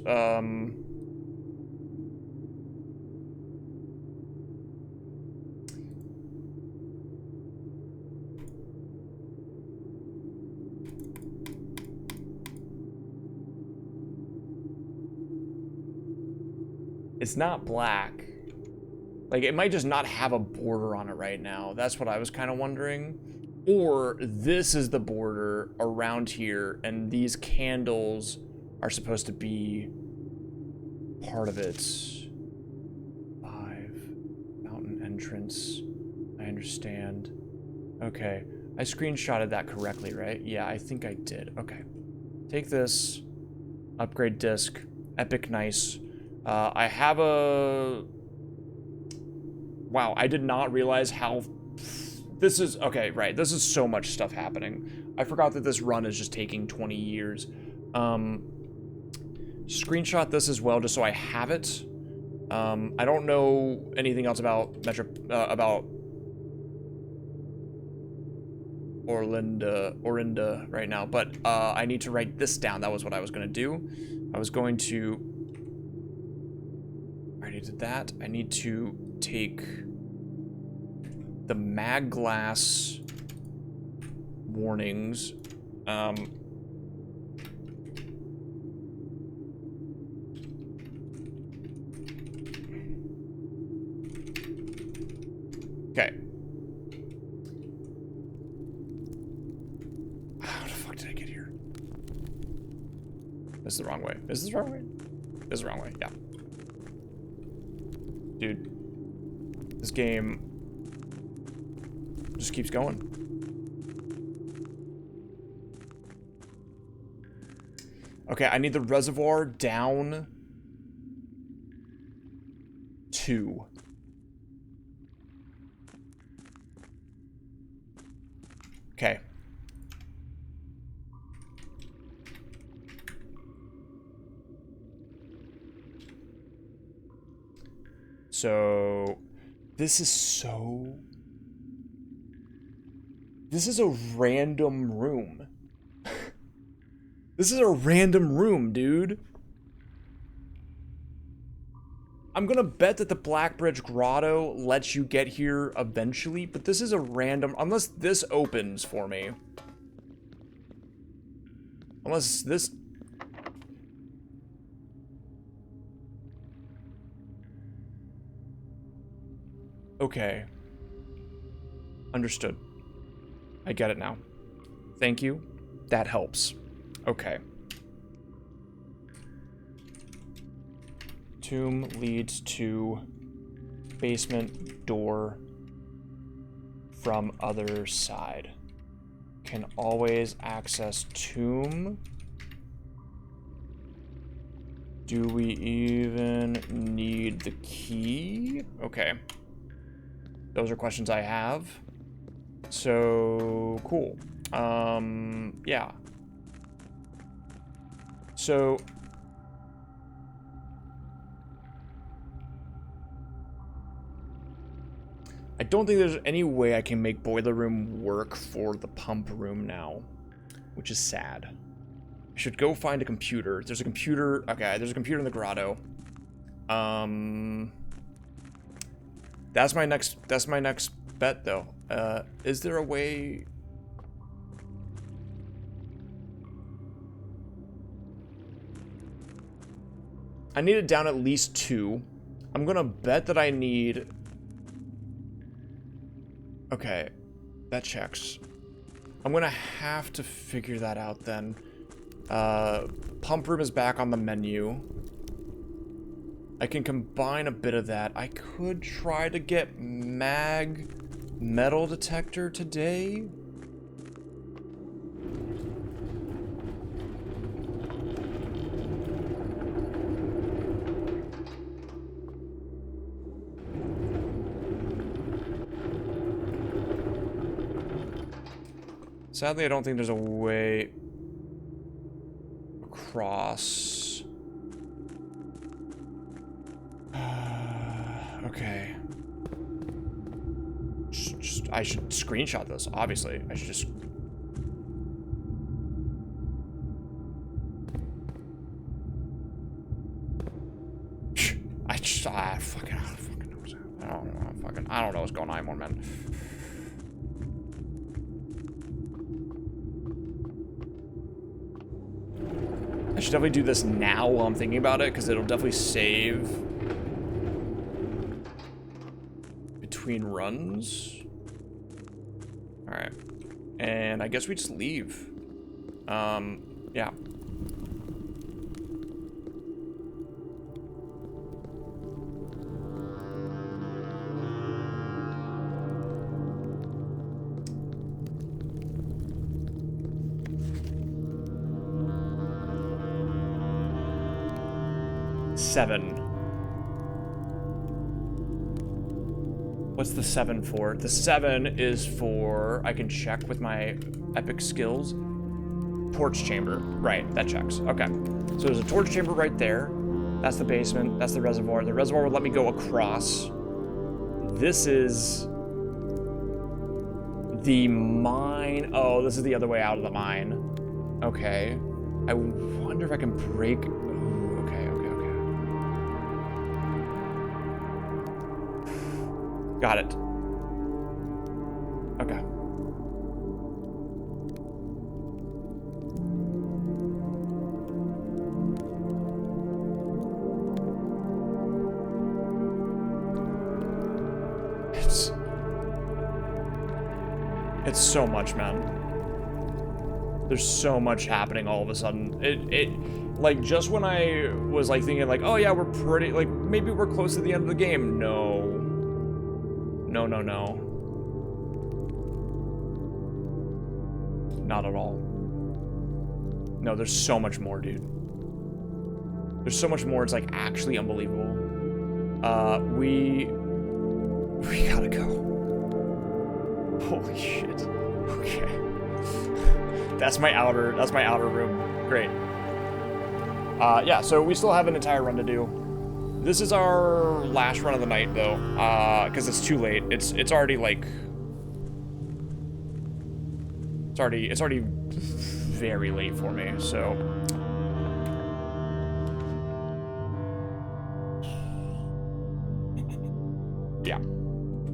It's not black. Like, it might just not have a border on it right now. That's what I was kind of wondering. Or this is the border around here, and these candles are supposed to be part of it. 5. Mountain entrance. I understand. Okay. I screenshotted that correctly, right? Yeah, I think I did. Okay. Take this. Upgrade disc. Epic nice. I have a... Wow, I did not realize how... This is... Okay, right. This is so much stuff happening. I forgot that this run is just taking 20 years. Screenshot this as well, just so I have it. I don't know anything else about about Orinda right now, but I need to write this down. That was what I was going to do. I was going to... I already did that. I need to take the mag glass warnings. Okay. How the fuck did I get here? This is the wrong way. This is the wrong way? This is the wrong way, yeah. Dude. This game just keeps going. Okay, I need the reservoir down 2. Okay. So, this is a random room. This is a random room, dude. I'm gonna bet that the Blackbridge Grotto lets you get here eventually, but this is a random... Unless this opens for me. Unless this... Okay. Understood. I get it now. Thank you. That helps. Okay. Tomb leads to basement door from other side. Can always access tomb. Do we even need the key? Okay. Those are questions I have. So, cool. Yeah. So... I don't think there's any way I can make boiler room work for the pump room now, which is sad. I should go find a computer. There's a computer. Okay, there's a computer in the grotto. That's my next bet though. Is there a way? I need it down at least 2. I'm gonna bet that I need... Okay, that checks. I'm gonna have to figure that out then. Pump room is back on the menu. I can combine a bit of that. I could try to get mag metal detector today. Sadly, I don't think there's a way across. Okay. I should screenshot this, obviously. I should just... I fucking know what's happening. I don't know what's going on anymore, man. I should definitely do this now while I'm thinking about it, because it'll definitely save between runs. All right. And I guess we just leave. Yeah. Seven. What's the 7 for? The 7 is for, I can check with my epic skills. Torch chamber. Right, that checks. Okay. So there's a torch chamber right there. That's the basement. That's the reservoir. The reservoir would let me go across. This is the mine. Oh, this is the other way out of the mine. Okay. I wonder if I can break. Ooh, okay. Got it. Okay. It's so much, man. There's so much happening all of a sudden. It like, just when I was like thinking like, oh yeah, we're pretty, like, maybe we're close to the end of the game. No. No. Not at all. No, there's so much more, dude. There's so much more, it's like actually unbelievable. We gotta go. Holy shit. Okay. That's my outer room. Great. Yeah, so we still have an entire run to do. This is our last run of the night, though, because it's too late. It's already like, it's already very late for me. So yeah,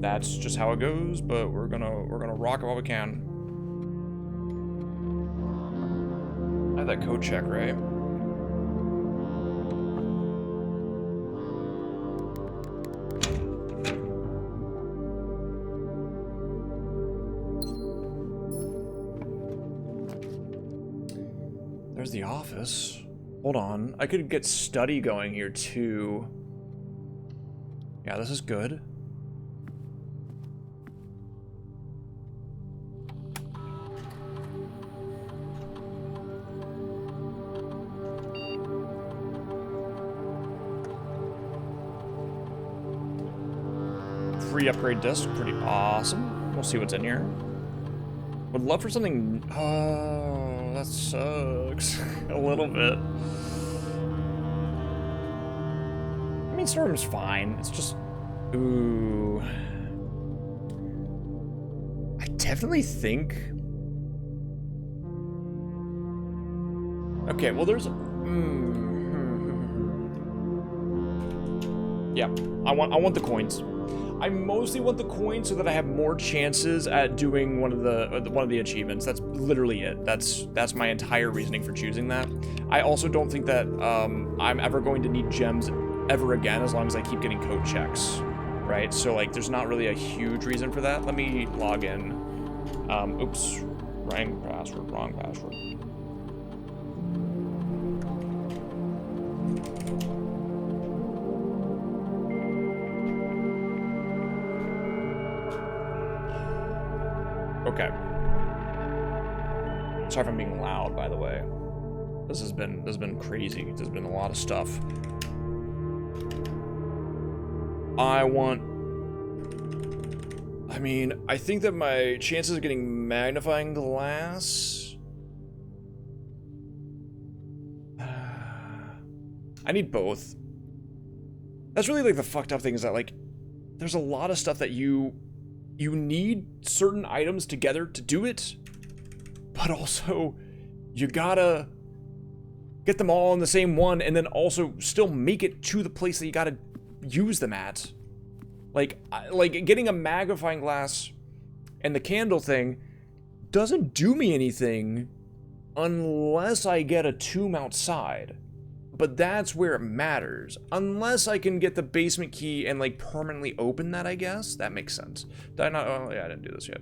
that's just how it goes. But we're gonna rock it while we can. I have that code check, right? There's the office. Hold on. I could get study going here too. Yeah, this is good. Free upgrade disc. Pretty awesome. We'll see what's in here. Would love for something. Oh, that sucks. A little bit. I mean, Storm's fine. It's just. Ooh. I definitely think. Okay, well, there's. Yeah, I want the coins. I mostly want the coins so that I have more chances at doing one of the achievements. That's literally it. That's my entire reasoning for choosing that. I also don't think that I'm ever going to need gems ever again as long as I keep getting code checks, right? So like, there's not really a huge reason for that. Let me log in. Oops, wrong password. Okay. Sorry if I'm being loud, by the way. This has been crazy. There's been a lot of stuff. I mean, I think that my chances of getting magnifying glass. I need both. That's really like the fucked up thing, is that like, there's a lot of stuff that you need certain items together to do it, but also you gotta get them all in the same one and then also still make it to the place that you gotta use them at. Like getting a magnifying glass and the candle thing doesn't do me anything unless I get a tomb outside. but that's where it matters. Unless I can get the basement key and like permanently open that, I guess. That makes sense. Did I not? Oh yeah, I didn't do this yet.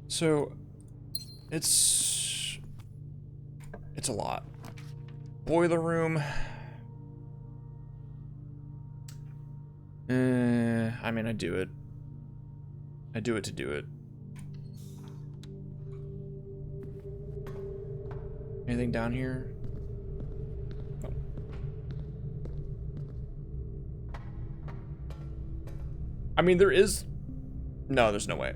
So, it's a lot. Boiler room. I mean, I do it. I do it to do it. Anything down here? Oh. I mean, there is... No, there's no way.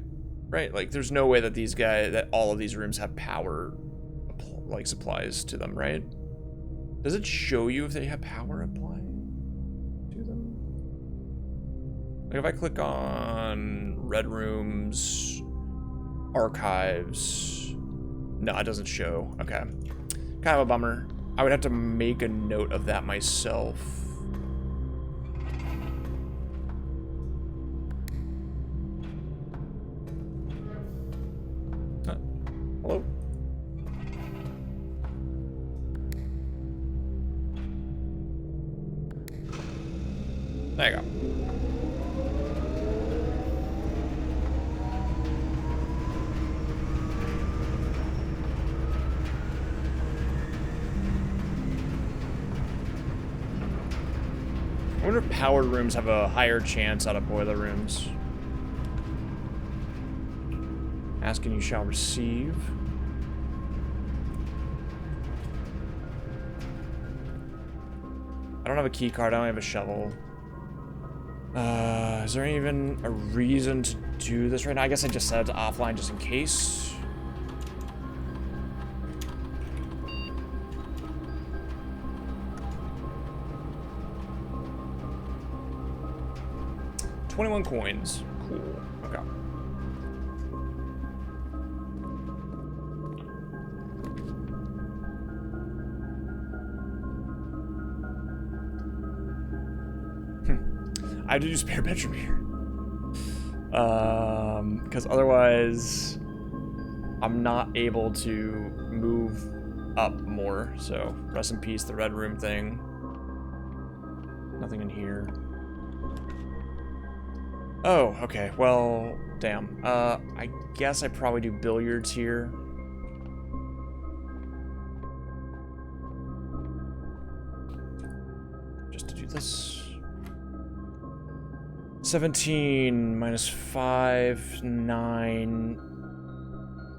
Right? Like, there's no way that these guys, that all of these rooms have power, like, supplies to them, right? Does it show you if they have power applied to them? Like, if I click on Red Rooms, Archives... No, it doesn't show. Okay. Kind of a bummer. I would have to make a note of that myself. Hello? There you go. I wonder if powered rooms have a higher chance out of boiler rooms. Ask and you shall receive. I don't have a key card, I don't have a shovel. Is there even a reason to do this right now? I guess I just set it to offline just in case. $21 coins. Cool. Okay. I have to do spare bedroom here. Because otherwise I'm not able to move up more. So rest in peace, the red room thing. Nothing in here. Oh, okay. Well, damn. I guess I probably do billiards here. Just to do this. 17 minus 5, 9,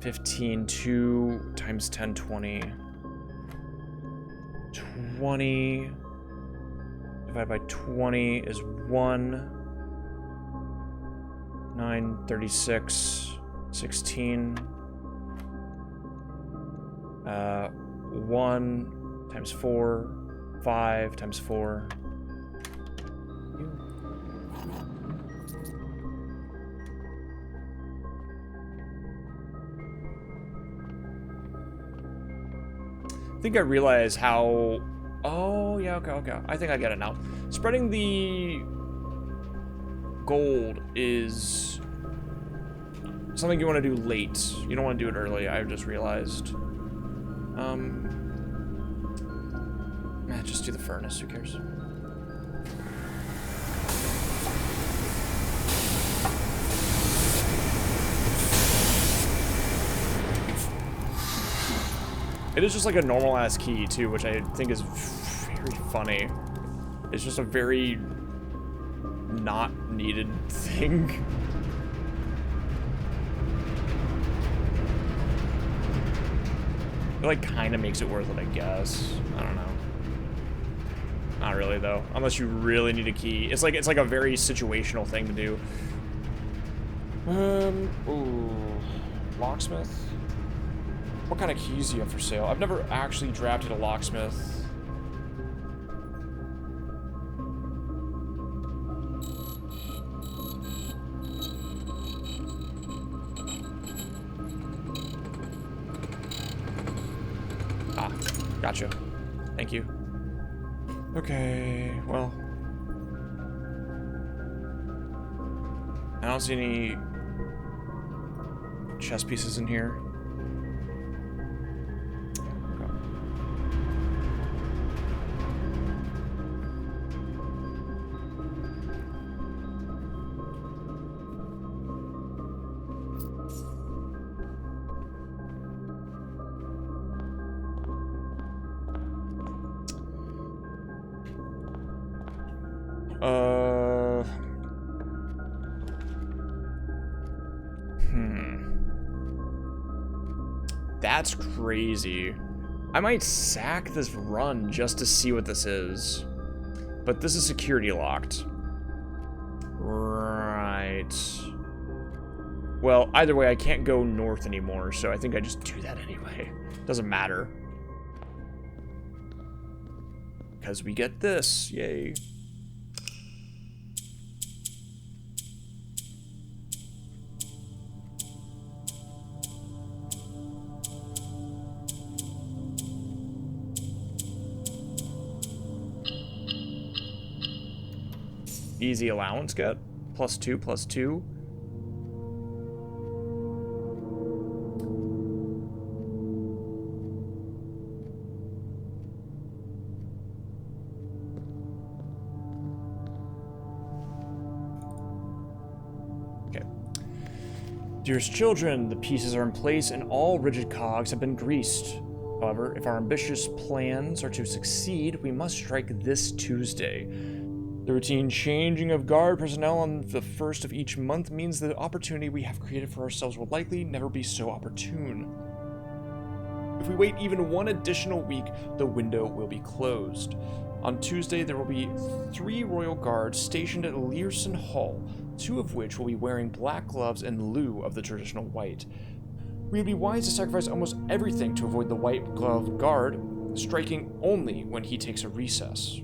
15, 2 times 10, 20. 20 divided by 20 is 1. 9, 36, 16. 1 times 4, 5 times 4. I think I realize how... Oh, yeah, okay. I think I get it now. Spreading the gold is something you want to do late. You don't want to do it early, I just realized. Just do the furnace, who cares? It is just like a normal ass key too, which I think is very funny. It's just a very not needed thing. It like kind of makes it worth it, I guess. I don't know. Not really though, unless you really need a key. It's like a very situational thing to do. Ooh, locksmith. What kind of keys do you have for sale? I've never actually drafted a locksmith. Ah, gotcha. Thank you. Okay, well. I don't see any chess pieces in here. That's crazy. I might sack this run just to see what this is. But this is security locked. Right. Well, either way, I can't go north anymore, so I think I just do that anyway. Doesn't matter. Because we get this. Yay. Easy allowance get. +2, +2. Okay. Dearest children, the pieces are in place and all rigid cogs have been greased. However, if our ambitious plans are to succeed, we must strike this Tuesday. The routine changing of guard personnel on the first of each month means the opportunity we have created for ourselves will likely never be so opportune. If we wait even one additional week, the window will be closed. On Tuesday, there will be 3 royal guards stationed at Learson Hall, 2 of which will be wearing black gloves in lieu of the traditional white. We would be wise to sacrifice almost everything to avoid the white gloved guard, striking only when he takes a recess.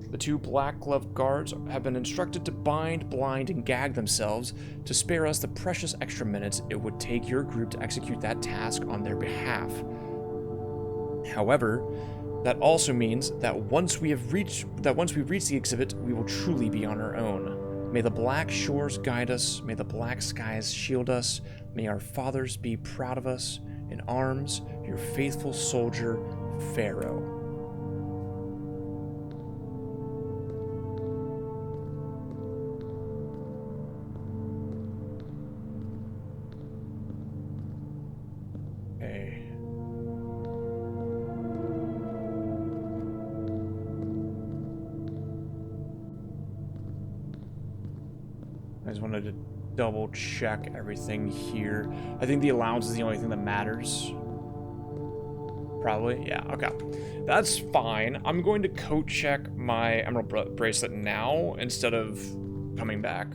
The 2 black-gloved guards have been instructed to bind, blind, and gag themselves to spare us the precious extra minutes it would take your group to execute that task on their behalf. However, that also means that once we reach the exhibit, we will truly be on our own. May the black shores guide us, may the black skies shield us, may our fathers be proud of us. In arms, your faithful soldier, Pharaoh. I just wanted to double check everything here. I think the allowance is the only thing that matters. Probably, yeah, okay. That's fine. I'm going to coat check my emerald bracelet now instead of coming back.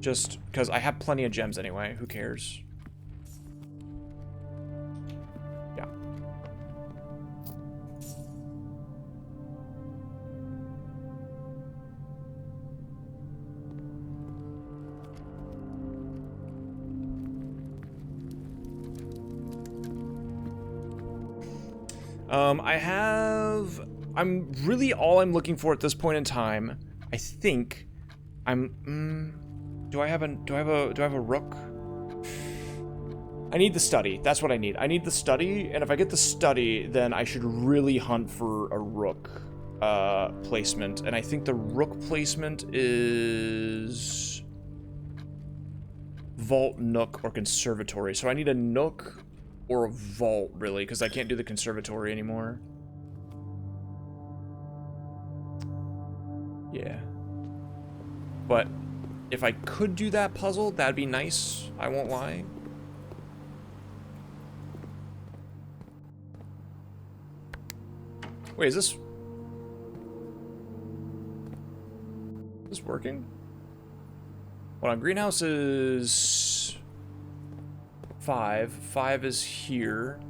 Just because I have plenty of gems anyway, who cares? Yeah. All I'm looking for at this point in time, I think, do I have a rook? I need the study. That's what I need. I need the study, and if I get the study, then I should really hunt for a rook placement. And I think the rook placement is vault, nook, or conservatory. So I need a nook or a vault, really, because I can't do the conservatory anymore. Yeah. But if I could do that puzzle, that'd be nice. I won't lie. Wait, is this working? Hold on, greenhouse is 5. 5 is here.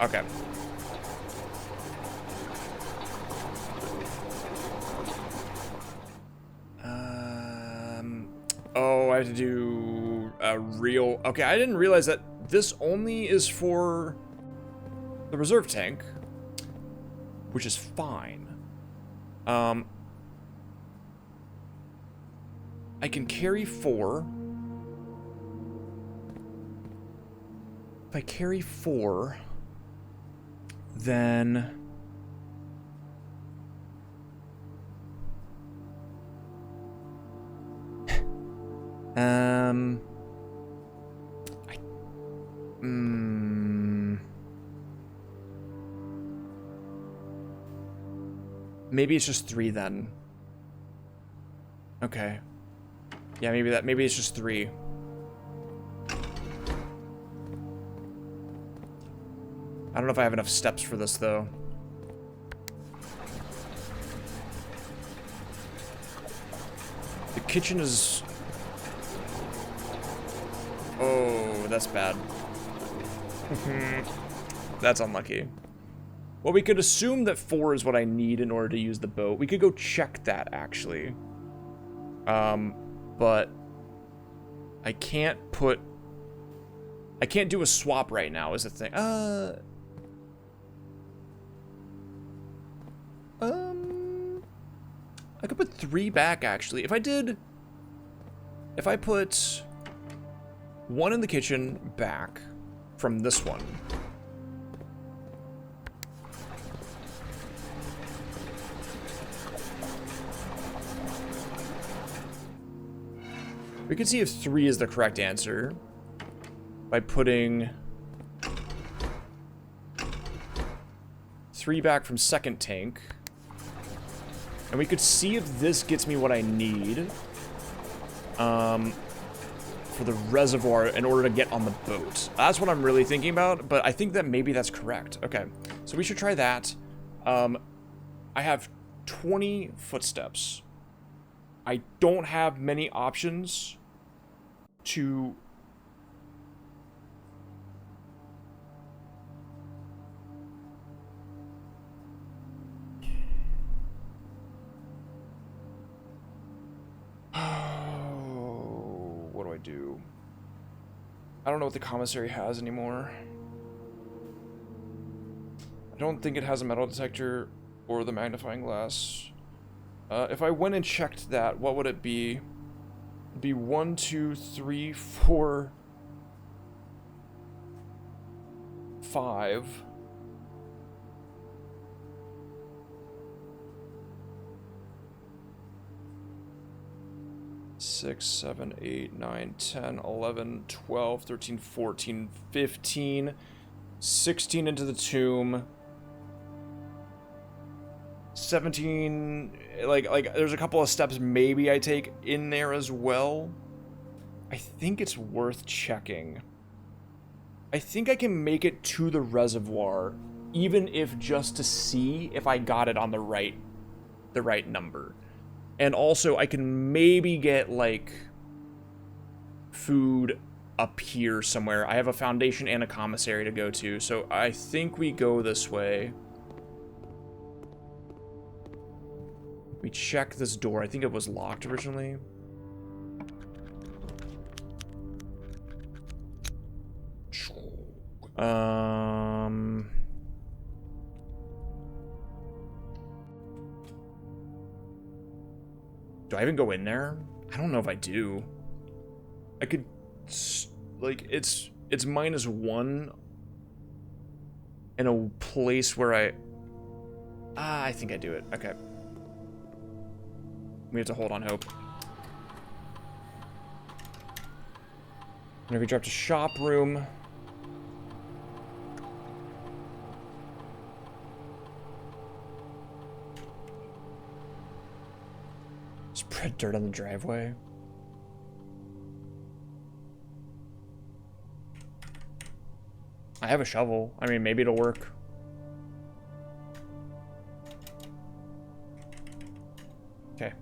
Okay. Oh, I have to do a real... Okay, I didn't realize that this only is for the reserve tank, which is fine. I can carry 4. If I carry 4, then... Maybe it's just 3 then. Okay. Yeah, maybe it's just 3. I don't know if I have enough steps for this though. The kitchen is... Oh, that's bad. That's unlucky. Well, we could assume that 4 is what I need in order to use the boat. We could go check that, actually. But I can't do a swap right now is the thing. I could put 3 back, actually. If I put 1 in the kitchen back from this one. We can see if 3 is the correct answer by putting 3 back from second tank. And we could see if this gets me what I need for the reservoir in order to get on the boat. That's what I'm really thinking about, but I think that maybe that's correct. Okay, so we should try that. I have 20 footsteps. I don't have many options to... What do I do? I don't know what the commissary has anymore. I don't think it has a metal detector or the magnifying glass. If I went and checked that, what would it be? It'd be 1, 2, 3, 4, 5. Six, 7, 8, 9, 10, 11, 12, 13, 14, 15, 16 into the tomb. 17, like there's a couple of steps maybe I take in there as well. I think it's worth checking. I think I can make it to the reservoir, even if just to see if I got it on the right number. And also I can maybe get like food up here somewhere. I have a foundation and a commissary to go to, so I think we go this way. We check this door. I think it was locked originally. Do I even go in there? I don't know if I do. I could, like, it's -1 in a place where I think I do it. Okay. We have to hold on hope. And if we drop to shop room. Spread dirt on the driveway. I have a shovel. I mean, maybe it'll work. Okay.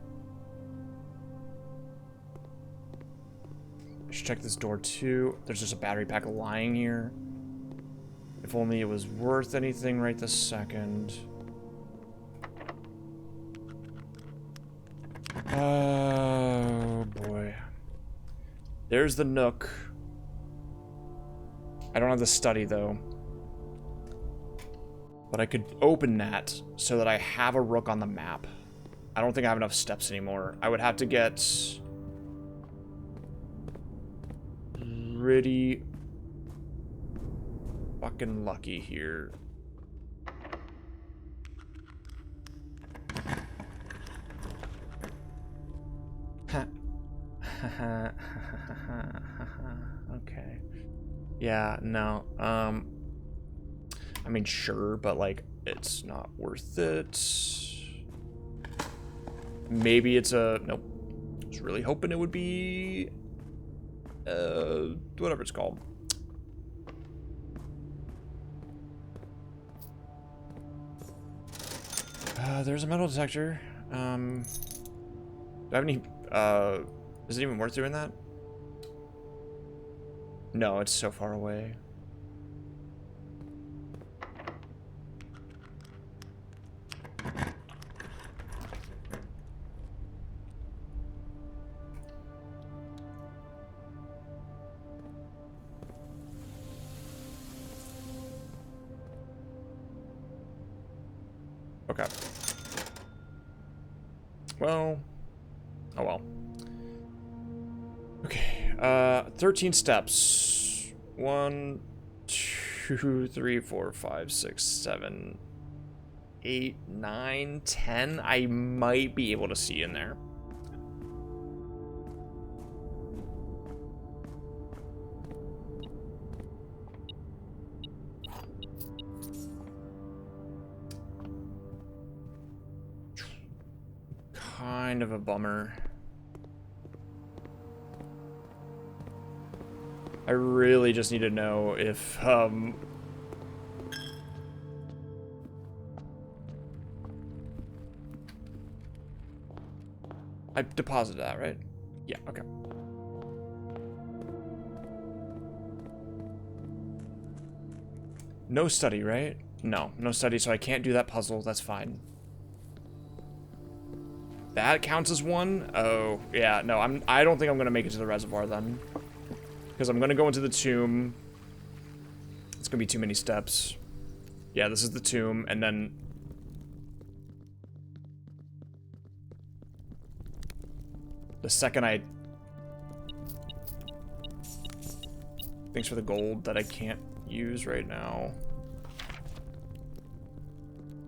I should check this door too. There's just a battery pack lying here. If only it was worth anything right this second. Oh boy. There's the nook. I don't have the study though. But I could open that so that I have a rook on the map. I don't think I have enough steps anymore. I would have to get pretty fucking lucky here. Okay. Yeah, no. I mean, sure, but like, it's not worth it. Maybe it's a... Nope. I was really hoping it would be... whatever it's called. There's a metal detector. Do I have any... is it even worth doing that? No, it's so far away. Okay. Well. Oh well. Okay. 13 steps. 1, 2, 3, 4, 5, 6, 7, 8, 9, 10. I might be able to see in there. Kind of a bummer. I really just need to know if, I deposited that, right? Yeah, okay. No study, right? No, no study, so I can't do that puzzle. That's fine. That counts as one? Oh, yeah, no, I don't think I'm gonna make it to the reservoir then. Because I'm gonna go into the tomb. It's gonna be too many steps. Yeah, this is the tomb, and then... The second I... Thanks for the gold that I can't use right now.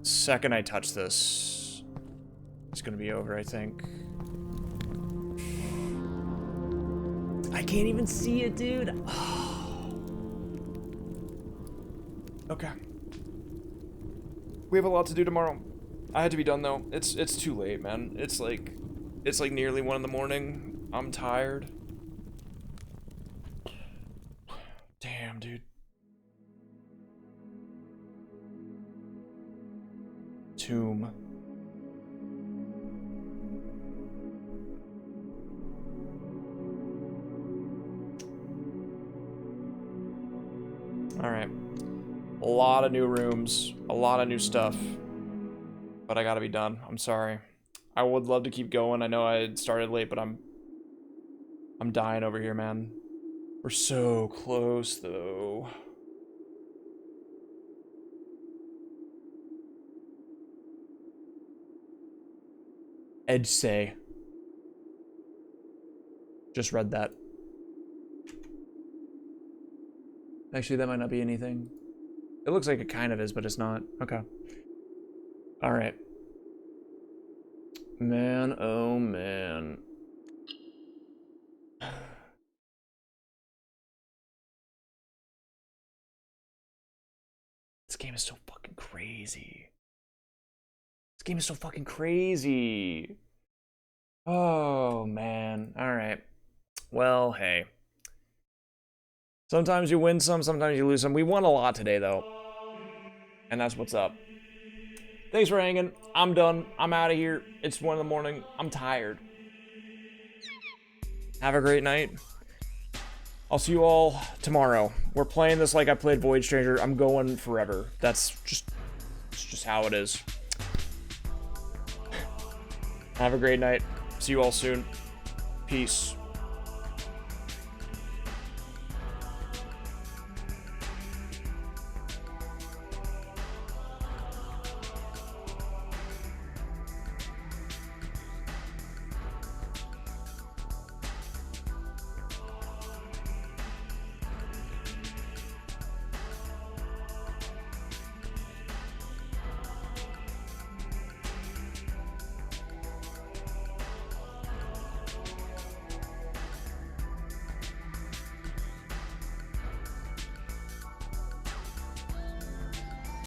Second I touch this, it's gonna be over, I think. I can't even see it, dude. Okay. We have a lot to do tomorrow. I had to be done though. It's too late, man. It's like nearly 1 in the morning. I'm tired. Damn, dude. Tomb. All right. A lot of new rooms, a lot of new stuff, but I gotta be done. I'm sorry. I would love to keep going. I know I started late, but I'm dying over here, man. We're so close, though. Edge say. Just read that. Actually, that might not be anything. It looks like it kind of is, but it's not. Okay. All right. Man, oh man. This game is so fucking crazy. This game is so fucking crazy. Oh, man. All right. Well, hey. Sometimes you win some, sometimes you lose some. We won a lot today, though. And that's what's up. Thanks for hanging. I'm done. I'm out of here. It's 1 in the morning. I'm tired. Have a great night. I'll see you all tomorrow. We're playing this like I played Void Stranger. I'm going forever. It's just how it is. Have a great night. See you all soon. Peace.